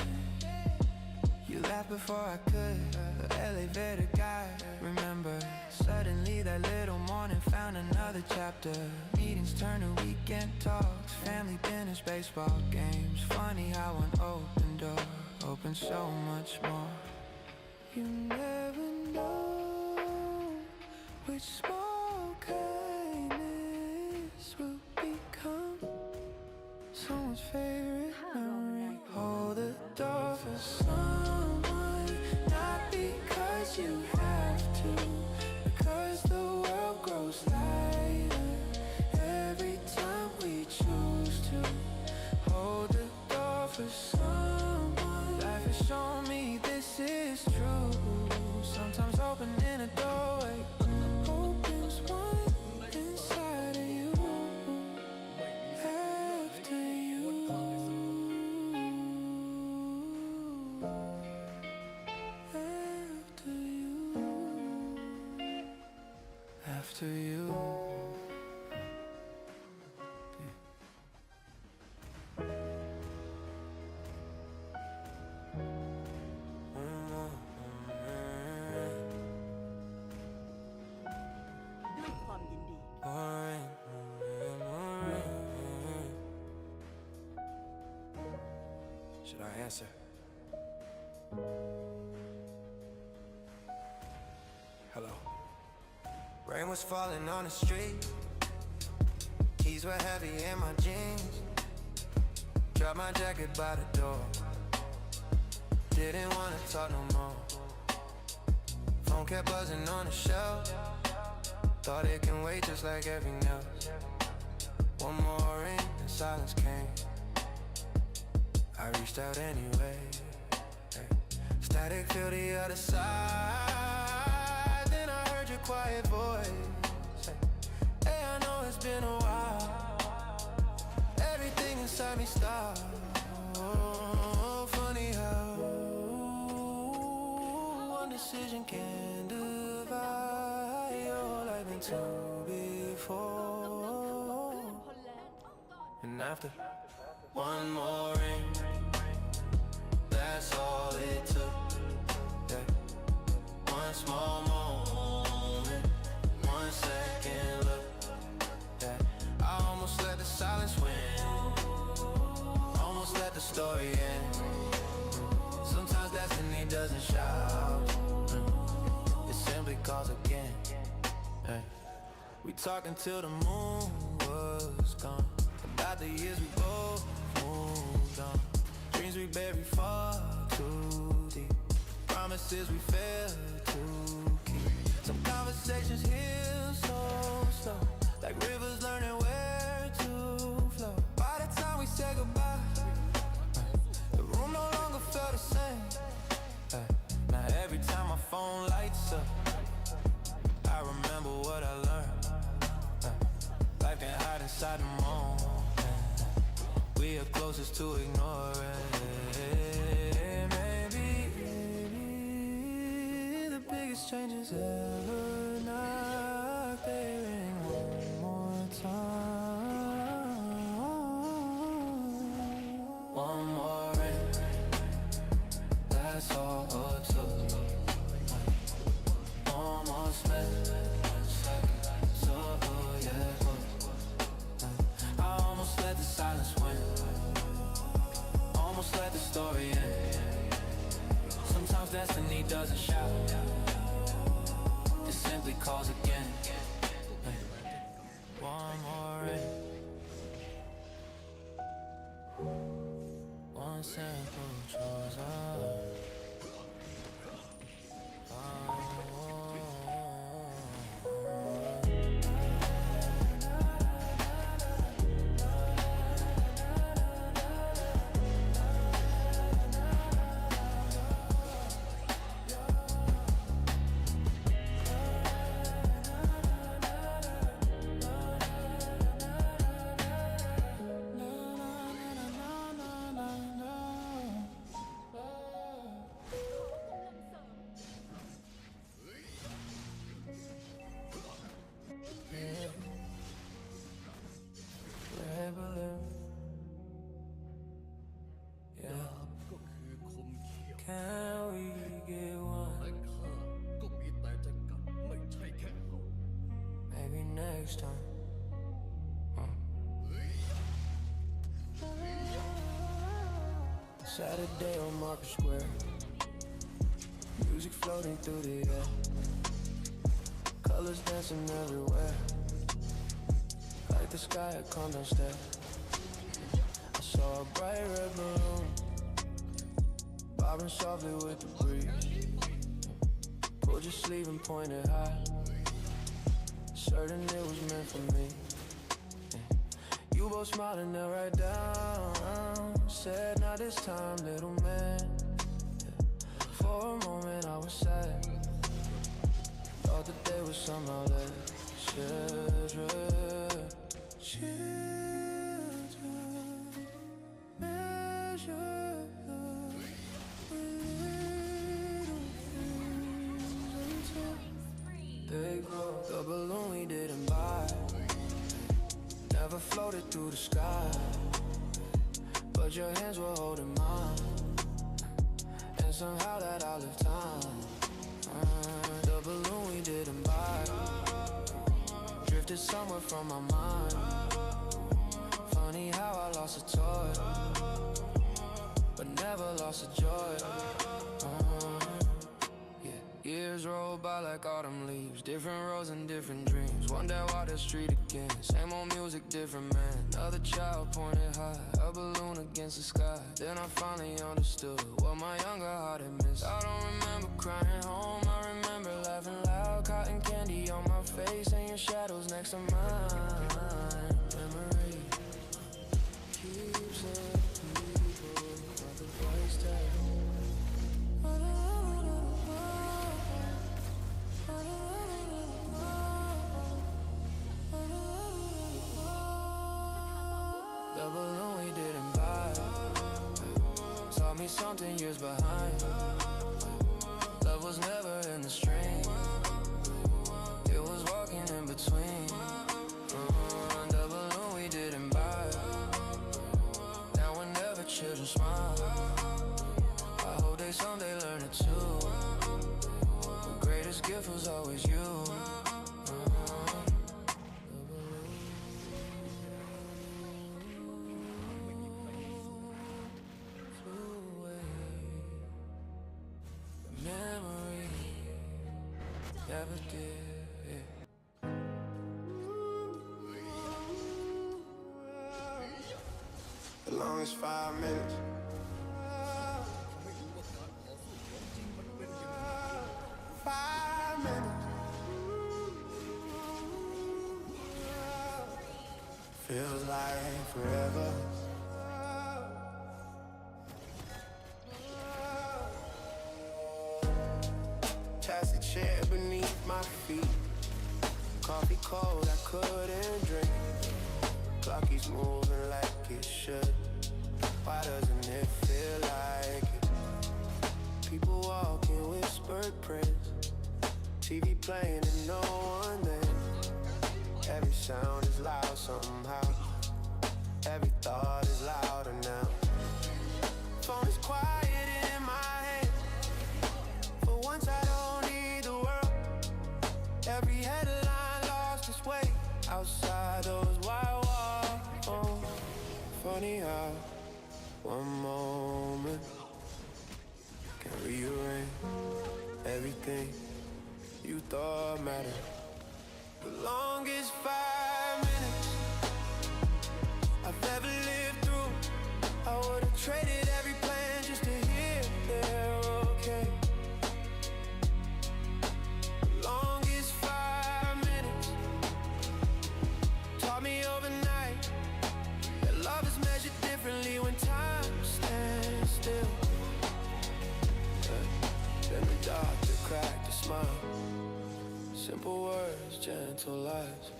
[SPEAKER 4] You laughed before I could. The elevator guy. Remember, suddenly that little morning found another chapter. Meetings turn to weekend talks. Family dinners, baseball games. Funny how an open door opens so much more. You never know which small kindness will become someone's favorite memory. Hold the door for someone, not because you have to, because the world grows lighter every time we choose to. Hold the door for someone. Life has shown me this is true. Sometimes opening a doorway opens one inside of you. After you. After you. Should I answer? Hello. Rain was falling on the street. Keys were heavy in my jeans. Dropped my jacket by the door. Didn't wanna talk no more. Phone kept buzzing on the shelf. Thought it can wait just like everything else. One more ring and silence came. I reached out anyway. Hey. Static feel the other side. Then I heard your quiet voice. Hey, I know it's been a while. Everything inside me stopped. Oh, funny how one decision can divide your life in two before. And after one more ring, that's all it took. Yeah. One small moment, 1 second look. Yeah. I almost let the silence win. Almost let the story end. Sometimes destiny doesn't shout. It simply calls again. Hey. We talking till the moon was gone. About the years we both moved on. Dreams we buried far too deep. Promises we failed to keep. Some conversations heal so slow, like rivers learning where to flow. By the time we said goodbye, the room no longer felt the same. Now every time my phone lights up, I remember inside the moment. We are closest to ignore it. Maybe the biggest changes ever. Knock their ring one more time. One more ring. That's all it took. Almost met. So yeah, I almost let the silence win. Almost let the story end. Sometimes destiny doesn't shout. It simply calls again. One more ring. One simple choice. Yeah.
[SPEAKER 5] ก็คือคมเขียว
[SPEAKER 4] Can we get one?
[SPEAKER 5] แต่ข้าก็มีแต่จะกัดไม่ใช่แค่เอา
[SPEAKER 4] Maybe next time. Saturday on Market Square. Music floating through the air. Colors dancing everywhere. Like the sky had come downstairs. I saw a bright red balloon bobbing softly with the breeze. Pulled your sleeve and pointed high, certain it was meant for me. You both smiled and knelt right down. Said, not this time, little man. For a moment I was sad. Thought that they would somehow let children measure they grow. The balloon we didn't buy never floated through the sky, but your hands were holding mine, and somehow that outlived time. The balloon we didn't buy drifted somewhere from my mind. Funny how I lost a toy, but never lost a joy. Years roll by like autumn leaves, different roads and different dreams. One day walk the street again, same old music, different man. Another child pointed high, a balloon against the sky. Then I finally understood what my younger heart had missed. I don't remember crying home, I remember laughing loud. Cotton candy on my face and your shadows next to mine. Memory keeps up people of the price tag. The balloon we didn't buy taught me something years behind. Love was never in the stream, it was walking in between. The balloon we didn't buy, now whenever children smile, I hope they someday learn it too. The greatest gift was always you. Never did. The longest 5 minutes.
[SPEAKER 5] ไม่รู้ว่าการต่อสู้ของจริงมันเป็นยังไง
[SPEAKER 4] 5 minutes. Feels like forever. Plastic chair beneath my feet. Coffee cold, I couldn't drink. clock keeps moving like it should. Why doesn't it feel like it? People walking, whispered prayers. TV playing and no one there. Every sound is loud somehow. Every thought is louder now. Phone is quiet in my hand. For once I don't need the world. Every headline lost its way outside those wide walls. Oh, funny how one moment can rearrange everything you thought mattered. The longest 5 minutes I've ever lived through. I would've traded every plan just to hear they're okay. The longest 5 minutes taught me overnight that love is measured differently when time stands still. Then the doctor cracked a smile. Simple words, gentle lies.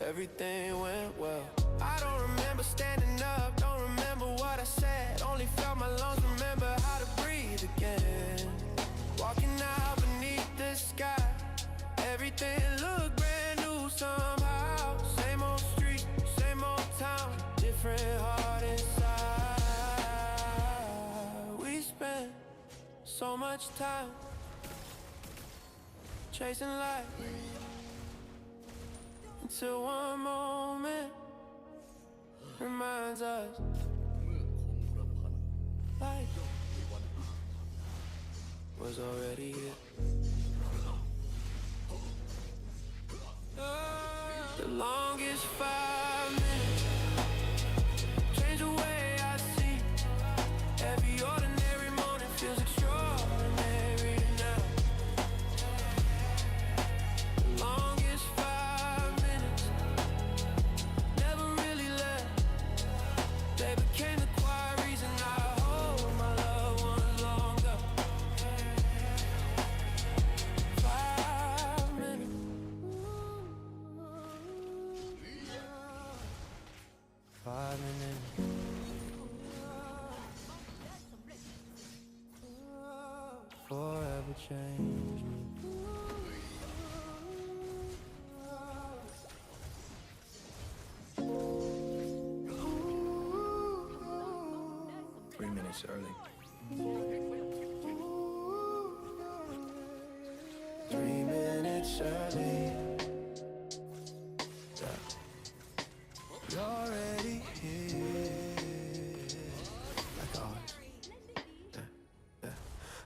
[SPEAKER 4] Everything went well. I don't remember standing up, don't remember what I said. Only felt my lungs, remember how to breathe again. Walking out beneath the sky, everything looked brand new somehow. Same old street, same old town, different heart inside. We spent so much time chasing light until one moment reminds us life was already here. The longest 5 minutes changed the way I see. Every ordinary morning feels extraordinary now. The longest 5 minutes never really left. They became the quiet reason I hold my loved ones longer. 5 minutes. 5 minutes. Forever changed me. Minutes early. 3 minutes early. Yeah. You're already here. Like always. Yeah.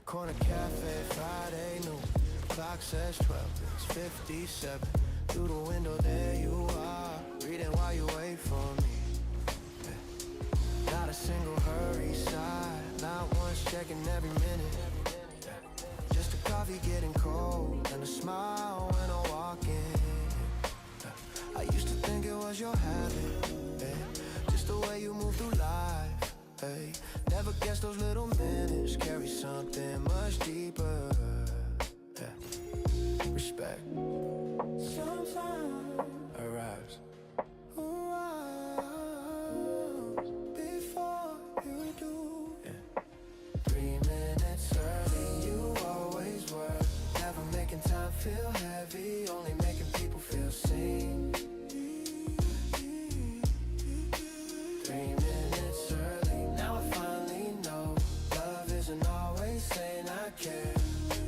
[SPEAKER 4] Corner cafe, Friday noon. Clock says 12, it's 57. Through the window, there you are. Reading while you wait for me. Not a single hurry sigh, not once checking every minute. Just a coffee getting cold and a smile when I walk in. I used to think it was your habit, just the way you move through life. Never guess those little minutes carry something much deeper. Respect sometimes arrives. Before you do. 3 minutes early, you always were. Never making time feel heavy, only making people feel seen. 3 minutes early, now I finally know love isn't always saying I care.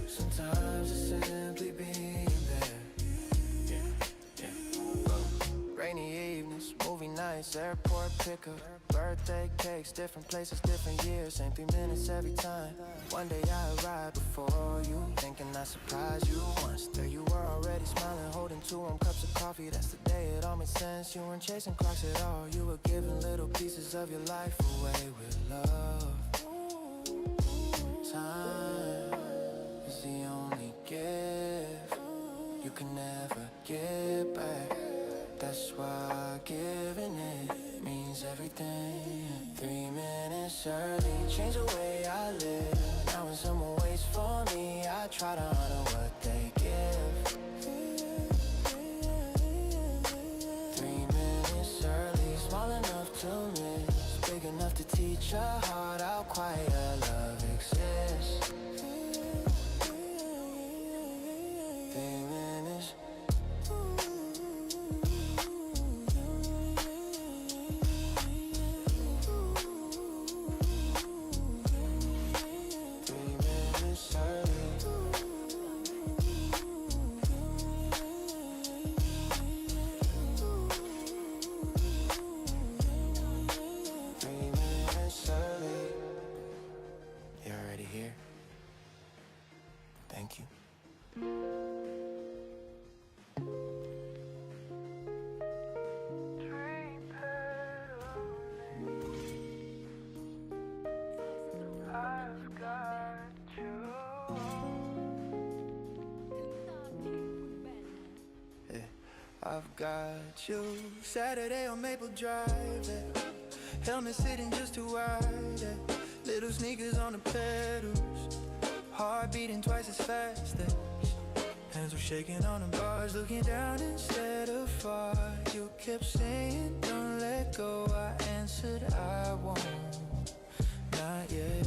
[SPEAKER 4] Sometimes it's simply being there. Rainy evenings, movie nights, airport pickup, birthday cakes, different places, different years, same 3 minutes every time. One day I arrived before you, thinking I surprised you once. There you were already smiling, holding 2 warm cups of coffee. That's the day it all made sense. You weren't chasing clocks at all. You were giving little pieces of your life away with love. Time is the only gift you can never get back. That's why giving it means everything. 3 minutes early, change the way I live. Now when someone waits for me, I try to honor what they give. 3 minutes I've got you. Saturday on Maple Drive, yeah. Helmet sitting just too wide, yeah. Little sneakers on the pedals, heart beating twice as fast, yeah. Hands were shaking on the bars, looking down instead of far. You kept saying, don't let go. I answered, I won't, not yet.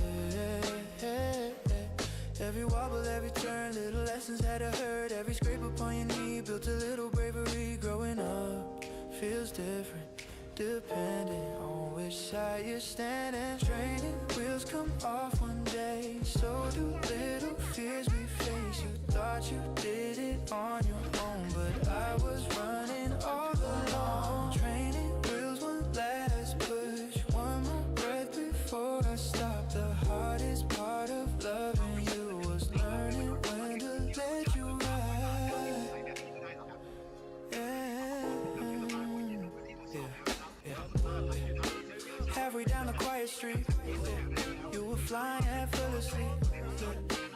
[SPEAKER 4] Every wobble, every turn, little lessons had to hurt. Every scrape upon your knee built a little bravery. Growing up feels different, depending on which side you're standing. Training wheels come off one day, so do little fears we face. You thought you did it on your own, but I was running all alone. Training wheels one last push, one more breath before I stop. The hardest part of loving you was learning when to let you ride. Yeah. Halfway down the quiet street, you were flying and fell asleep.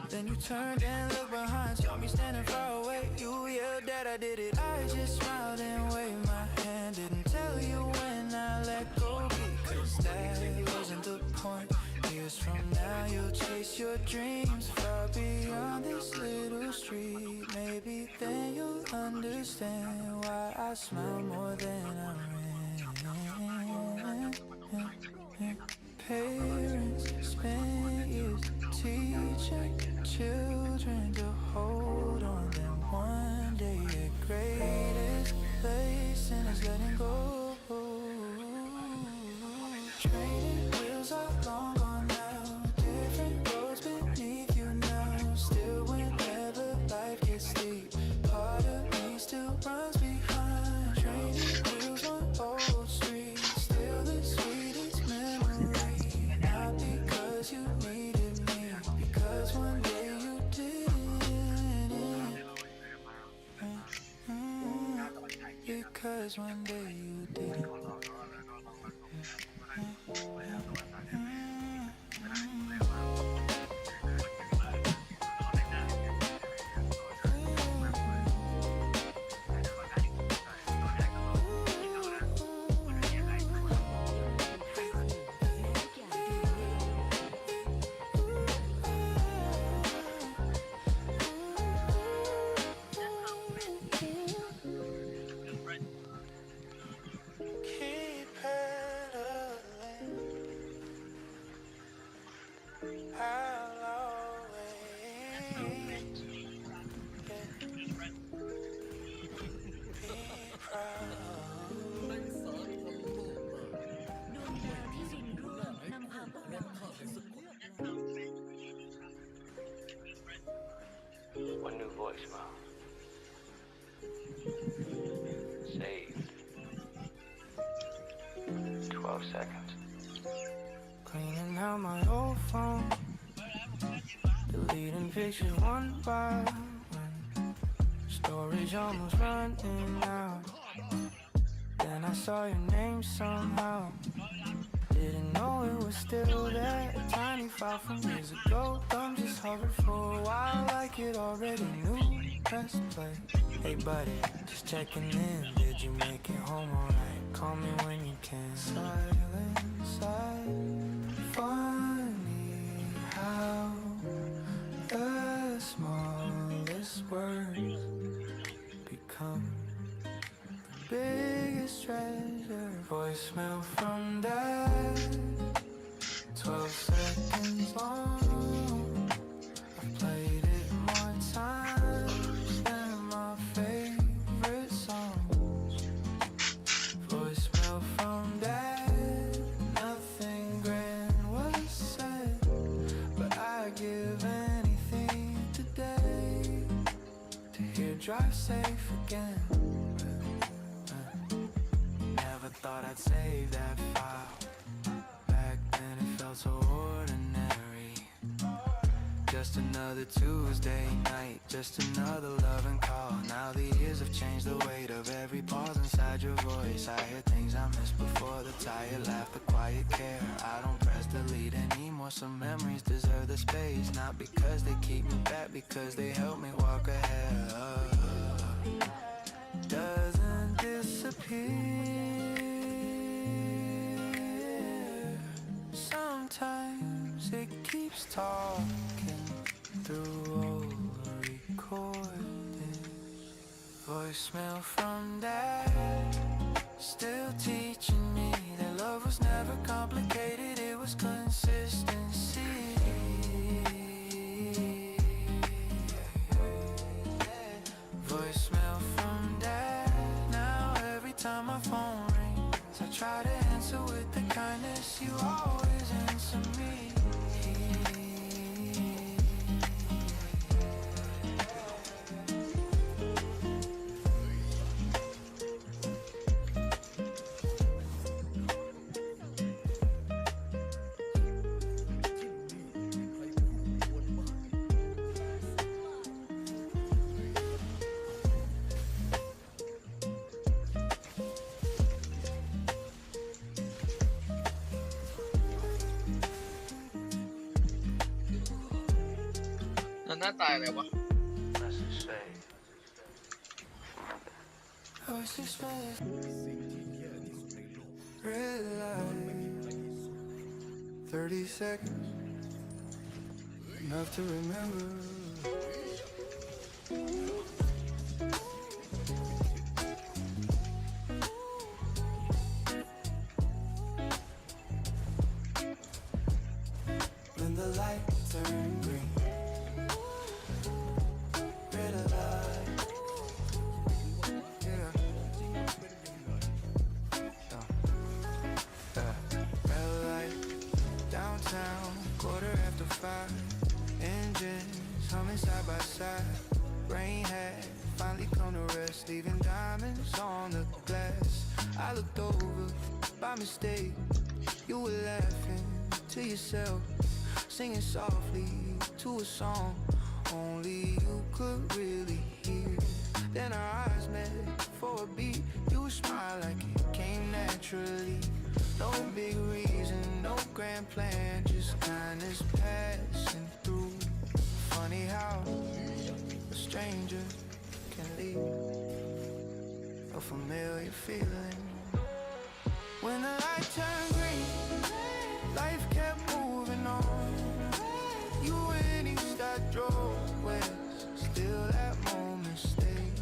[SPEAKER 4] Then you turned and looked behind, saw me standing far away. You yelled that I did it. I just smiled and waved my hand. Didn't tell you when I let go, because that wasn't the point. Years from now you'll chase your dreams far beyond this little street. Maybe then you'll understand why I smile more than I rent. Parents spend years teaching children to hold on. Then one day your greatest lesson is letting go. Training wheels are long gone now, different roads beneath you now. Still whenever life gets steep, part of me still runs behind. Training wheels on old streets, still the sweetest memory. Not because you needed me, because one day you didn't. Because one day you didn't. Keep pedaling, I'll always be proud.
[SPEAKER 7] ดวงดาวที่รุ่งร่วงนำพาพวกเรามาถึงเลือกเรา
[SPEAKER 8] One new voicemail. Saved. 12 seconds.
[SPEAKER 6] Cleaning out my old phone, deleting pictures one by one. Storage almost running out. Then I saw your name somehow. Didn't know it was still there. A tiny file from years ago. Thumb just hovered for a while like it already knew. Press play. Hey buddy, just checking in. Did you make it home alright? Call me when you can. Silence, funny how the smallest words become the biggest treasure. Voicemail from dad, 12 seconds long. I've played it more times than my favorite songs. Voicemail from dad, nothing grand was said, but I'd give anything today to hear drive safe again. Never thought I'd save that file. Back then it felt so ordinary. Just another Tuesday night, just another loving call. Now the years have changed the weight of every pause inside your voice. I hear things I missed before, the tired laugh, the quiet care. I don't press delete anymore, some memories deserve the space. Not because they keep me back, because they help me walk ahead. Doesn't
[SPEAKER 4] through old recordings. Voicemail from dad, still teaching me that love was never complicated, it was consistency. Voicemail from dad, now every time my phone rings, I try to answer with the kindness you always answer me.
[SPEAKER 2] หน้าตายอะไรวะ
[SPEAKER 8] Let's just say.
[SPEAKER 4] I was just red light, 30 seconds, enough to remember. When the light turned green, red light, yeah. Red light, downtown, 5:15. Engines humming side by side. Rain had finally come to rest, leaving diamonds on the glass. I looked over by mistake. You were laughing to yourself, singing softly to a song only you could really hear. Then our eyes met for a beat. You smiled like it came naturally. No big reason, no grand plan, just kindness passing through. Funny how a stranger can leave a familiar feeling. When the light turned green, life kept moving on. You and east, I drove west, still that moment stayed.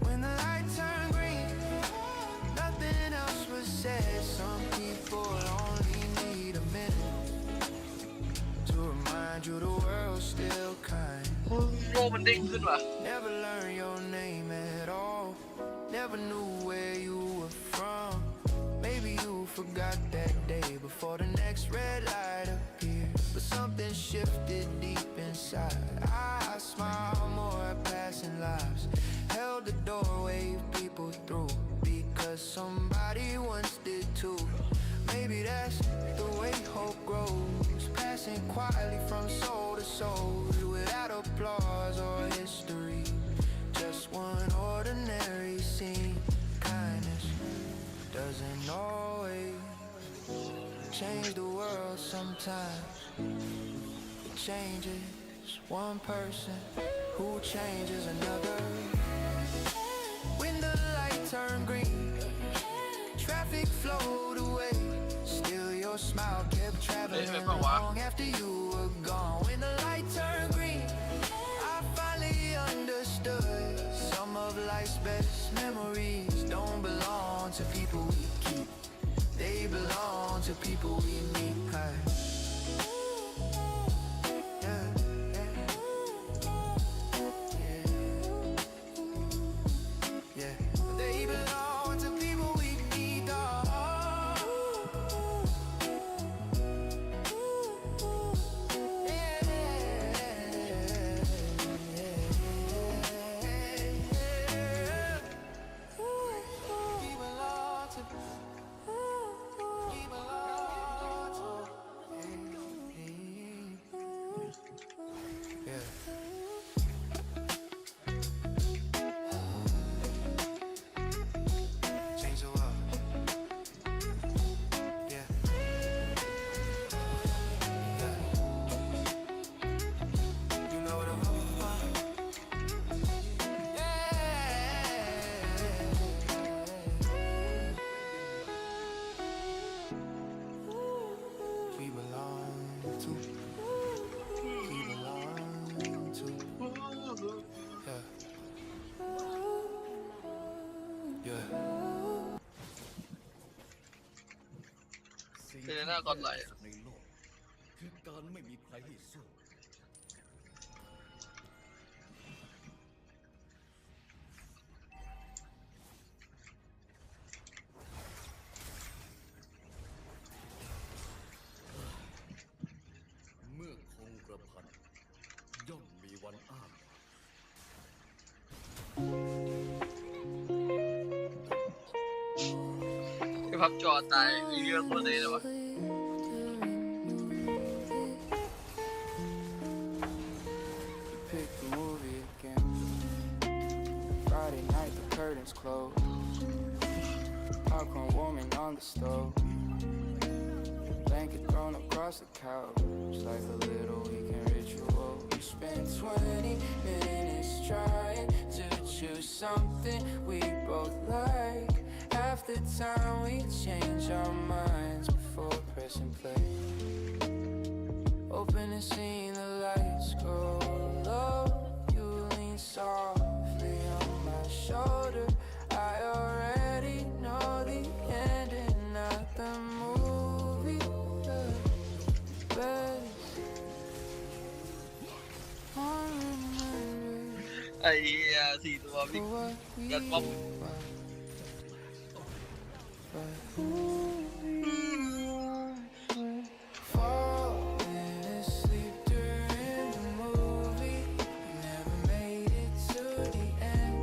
[SPEAKER 4] When the light turned green, nothing else was said. Some people only need a minute to remind you the world's still kind.
[SPEAKER 2] โลกมันเด้งขึ้นว่ะ
[SPEAKER 4] Never learned your name at all. Never knew where you were from. Maybe you forgot that day before the next red light appeared. But something shifted deep inside. I smiled more at passing lives. Held the door, waved people through. Because somebody once did too. Maybe that's the way hope grows. Passing quietly from soul to soul. Without applause or history. Just one ordinary scene. Kindness doesn't always change the world sometimes. It changes one person who changes another. When the light turned green, traffic flowed away. Still your smile kept traveling long after you were gone. When the light turned green, I finally understood. Some of life's best memories don't belong to people we keep. They belong to people we meet. They belong to people we need.
[SPEAKER 2] เลน่าก่อนไหล
[SPEAKER 5] ในโลกคือการไม่มีใครให้สู้เมื่อคงกระพันย่อมมีวันอ้าง
[SPEAKER 2] ไอ้พับจอตายไอ้เรื่องคนเลยเลยวะ
[SPEAKER 4] Pick the movie again. Friday night, the curtains close. Popcorn warming on the stove. Blanket thrown across the couch like a little weekend ritual. We spent 20 minutes trying to choose something we both like. Half the time we change our minds before pressing play. Open and seeing the lights go low. You lean softly on my shoulder. I already know the ending, not the movie. The best. I'm remembering
[SPEAKER 2] ไอ้เหี้ยสี่ตัวพี่
[SPEAKER 4] what we
[SPEAKER 2] ยัดป๊อป
[SPEAKER 4] were, but who we were. Falling asleep during the movie. Never made it to the end.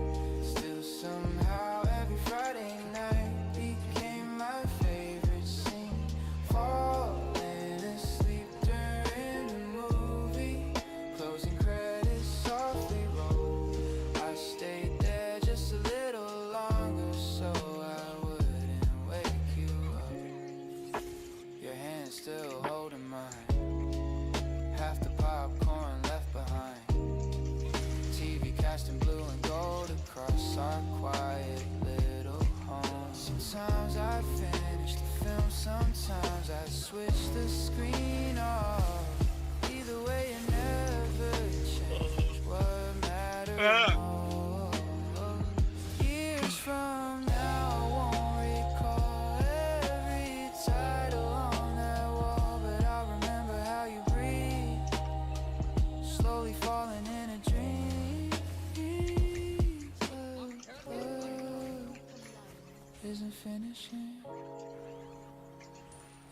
[SPEAKER 4] Still somehow every Friday night became my favorite scene. Falling asleep during the movie. Closing credits softly roll. I stayed there just a little longer so I wouldn't wake you up. Your hand still holding mine. Half the popcorn left behind. TV casting blue and gold across our quiet little home. Sometimes I finish the film, sometimes I switch the screen off. Either way, it never changed what mattered most. Years from now, I won't recall every title on that wall, but I'll remember how you breathe, slowly falling in a dream. Isn't finishing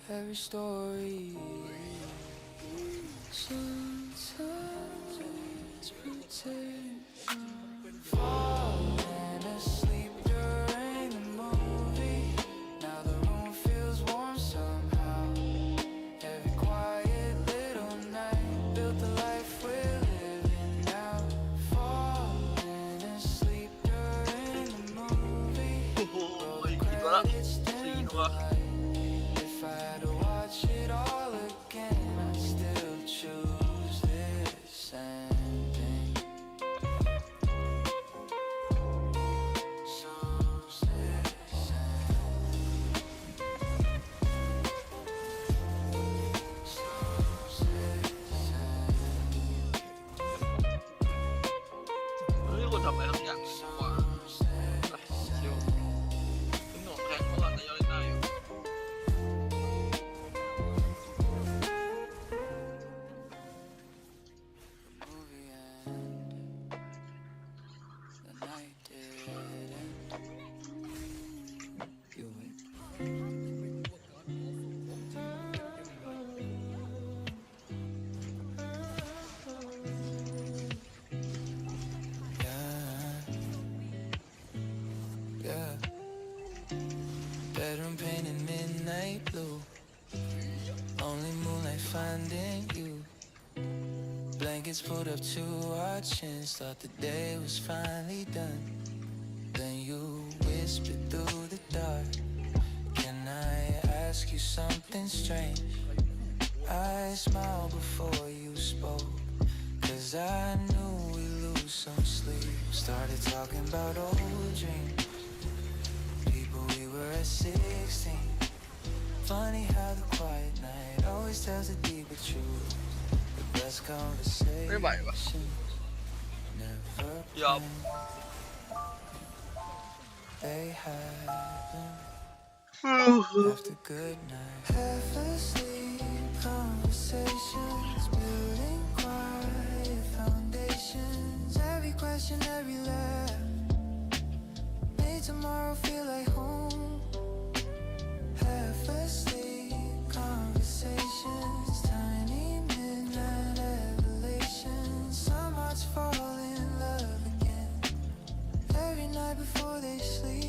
[SPEAKER 4] every story. Sometimes it's pretend. Falling asleep during the movie. Now the room feels warm somehow. Every quiet little night built the life we're living now. Falling asleep during the movie.
[SPEAKER 2] โอ้โหกี่ตัวละสี่ตัว
[SPEAKER 4] If I had to watch it all again, I'd still choose this ending. Choose this ending.
[SPEAKER 2] เฮ้ยคนทำอะไรทั้งอย่างเลยว่ะชิวถึงหนองแข็งเมื่อก่อนนายกเล่นได้อยู่
[SPEAKER 4] Movie ended. The night did end. You wait. Yeah. Bedroom painted midnight blue. Only moonlight finding you. Blankets pulled up to our chins. Thought the day was finally done. Then you whispered through the dark. Can I ask you something strange? I smiled before you spoke. Cause I knew we'd lose some sleep. Started talking about old dreams. People we were at 16. Funny how the quiet night always tells a deeper truth. The best conversation
[SPEAKER 2] ไม่ไหววะ
[SPEAKER 4] never
[SPEAKER 2] ยอม
[SPEAKER 4] planned. They happen. after good night. Half asleep conversations, building quiet foundations. Every question, every laugh made tomorrow feel like home. Half asleep conversations, tiny midnight revelations. Some hearts fall in love again every night before they sleep.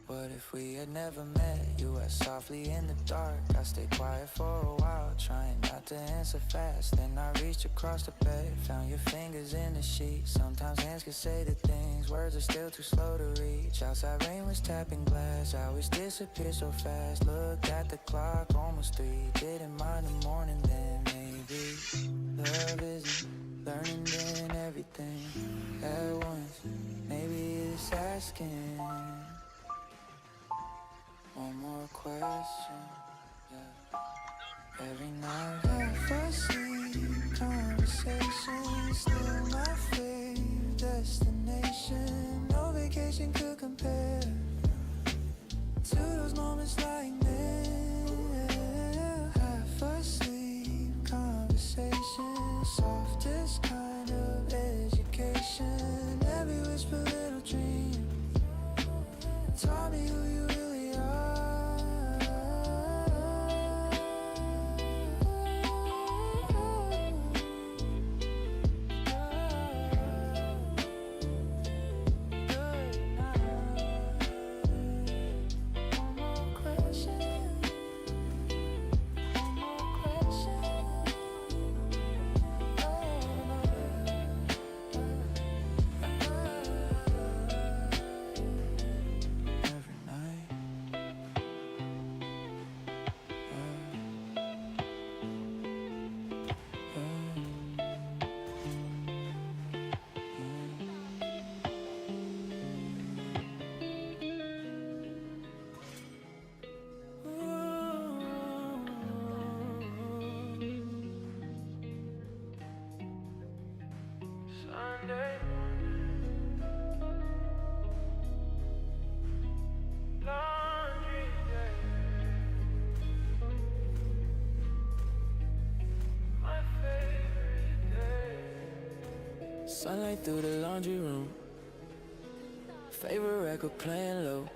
[SPEAKER 4] What if we had never met? You were softly in the dark. I stayed quiet for a while, trying not to answer fast. Then I reached across the bed, found your fingers in the sheet. Sometimes hands can say the things, words are still too slow to reach. Outside rain was tapping glass, I always disappear so fast. Looked at the clock, almost 3. Didn't mind the morning then, maybe love isn't learning then everything at once. Maybe it's asking one more question, yeah. Every night, half asleep conversations, still my favorite destination. No vacation could compare to those moments like this. Half asleep conversations, softest kind of education. Every whisper, little dream taught me who you really are. Sunlight through the laundry room, favorite record playing low,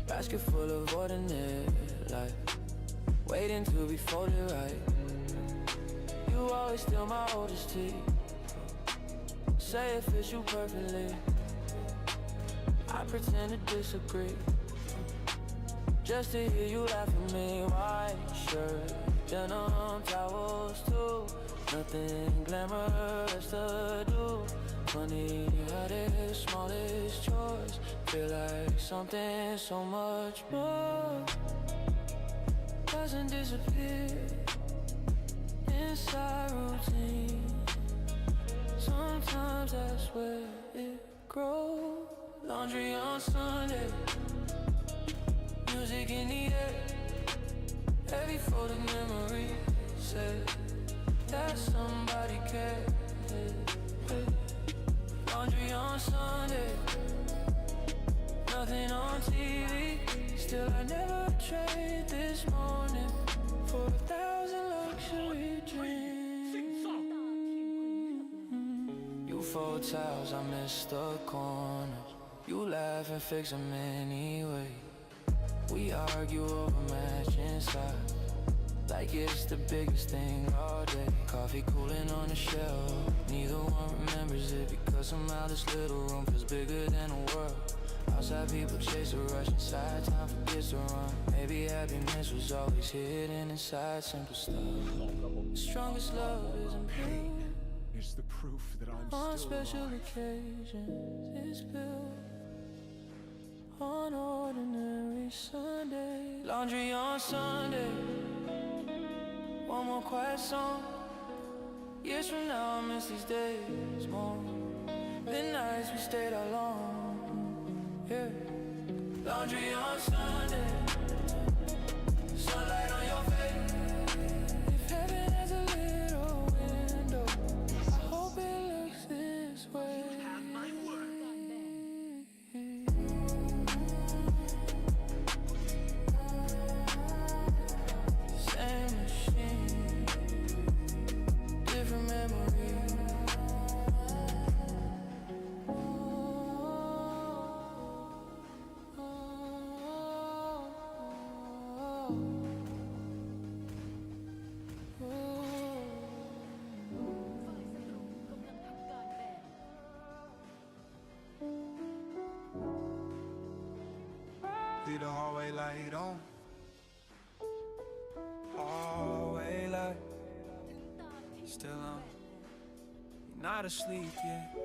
[SPEAKER 4] basket full of ordinary life, waiting to be folded right. You always still my oldest tea, say it fits you perfectly. I pretend to disagree, just to hear you laugh at me. White shirt, denim towels too, nothing glamorous to do. 20 hottest, smallest chores, feel like something so much more doesn't disappear inside routine. Sometimes that's where it grows. Laundry on Sunday, music in the air, heavy folded memory said that somebody cared. Laundry on Sunday, nothing on TV. Still I never trade this morning for 1,000 luxury dreams. You fold towels, I miss the corners. You laugh and fix them anyway. We argue over matching sides, like it's the biggest thing all day. Coffee cooling on the shelf, neither one remembers it, because somehow this little room feels bigger than the world. Outside people chase a rush, inside time forgets to run. Maybe happiness was always hidden inside simple stuff. The strongest love isn't built
[SPEAKER 5] It's the proof that I'm
[SPEAKER 4] on
[SPEAKER 5] still
[SPEAKER 4] special
[SPEAKER 5] alive.
[SPEAKER 4] occasions. It's built on ordinary Sunday. Laundry on Sunday, one more quiet song. Years from now I miss these days more than nights we stayed out long. Yeah. Laundry on Sunday, sunlight on your face. If heaven has a little window, I hope it looks hallway light on. Hallway light. Still on. You're not asleep yet.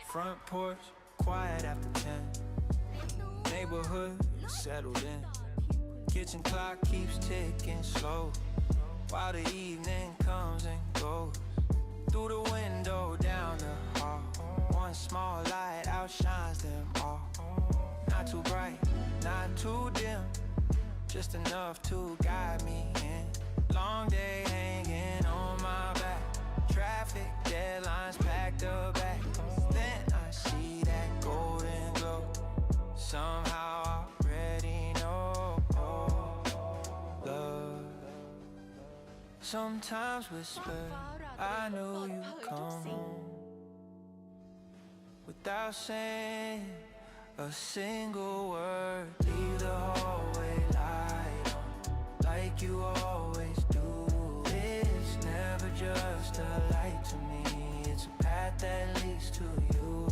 [SPEAKER 4] Front porch, quiet after 10. Neighborhood settled in. Kitchen clock keeps ticking slow while the evening comes and goes. Through the window down the hall, one small light outshines them all. Not too bright, not too dim, just enough to guide me in. Long day hanging on my back, traffic deadlines packed up back. Then I see that golden glow, somehow already know love. Sometimes whisper, I knew you'd come home, without saying a single word. Leave the hallway light on, like you always do. It's never just a light to me, it's a path that leads to you.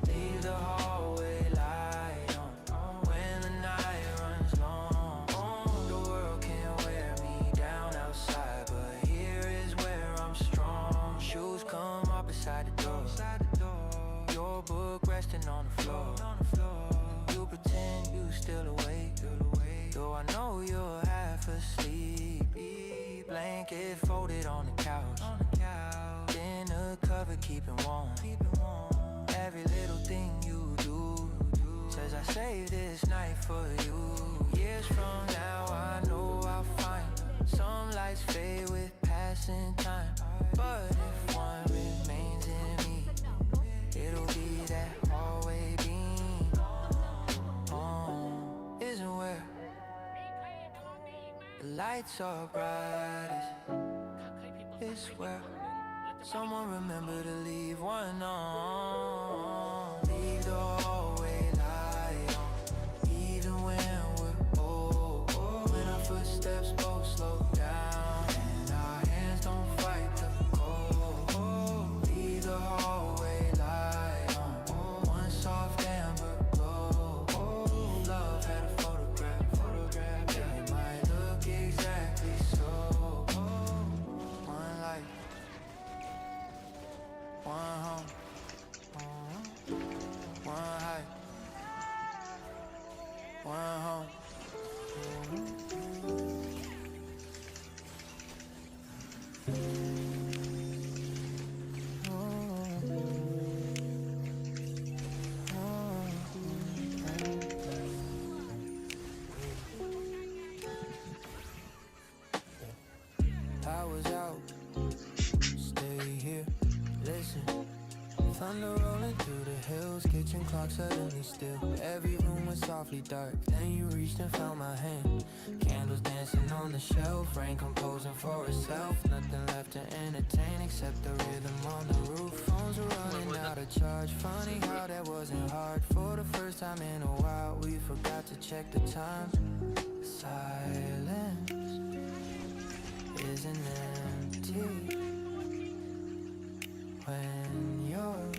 [SPEAKER 4] Leave the hallway light on, when the night runs long. The world can wear me down outside, but here is where I'm strong. Shoes come up beside the door, your book resting on the floor. You pretend you still awake, though I know you're half asleep. Blanket folded on the couch, dinner cover keeping warm. Every little thing you do says I saved this night for you. Years from now I know I'll find some lights fade with passing time, but if one remains in me, it'll be that hallway beam. Home isn't where the lights are brightest, it's where someone remember to leave one on. Leave the hallway light on, even when we're old. When our footsteps both slow down and our hands don't fight the cold. Leave the hallway light on, one soft amber glow. Love had a photograph, yeah, it might look exactly so. One light, one home, one height, one home. I was out, stay here, listen. Thunder rolling through the hills, kitchen clock suddenly still. Every room was softly dark, then you reached and found my hand. Candles dancing on the shelf, rain composing for itself. Nothing left to entertain except the rhythm on the roof. Phones were running out of charge, funny how that wasn't hard. For the first time in a while, we forgot to check the time. Silence isn't empty when you're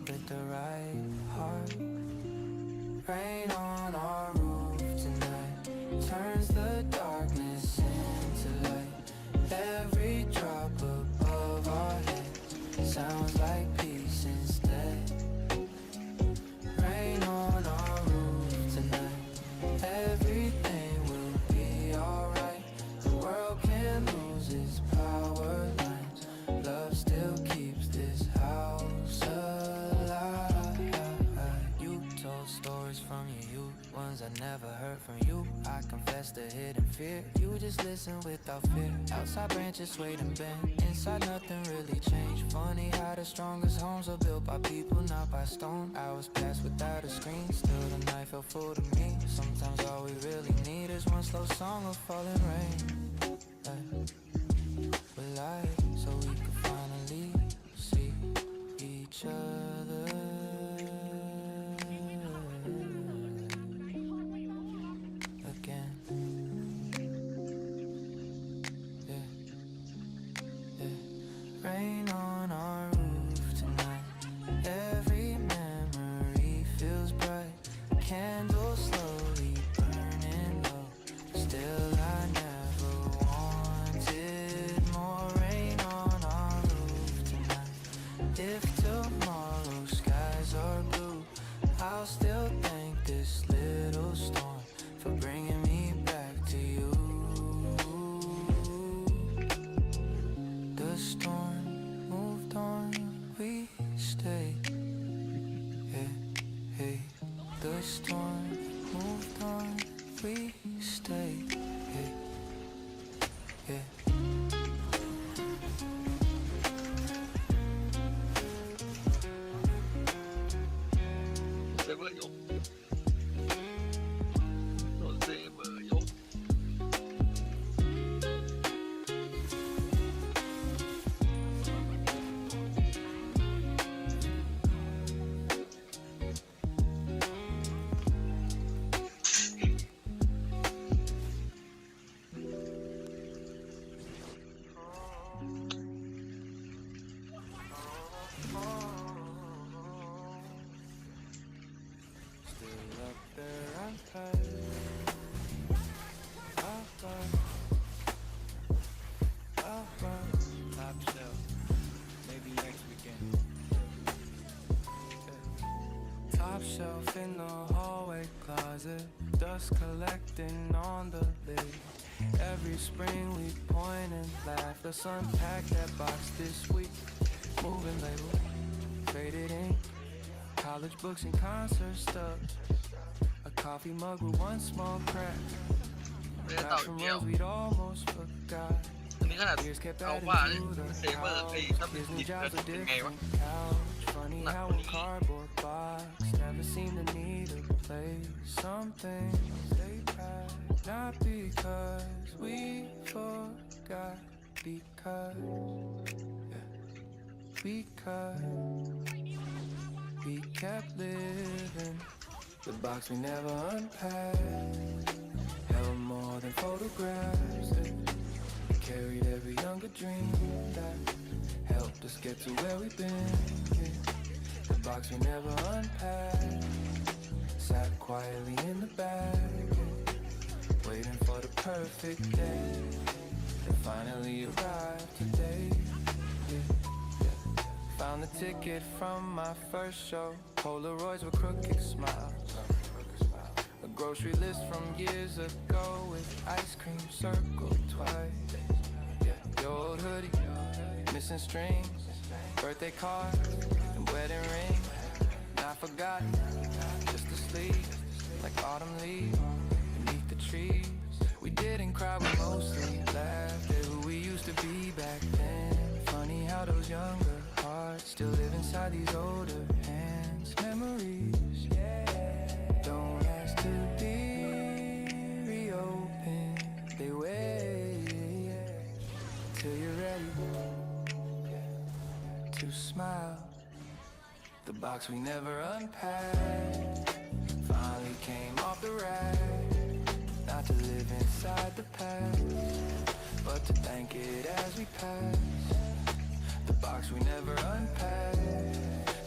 [SPEAKER 4] with the right heart. Rain on our roof tonight turns the darkness into light. Every drop above our heads sounds like peace instead. Rain on our roof tonight, everything will be alright. The world can lose its power lines, love still keeps this house alive. You told stories from your youth, ones I never heard from you. I confess the hidden fear, you just listen without fear. Outside branches swayed and bent, inside nothing really changed. Funny how the strongest homes are built by people, not by stone. Hours passed without a screen, still the night felt full to me. Sometimes all we really need is one slow song of falling rain. With light, so we could finally see each other again. Yeah, yeah. Rain on our roof tonight, we stay. Yeah, yeah.
[SPEAKER 2] Saber ยกโดนเซเบอร์ยก
[SPEAKER 4] Top shelf in the hallway closet, dust collecting on the lid. Every spring we point and laugh. Let's unpack that box this week. Moving label, faded ink, college books and concert stubs. A coffee mug with one small crack.
[SPEAKER 2] ไม่ได้ต่อ
[SPEAKER 4] Got some
[SPEAKER 2] เดียว
[SPEAKER 4] roads we'd almost forgot.
[SPEAKER 2] อันนี้ขนาด
[SPEAKER 4] Years kept
[SPEAKER 2] เอา
[SPEAKER 4] adding
[SPEAKER 2] ว่า
[SPEAKER 4] to the
[SPEAKER 2] เซเบอร์ไอ้
[SPEAKER 4] couch.
[SPEAKER 2] ถ้าเป็น
[SPEAKER 4] Disney
[SPEAKER 2] ดิบ
[SPEAKER 4] jobs
[SPEAKER 2] จะ
[SPEAKER 4] a
[SPEAKER 2] เป็นไงวะ
[SPEAKER 4] different couch. Funny
[SPEAKER 2] Not
[SPEAKER 4] how
[SPEAKER 2] funny.
[SPEAKER 4] a cardboard box never seemed to need a place. Some things they pass, not because we forgot, because we kept living. The box we never unpacked held more than photographs. We carried every younger dream that helped us get to where we've been. Yeah. The box we never unpacked sat quietly in the back, yeah, waiting for the perfect day that finally arrived today. Yeah. Found the ticket from my first show. Polaroids with crooked smiles. A grocery list from years ago with ice cream circled twice. Yeah, your old hoodie, missing strings, birthday cards, and wedding rings. Not forgotten, just asleep, like autumn leaves beneath the trees. We didn't cry, we mostly laughed at who we used to be back then. Funny how those younger hearts still live inside these older hands. Memories, yeah, don't ask to be reopened. They wait till you're ready to smile. The box we never unpacked finally came off the rack. Not to live inside the past, but to thank it as we pass. The box we never unpacked.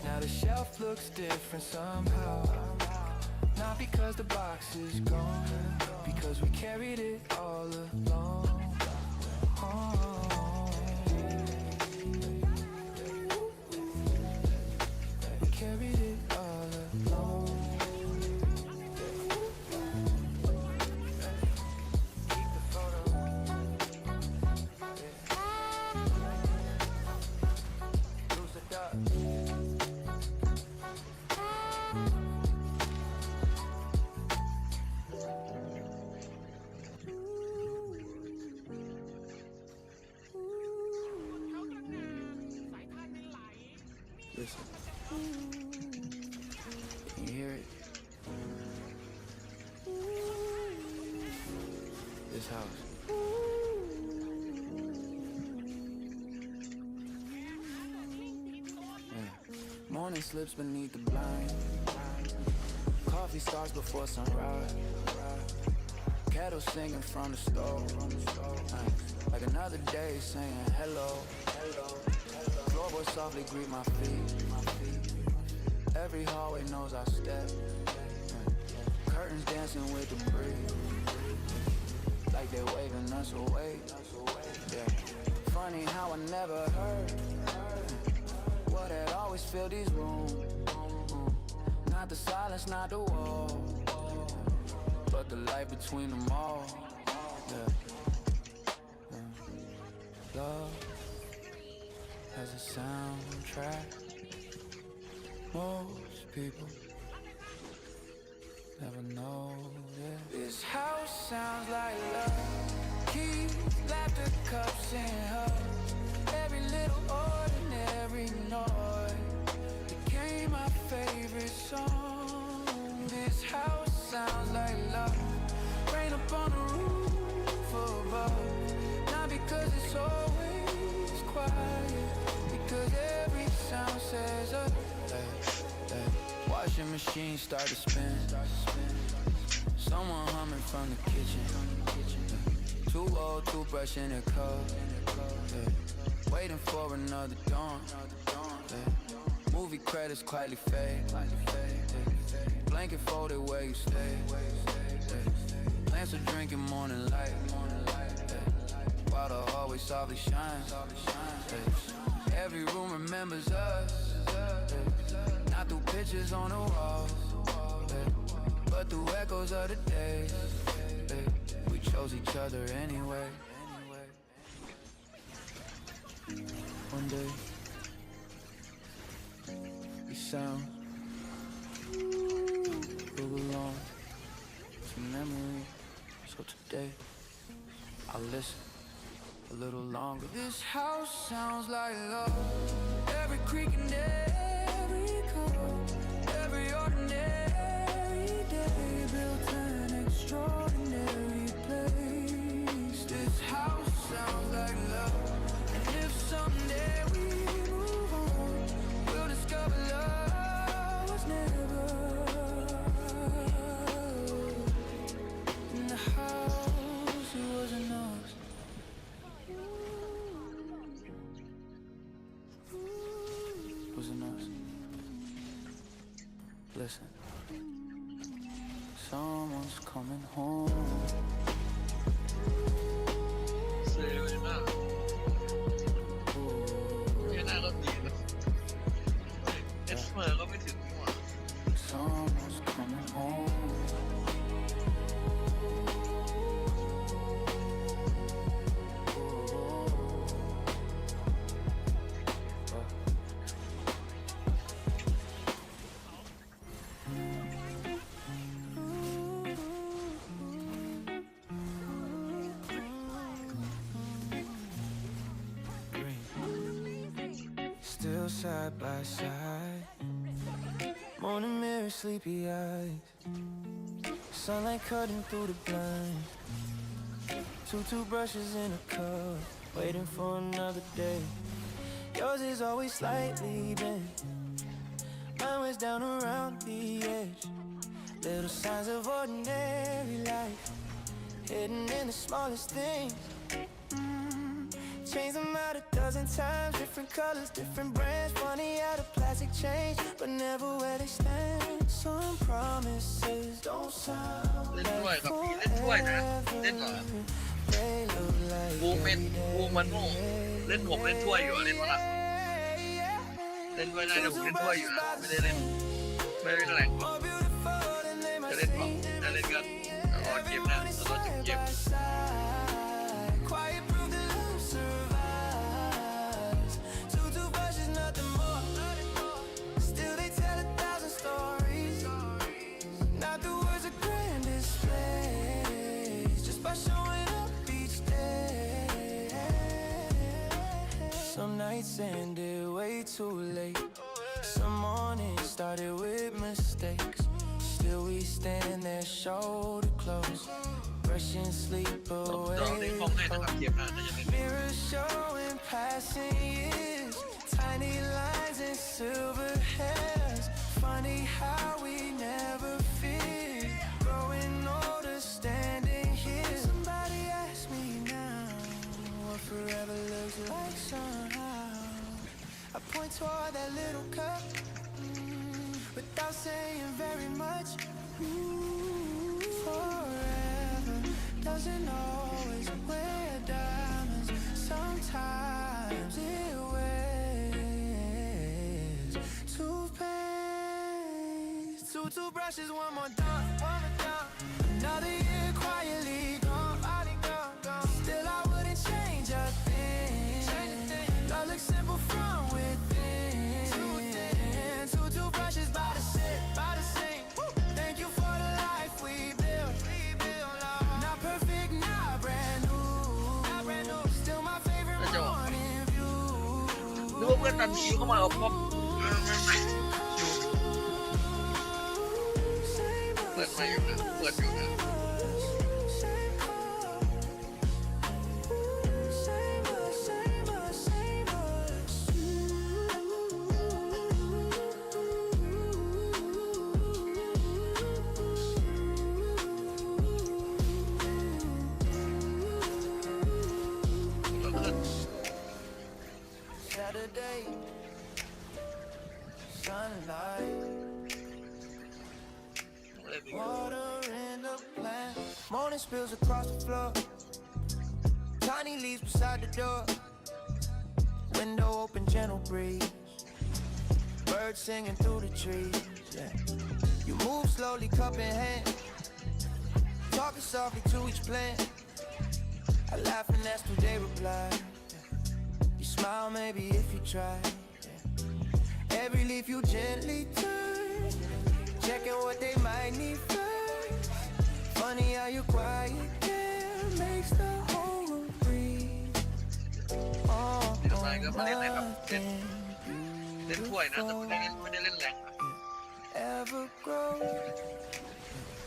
[SPEAKER 4] Now the shelf looks different somehow. Not because the box is gone, because we carried it all along. We carried it all along. Keep the photo. Lose the dust. Listen. Can you hear it? This house. Yeah. Morning slips beneath the blind. Coffee starts before sunrise. Kettle singing from the stove. Like another day saying hello. Floorboard softly greet my feet. Every hallway knows I step. Curtains dancing with the breeze, like they're waving us away. Yeah. Funny how I never heard what had always filled these rooms. Not the silence, not the wall, but the light between them all. Yeah. Love has a soundtrack. Most people never know this. This house cups and hugs. Every little ordinary noise became my favorite song. This house sounds like love. Rain up on the roof above. Not because it's always quiet, because every sound says a washing machine start to spin. Someone humming from the kitchen. Too old toothbrush in a cup. Waiting for another dawn. Movie credits quietly fade. Blanket folded where you stay. Lamps are drinking morning light. While the hallway softly shines. Every room remembers us. Not through pictures on the walls, but through echoes of the days. We chose each other anyway. One day, these sounds will belong to memory. So today, I'll listen a little longer. This house sounds like love. Every creak and every chord, every ordinary day built an extraordinary place. This house sounds like love. And if someday we move on, we'll discover love was never in the house. It wasn't us. Wasn't us. Listen, someone's coming home.
[SPEAKER 2] เซลเลยนะไม่น่าก็ดีนะเอสเมอร์ก็ไม่ถึงนี่หว่า
[SPEAKER 4] Someone's coming home. Still side by side. Morning mirror, sleepy eyes. Sunlight cutting through the blinds. Two toothbrushes in a cup, waiting for another day. Yours is always slightly bent. Mine was down around the edge. Little signs of ordinary life, hidden in the smallest things. Change them out a dozen times, different colors, different brands. Funny how the plastic change, but never where they stand. Some promises don't sound
[SPEAKER 2] เล่นด้วย
[SPEAKER 4] like
[SPEAKER 2] กับพี่เล่นด้วยนะเล่นเหรอ
[SPEAKER 4] they look like
[SPEAKER 2] วงเป็นวงมันโง่เล่นผมเล่นถ้วยอยู่เล่นมาละเล่นด้วยได้แต่ผมเล่นถ้วยอยู่นะไม่ได้เล่นไม่ได้แรงหรอก
[SPEAKER 4] more beautiful than they
[SPEAKER 2] จะ
[SPEAKER 4] must
[SPEAKER 2] เล่นหรอก
[SPEAKER 4] seem.
[SPEAKER 2] จะเล่นกันรอเกมนะรอจบเกม
[SPEAKER 4] Quiet proof that love survives. Two toothbrushes, nothing more. Still they tell 1,000 stories. Not the words of grand displays, just by showing up each day. Some nights ended way too late. Some mornings started with mistakes. Still we stand there shoulder close, brushing sleep
[SPEAKER 2] เรา
[SPEAKER 4] away.
[SPEAKER 2] เล่นห้องให้นะครับเกมหน้าจะยังเล่น
[SPEAKER 4] Mirrors showing passing years, tiny lines and silver hairs. Funny how we never fear growing older, standing here. Somebody ask me now what forever looks like somehow. I point toward that little cup, without saying very much. Forever doesn't always wear diamonds. Sometimes it wears toothpaste. Two toothbrushes, one more done. Another year quietly gone. Still I wouldn't change a thing. Love looks simple from within. Two toothbrushes by the sink. Thank you for the life we built. Not perfect, not brand new. Still my
[SPEAKER 2] มันดันคิวเข้ามาเอาป๊อปเปิดมาอยู่นะเปิดอยู่นะ
[SPEAKER 4] Saturday, sunlight, water in the plant. Morning spills across the floor. Tiny leaves beside the door. Window open, gentle breeze. Birds singing through the trees. Yeah. You move slowly, cup in hand. Talking softly to each plant. I laugh and ask do they reply. Smile maybe if you try. Yeah. Every leaf you gently turn, checking what they might need first. Funny how you quiet care makes the whole room breathe. Oh,
[SPEAKER 2] ก็มาเล่นในแบบเล่นถ้วยนะแต่ไม่ได้เล่นแรง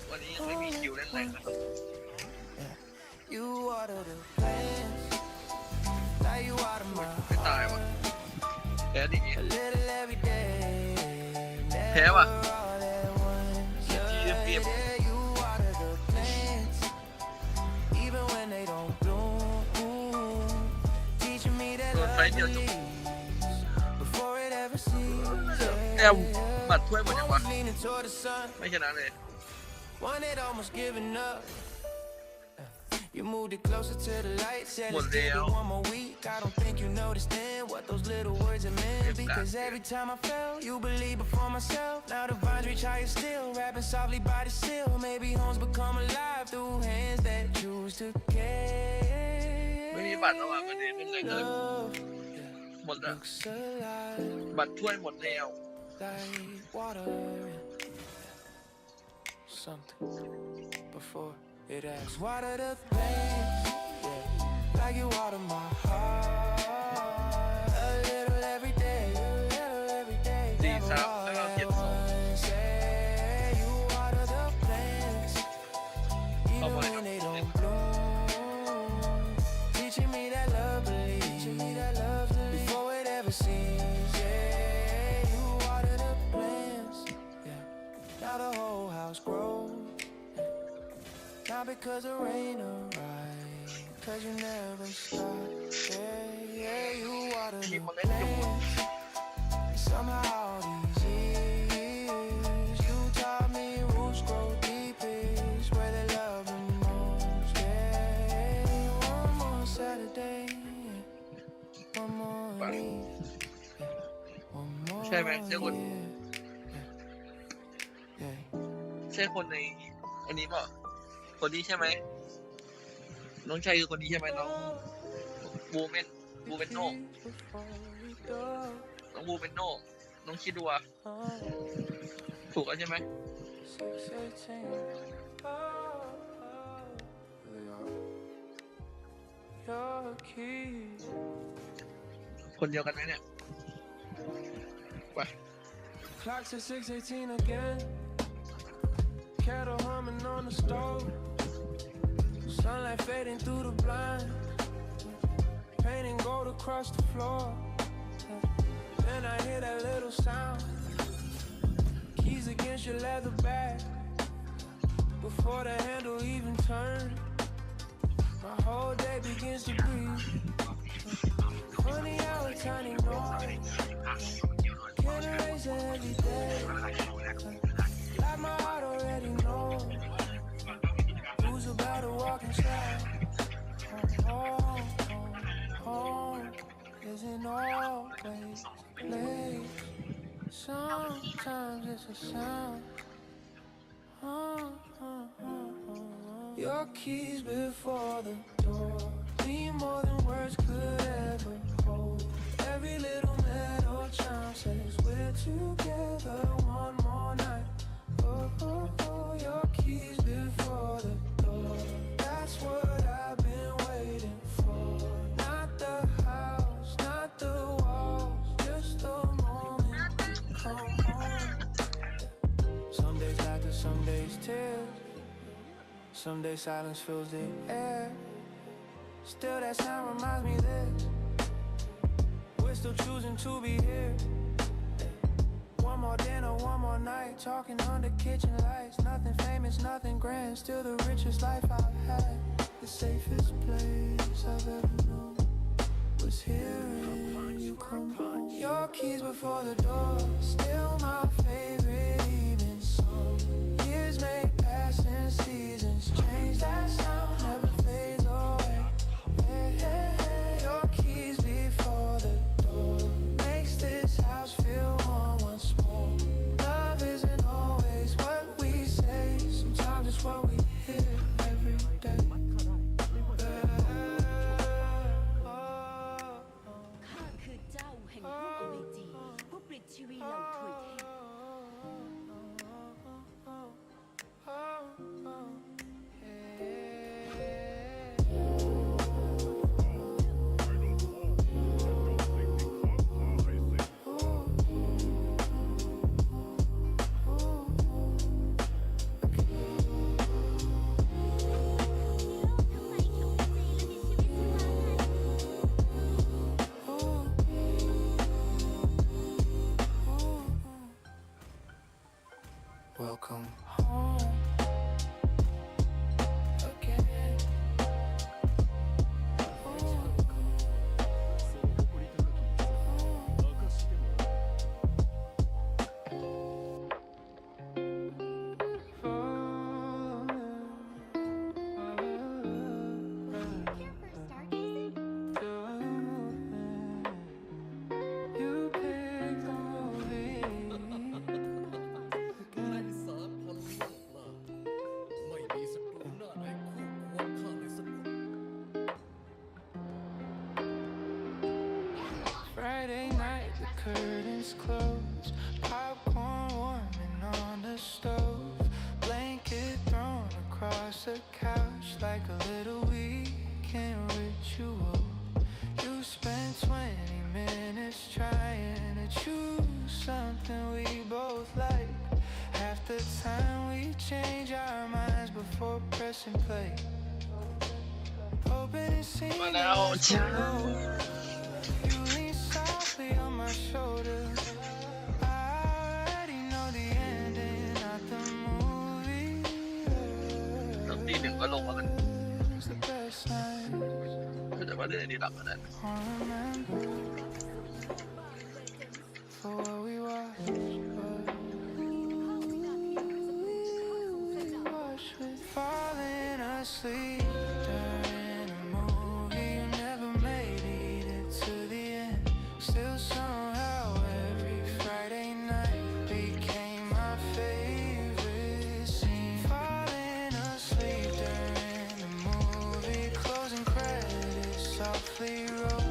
[SPEAKER 2] วันนี้ยังไม่มีคิวเล่นแรงนะครับ
[SPEAKER 4] You water the plants.
[SPEAKER 2] ไม่ตายวะแพ้ดิแพ้ว่ะเกียบโดนไฟเดียวจบแอมบัตรถ้วยหมดยังวะไม่ชนะเลย
[SPEAKER 4] You moved it closer to the light, said let's give it one more week. I don't think you noticed then what those little words are meant. Because every time I fell, you believe before myself. Now the vines reach higher still, rapping softly by the sill. Maybe homes become alive through hands that choose to care.
[SPEAKER 2] ไม่มีบัตรแล้วอ่ะประเด็นเล่นอะไรเลยหมดแล้วบัตรถ้วยหมดแล้ว
[SPEAKER 4] Like water, something before. It asks, water the plants, yeah, like you water my heart. A little every day, never all at once. Yeah, you water the plants, even when they don't bloom. Teaching me that love, before it ever seems. Yeah, you water the plants, yeah. Now the whole house grows. Not because the rain arrived, cause you never stop. Yeah, yeah, you water the plants. Somehow these years, you taught me roots grow deepest where they love the most. Yeah, one more Saturday, one more week, one more
[SPEAKER 2] ใช่ไหมใช่คนใช่คนในอันนี้เปล่าคนนี้ใช่ไหมน้องชายคือคนนี้ใช่ไหมน้องบูเบนโนน้องบูเบนโนน้องคิดดูอ่ะถูกแล้วใช่ไหมคนเดียวกันไหมเนี่ยไป
[SPEAKER 4] Clock's at 6:18 again. Kettle humming on the stove. Sunlight fading through the blind. Painting gold across the floor. Then I hear that little sound. Keys against your leather bag. Before the handle even turns, my whole day begins to breathe. Funny how a tiny noise can erase it every day. Like my heart already knows who's about to walk inside. Home isn't always late. Sometimes it's a sound. Your keys before the door mean more than words could ever hold. Every little metal chime says we're together one more night. Your keys before the door. That's what I've been waiting for. Not the house, not the walls, just Someday silence fills the air. Still that sound reminds me this. We're still choosing to be here. One more dinner, one more night, talking under kitchen lights. Nothing famous, nothing grand, still the richest life I've had. The safest place I've ever known was hearing you come home. Your keys before the door, still my favorite evening song. Years may pass and seasons change, that sound never fades away. Hey, hey, hey. Your keys before the door makes this house feel warm once more. Love isn't always what we say, sometimes it's what we hear every day.
[SPEAKER 7] ข้าคือเจ้าแห่งพวกอเวจีผู้ปลิดชีวีเหล่าถวยเทพ
[SPEAKER 4] Welcome home again.
[SPEAKER 5] ในสามพันโลกล่าไม่มีศัตรูหน้าไหนคู่ควรข้าเลยสักคน
[SPEAKER 4] Friday night, the curtains close, popcorn warming on the stove, blanket thrown across the couch like a little weekend ritual. You spent 20 minutes trying to choose something we both like. Half the time we change our minds before pressing play. Hoping it seems
[SPEAKER 2] มาแล้วจ้า
[SPEAKER 4] you lean softly on my shoulder. I already know the ending, not the movie.
[SPEAKER 2] ตอนตีหนึ่งก็ลงมากัน
[SPEAKER 4] It's the best night
[SPEAKER 2] แต่ว่าเรื่องนี้หลับมาแล้ว
[SPEAKER 4] I'll remember for what we watched. Falling asleep during a movie you never made it to the end. Still somehow every Friday night became my favorite scene. Falling asleep during the movie, closing credits softly roll.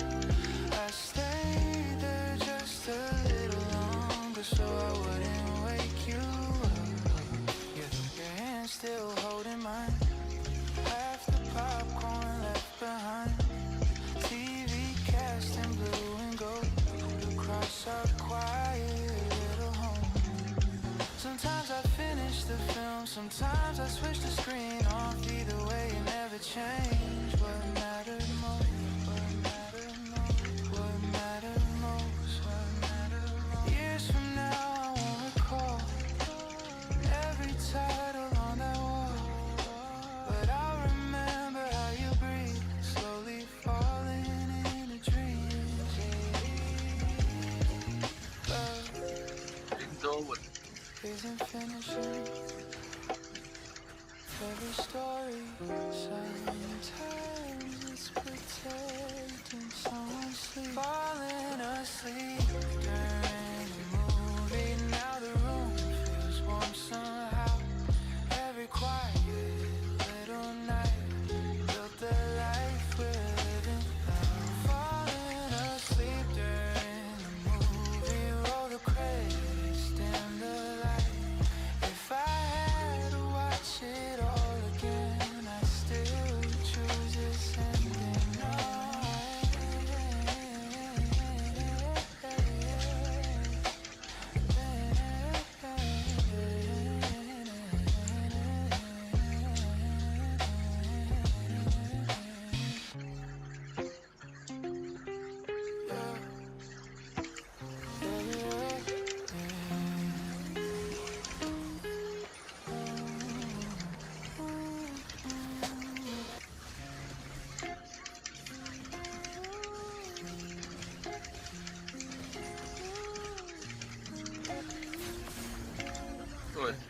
[SPEAKER 4] I stayed there just a little longer so I wouldn't wake you up. Your hand still holding mine. Half the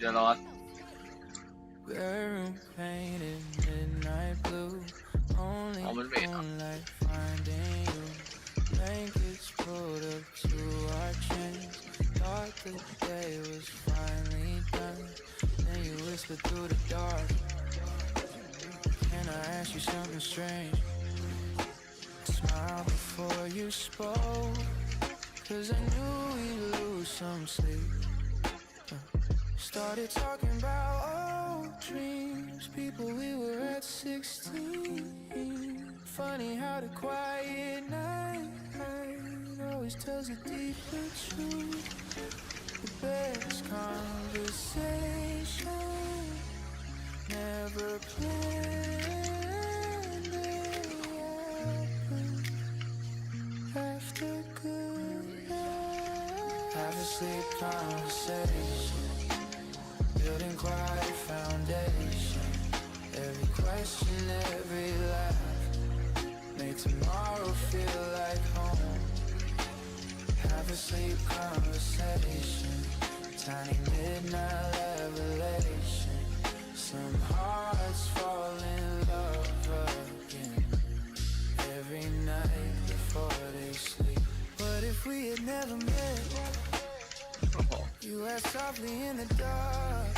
[SPEAKER 2] The Lost
[SPEAKER 4] Bedroom painted midnight blue. Only moonlight finding you. Blankets pulled up to our chins. Thought the day was finally done. Then you whispered through the dark. Can I ask you something strange? Smile before you spoke. 'Cause I knew we'd lose some sleep. Started talking about old dreams, people we were at 16. Funny how the quiet night always tells a deeper truth. The best conversation never planned it happen. After good night, have a sleep conversation. Building quiet foundation. Every question, every laugh. Make tomorrow feel like home. Have a sleep conversation. Tiny midnight revelation. Some hearts fall in love again. Every night before they sleep. But if we had never met, you act softly in the dark.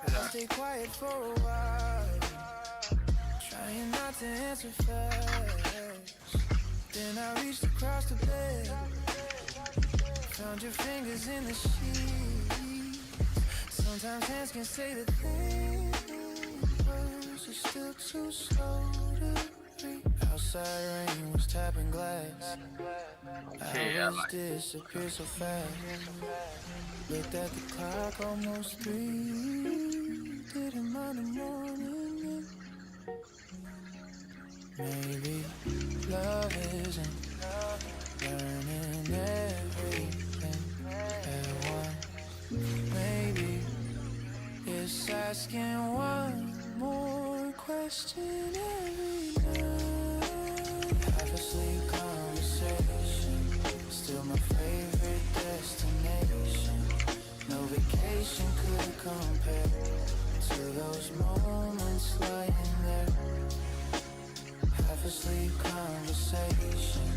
[SPEAKER 4] I stay quiet for a while, trying not to answer fast. Then I reached across the bed, found your fingers in the sheet. Sometimes hands can say the things, words are still too slow to read. Outside rain was tapping glass. Hours disappear so fast. Looked at the clock, almost 3. Didn't mind the morning. Maybe love isn't learning everything at once. Maybe it's asking one more question every night. Have a sleep conversation. Still my favorite destination. No vacation could compare to those moments lying there. Have a sleep conversation.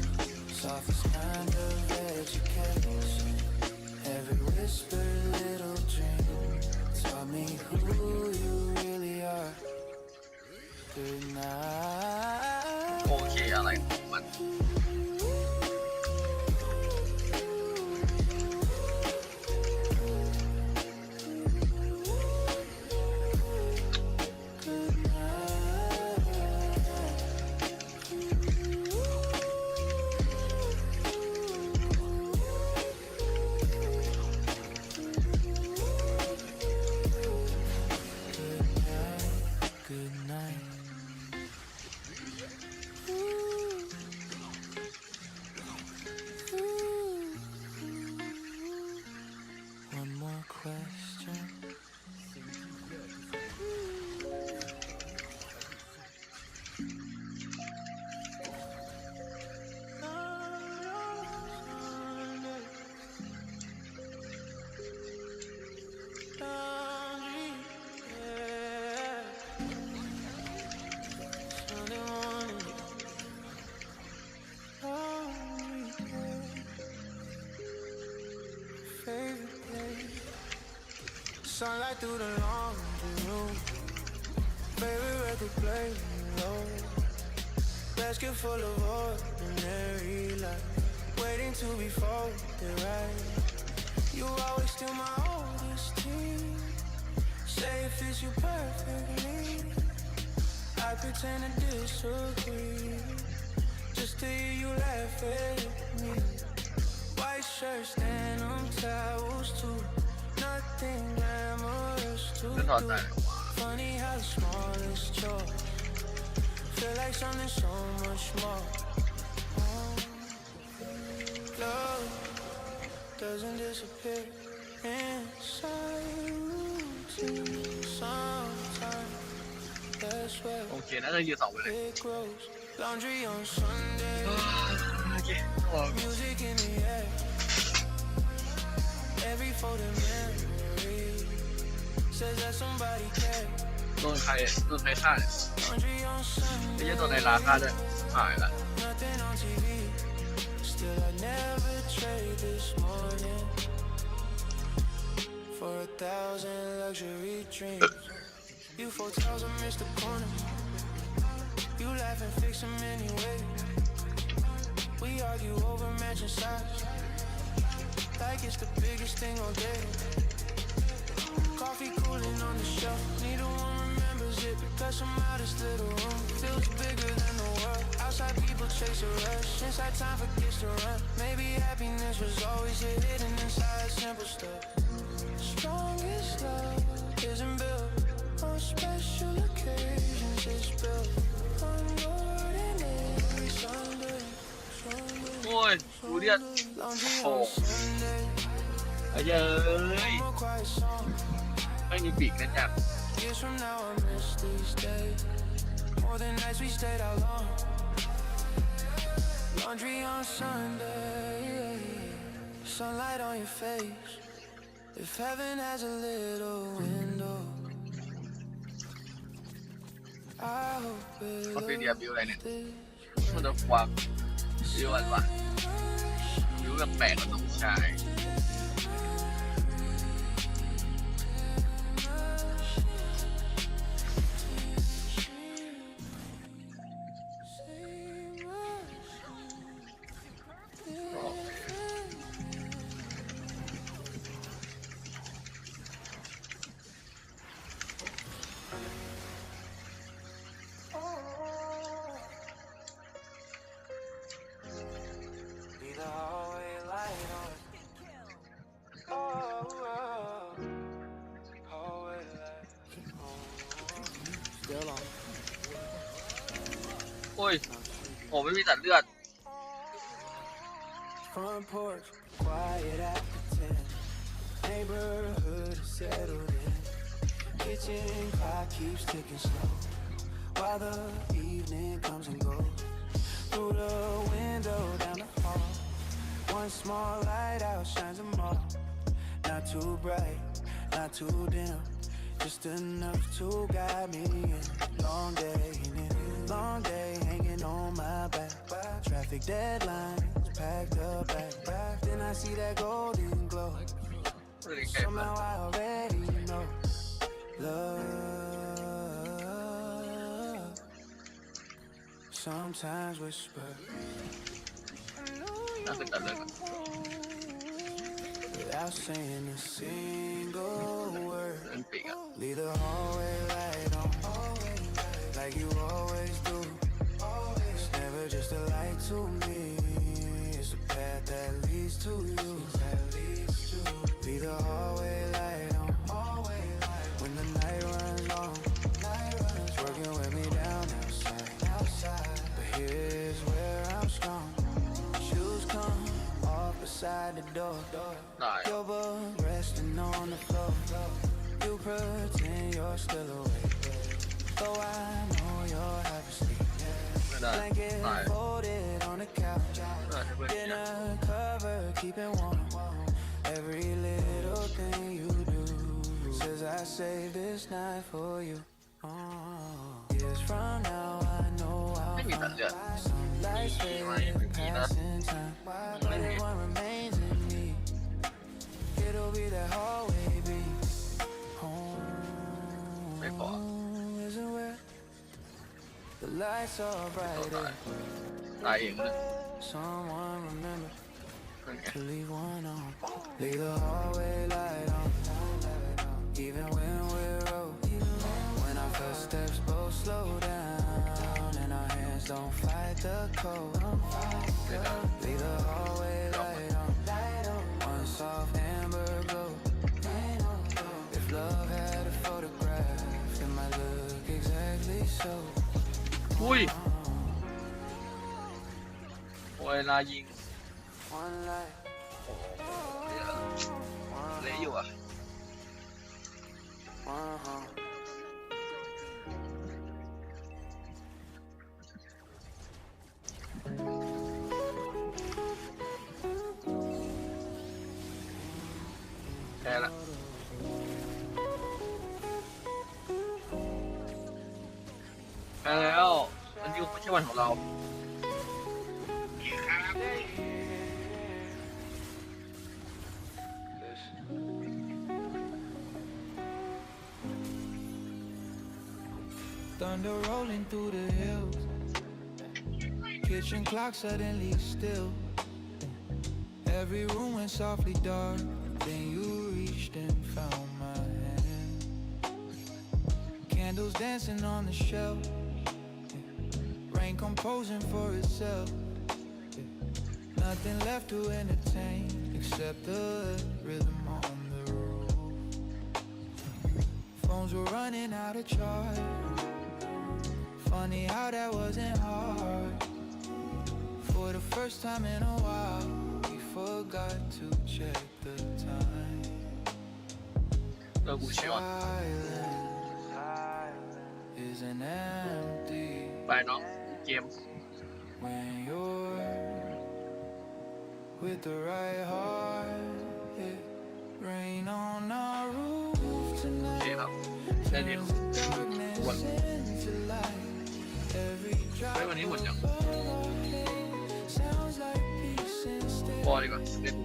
[SPEAKER 4] Softest kind of education. Every whisper, little dream taught me who you really are. Good night.
[SPEAKER 2] โอเคอะไรของมัน
[SPEAKER 4] Sunlight through the laundry room. Favorite record playing low. Basket full of ordinary life, waiting to be folded right. You always still my oldest team. Say it fits you perfectly. I pretend to disagree, just to hear you laugh at me. White shirts, denim towels too. Nothing glamorous to do. Funny how the smallest joy feel like something so much more. Love doesn't disappear inside routine. Sometimes that's where
[SPEAKER 2] โอเคน่าจะยืนสองไปเลย
[SPEAKER 4] it grows. Laundry on Sunday.
[SPEAKER 2] โอเค
[SPEAKER 4] Music in the air. Every folded memory says that somebody cares.
[SPEAKER 2] โดนใครฆ่าเนี่ย
[SPEAKER 4] Laundry on
[SPEAKER 2] ไอ้
[SPEAKER 4] Sunday,
[SPEAKER 2] เหี้ยโดนในลาฆ่าด้วยหายละ
[SPEAKER 4] nothing on TV. Still, I never trade this morning for 1,000 luxury dreams. You 4,000 missed the corner. You laugh and fix them anyway. We argue over mansion size, like it's the biggest thing all day. Coffee cooling on the shelf, neither one remembers it because somehow this little room feels bigger than the world. Outside people chase a rush, inside time forgets to run. Maybe happiness was always hidden inside simple stuff. Strongest love isn't built on special occasions, it's built on ordinary Sunday.
[SPEAKER 2] โอ้ยดูเลือด
[SPEAKER 4] Laundry
[SPEAKER 2] โอ้
[SPEAKER 4] on Sunday,
[SPEAKER 2] ไอ้เหี้ยเอ้ย
[SPEAKER 4] more quiet song.
[SPEAKER 2] ไม่มีปีกนะจ๊ะ
[SPEAKER 4] Years from now I miss these days more than nights we stayed out long. Laundry on Sunday, sunlight on your face. If heaven has a little window, I hope it
[SPEAKER 2] มันเป็นเดียบิวอะไรเนี่ย
[SPEAKER 4] this.
[SPEAKER 2] มันจะความบิวอะไรวะบิวแบบแปลกกับน้องชาย
[SPEAKER 4] Leave the hallway light on. Oh, hallway light on. Still on.
[SPEAKER 2] โอ้ยผมไม่มีตัดเลือด
[SPEAKER 4] Front porch, quiet after 10. Neighborhood is settled in. Kitchen clock keeps ticking slow while the evening comes and goes. Through the window down the hall, one small light outshines them all. Not too bright, not too dim, just enough to guide me in. Long day hanging on my back. Traffic deadlines packed up back. Then I see that golden glow. Somehow I already know love sometimes whisper
[SPEAKER 2] น่าเป็นตัดเลือดก่อน
[SPEAKER 4] without saying a single word.
[SPEAKER 2] เล่นปีกอะ
[SPEAKER 4] Leave the hallway light on, like you always do. It's never just a light to me, it's a path that leads to you. Leave the hallway light on, when the night runs long. It's working with me down outside, but here's where I'm strong. Shoes come off beside the door.
[SPEAKER 2] ได้
[SPEAKER 4] Your book resting on the floor. You pretend you're still awake, though I know you're half asleep.
[SPEAKER 2] ไม่ได้
[SPEAKER 4] Blanket
[SPEAKER 2] ตาย
[SPEAKER 4] folded on the couch.
[SPEAKER 2] น่าจะเป็นเนี่ย
[SPEAKER 4] Dinner cover, keep it warm. Every little thing you do says I saved this night for you. Years from now, I know I'll
[SPEAKER 2] ไม่มีตัดเลือด
[SPEAKER 4] some lights
[SPEAKER 2] มีไหม
[SPEAKER 4] fade
[SPEAKER 2] ไม่มีนะ
[SPEAKER 4] passing time. But if one remains in me, it'll be that hallway beat.
[SPEAKER 2] ไม่พอ
[SPEAKER 4] Home isn't where the lights are
[SPEAKER 2] ตัว
[SPEAKER 4] brighter.
[SPEAKER 2] ตายเองเลย
[SPEAKER 4] Someone remember
[SPEAKER 2] นั่นไง
[SPEAKER 4] to leave one on. Leave the hallway light on, even when we're old. When our footsteps both slow down and our hands don't fight the cold. Leave the hallway light on, one soft amber glow. If love had a photograph, it might look exactly so.
[SPEAKER 2] อุ้ยโอ้ยลายิง
[SPEAKER 4] One light,
[SPEAKER 2] โอ้โหเละอยู่อ่ะ
[SPEAKER 4] one home.
[SPEAKER 2] แพ้ละ ไปแล้ววันนี้ไม่ใช่วันของเรา
[SPEAKER 4] Thunder rolling through the hills. Kitchen clock suddenly still. Every room went softly dark. Then you reached and found my hand. Candles dancing on the shelf. Rain composing for itself. Nothing left to entertain except the rhythm on the roof. Phones were running out of charge. Funny how that wasn't hard. For the first time in a while, we forgot to check the time.
[SPEAKER 2] เราบูชิออน
[SPEAKER 4] Silence is an empty
[SPEAKER 2] ไปน้องเกม
[SPEAKER 4] when you're with the right heart. It rain on our roof
[SPEAKER 2] โอเค
[SPEAKER 4] tonight.
[SPEAKER 2] ครับได้เรียน
[SPEAKER 4] Darkness into light. Every
[SPEAKER 2] ไม่
[SPEAKER 4] drop
[SPEAKER 2] วันนี้หมดยัง
[SPEAKER 4] sounds like peace instead.
[SPEAKER 2] พอดีกว่าเล่น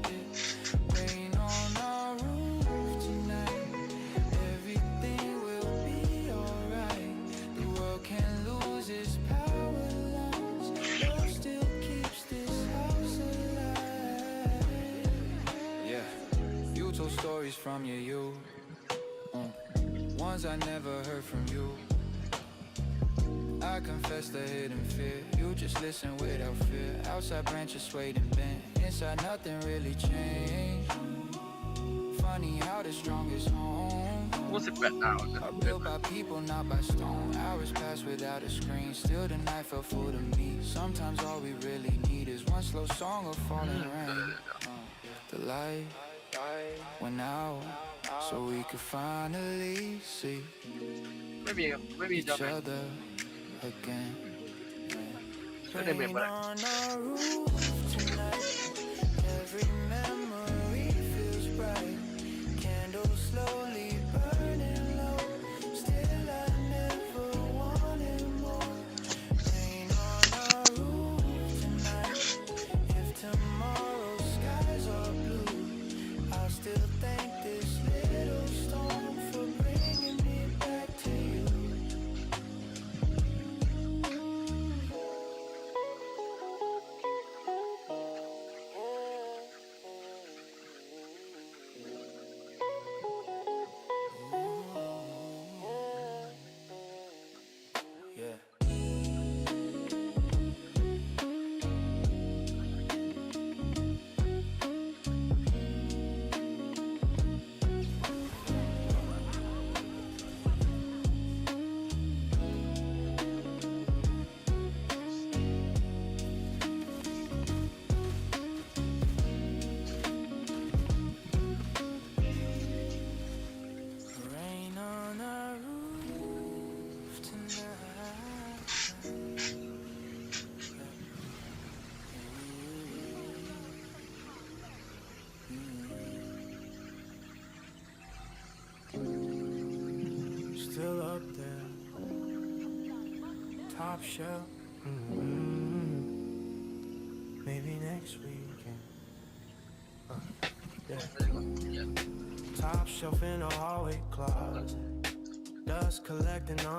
[SPEAKER 4] Rain on our roof tonight. Everything will be alright. The world can lose its power lines. Love still keeps this house alive. Yeah, you told stories from your youth. Ones I never heard from you. I confess the hidden fear. You just listen without fear. Outside branches swayed and bent. Inside nothing really changed. Funny how the strongest home
[SPEAKER 2] พูด18 ดาวนะ
[SPEAKER 4] are built by people, not by stone. Hours pass without a screen. Still the night felt full to me. Sometimes all we really need is one slow song of falling rain. The light went out so we could finally see
[SPEAKER 2] ไม่มีจะ
[SPEAKER 4] each
[SPEAKER 2] เป็น
[SPEAKER 4] other again.
[SPEAKER 2] ก็ได้เมมอะไร
[SPEAKER 4] Rain on our roof tonight. Every memory feels bright. Candles slowly burning low. Still I never wanted more. Rain on our roof tonight. If tomorrow's skies are blue, I'll still thank this little storm for bringing me back to you. Yeah. Rain on our roof tonight. Still up there, top shelf. Maybe next weekend. Yeah. Top shelf in a hallway closet. Dust collecting on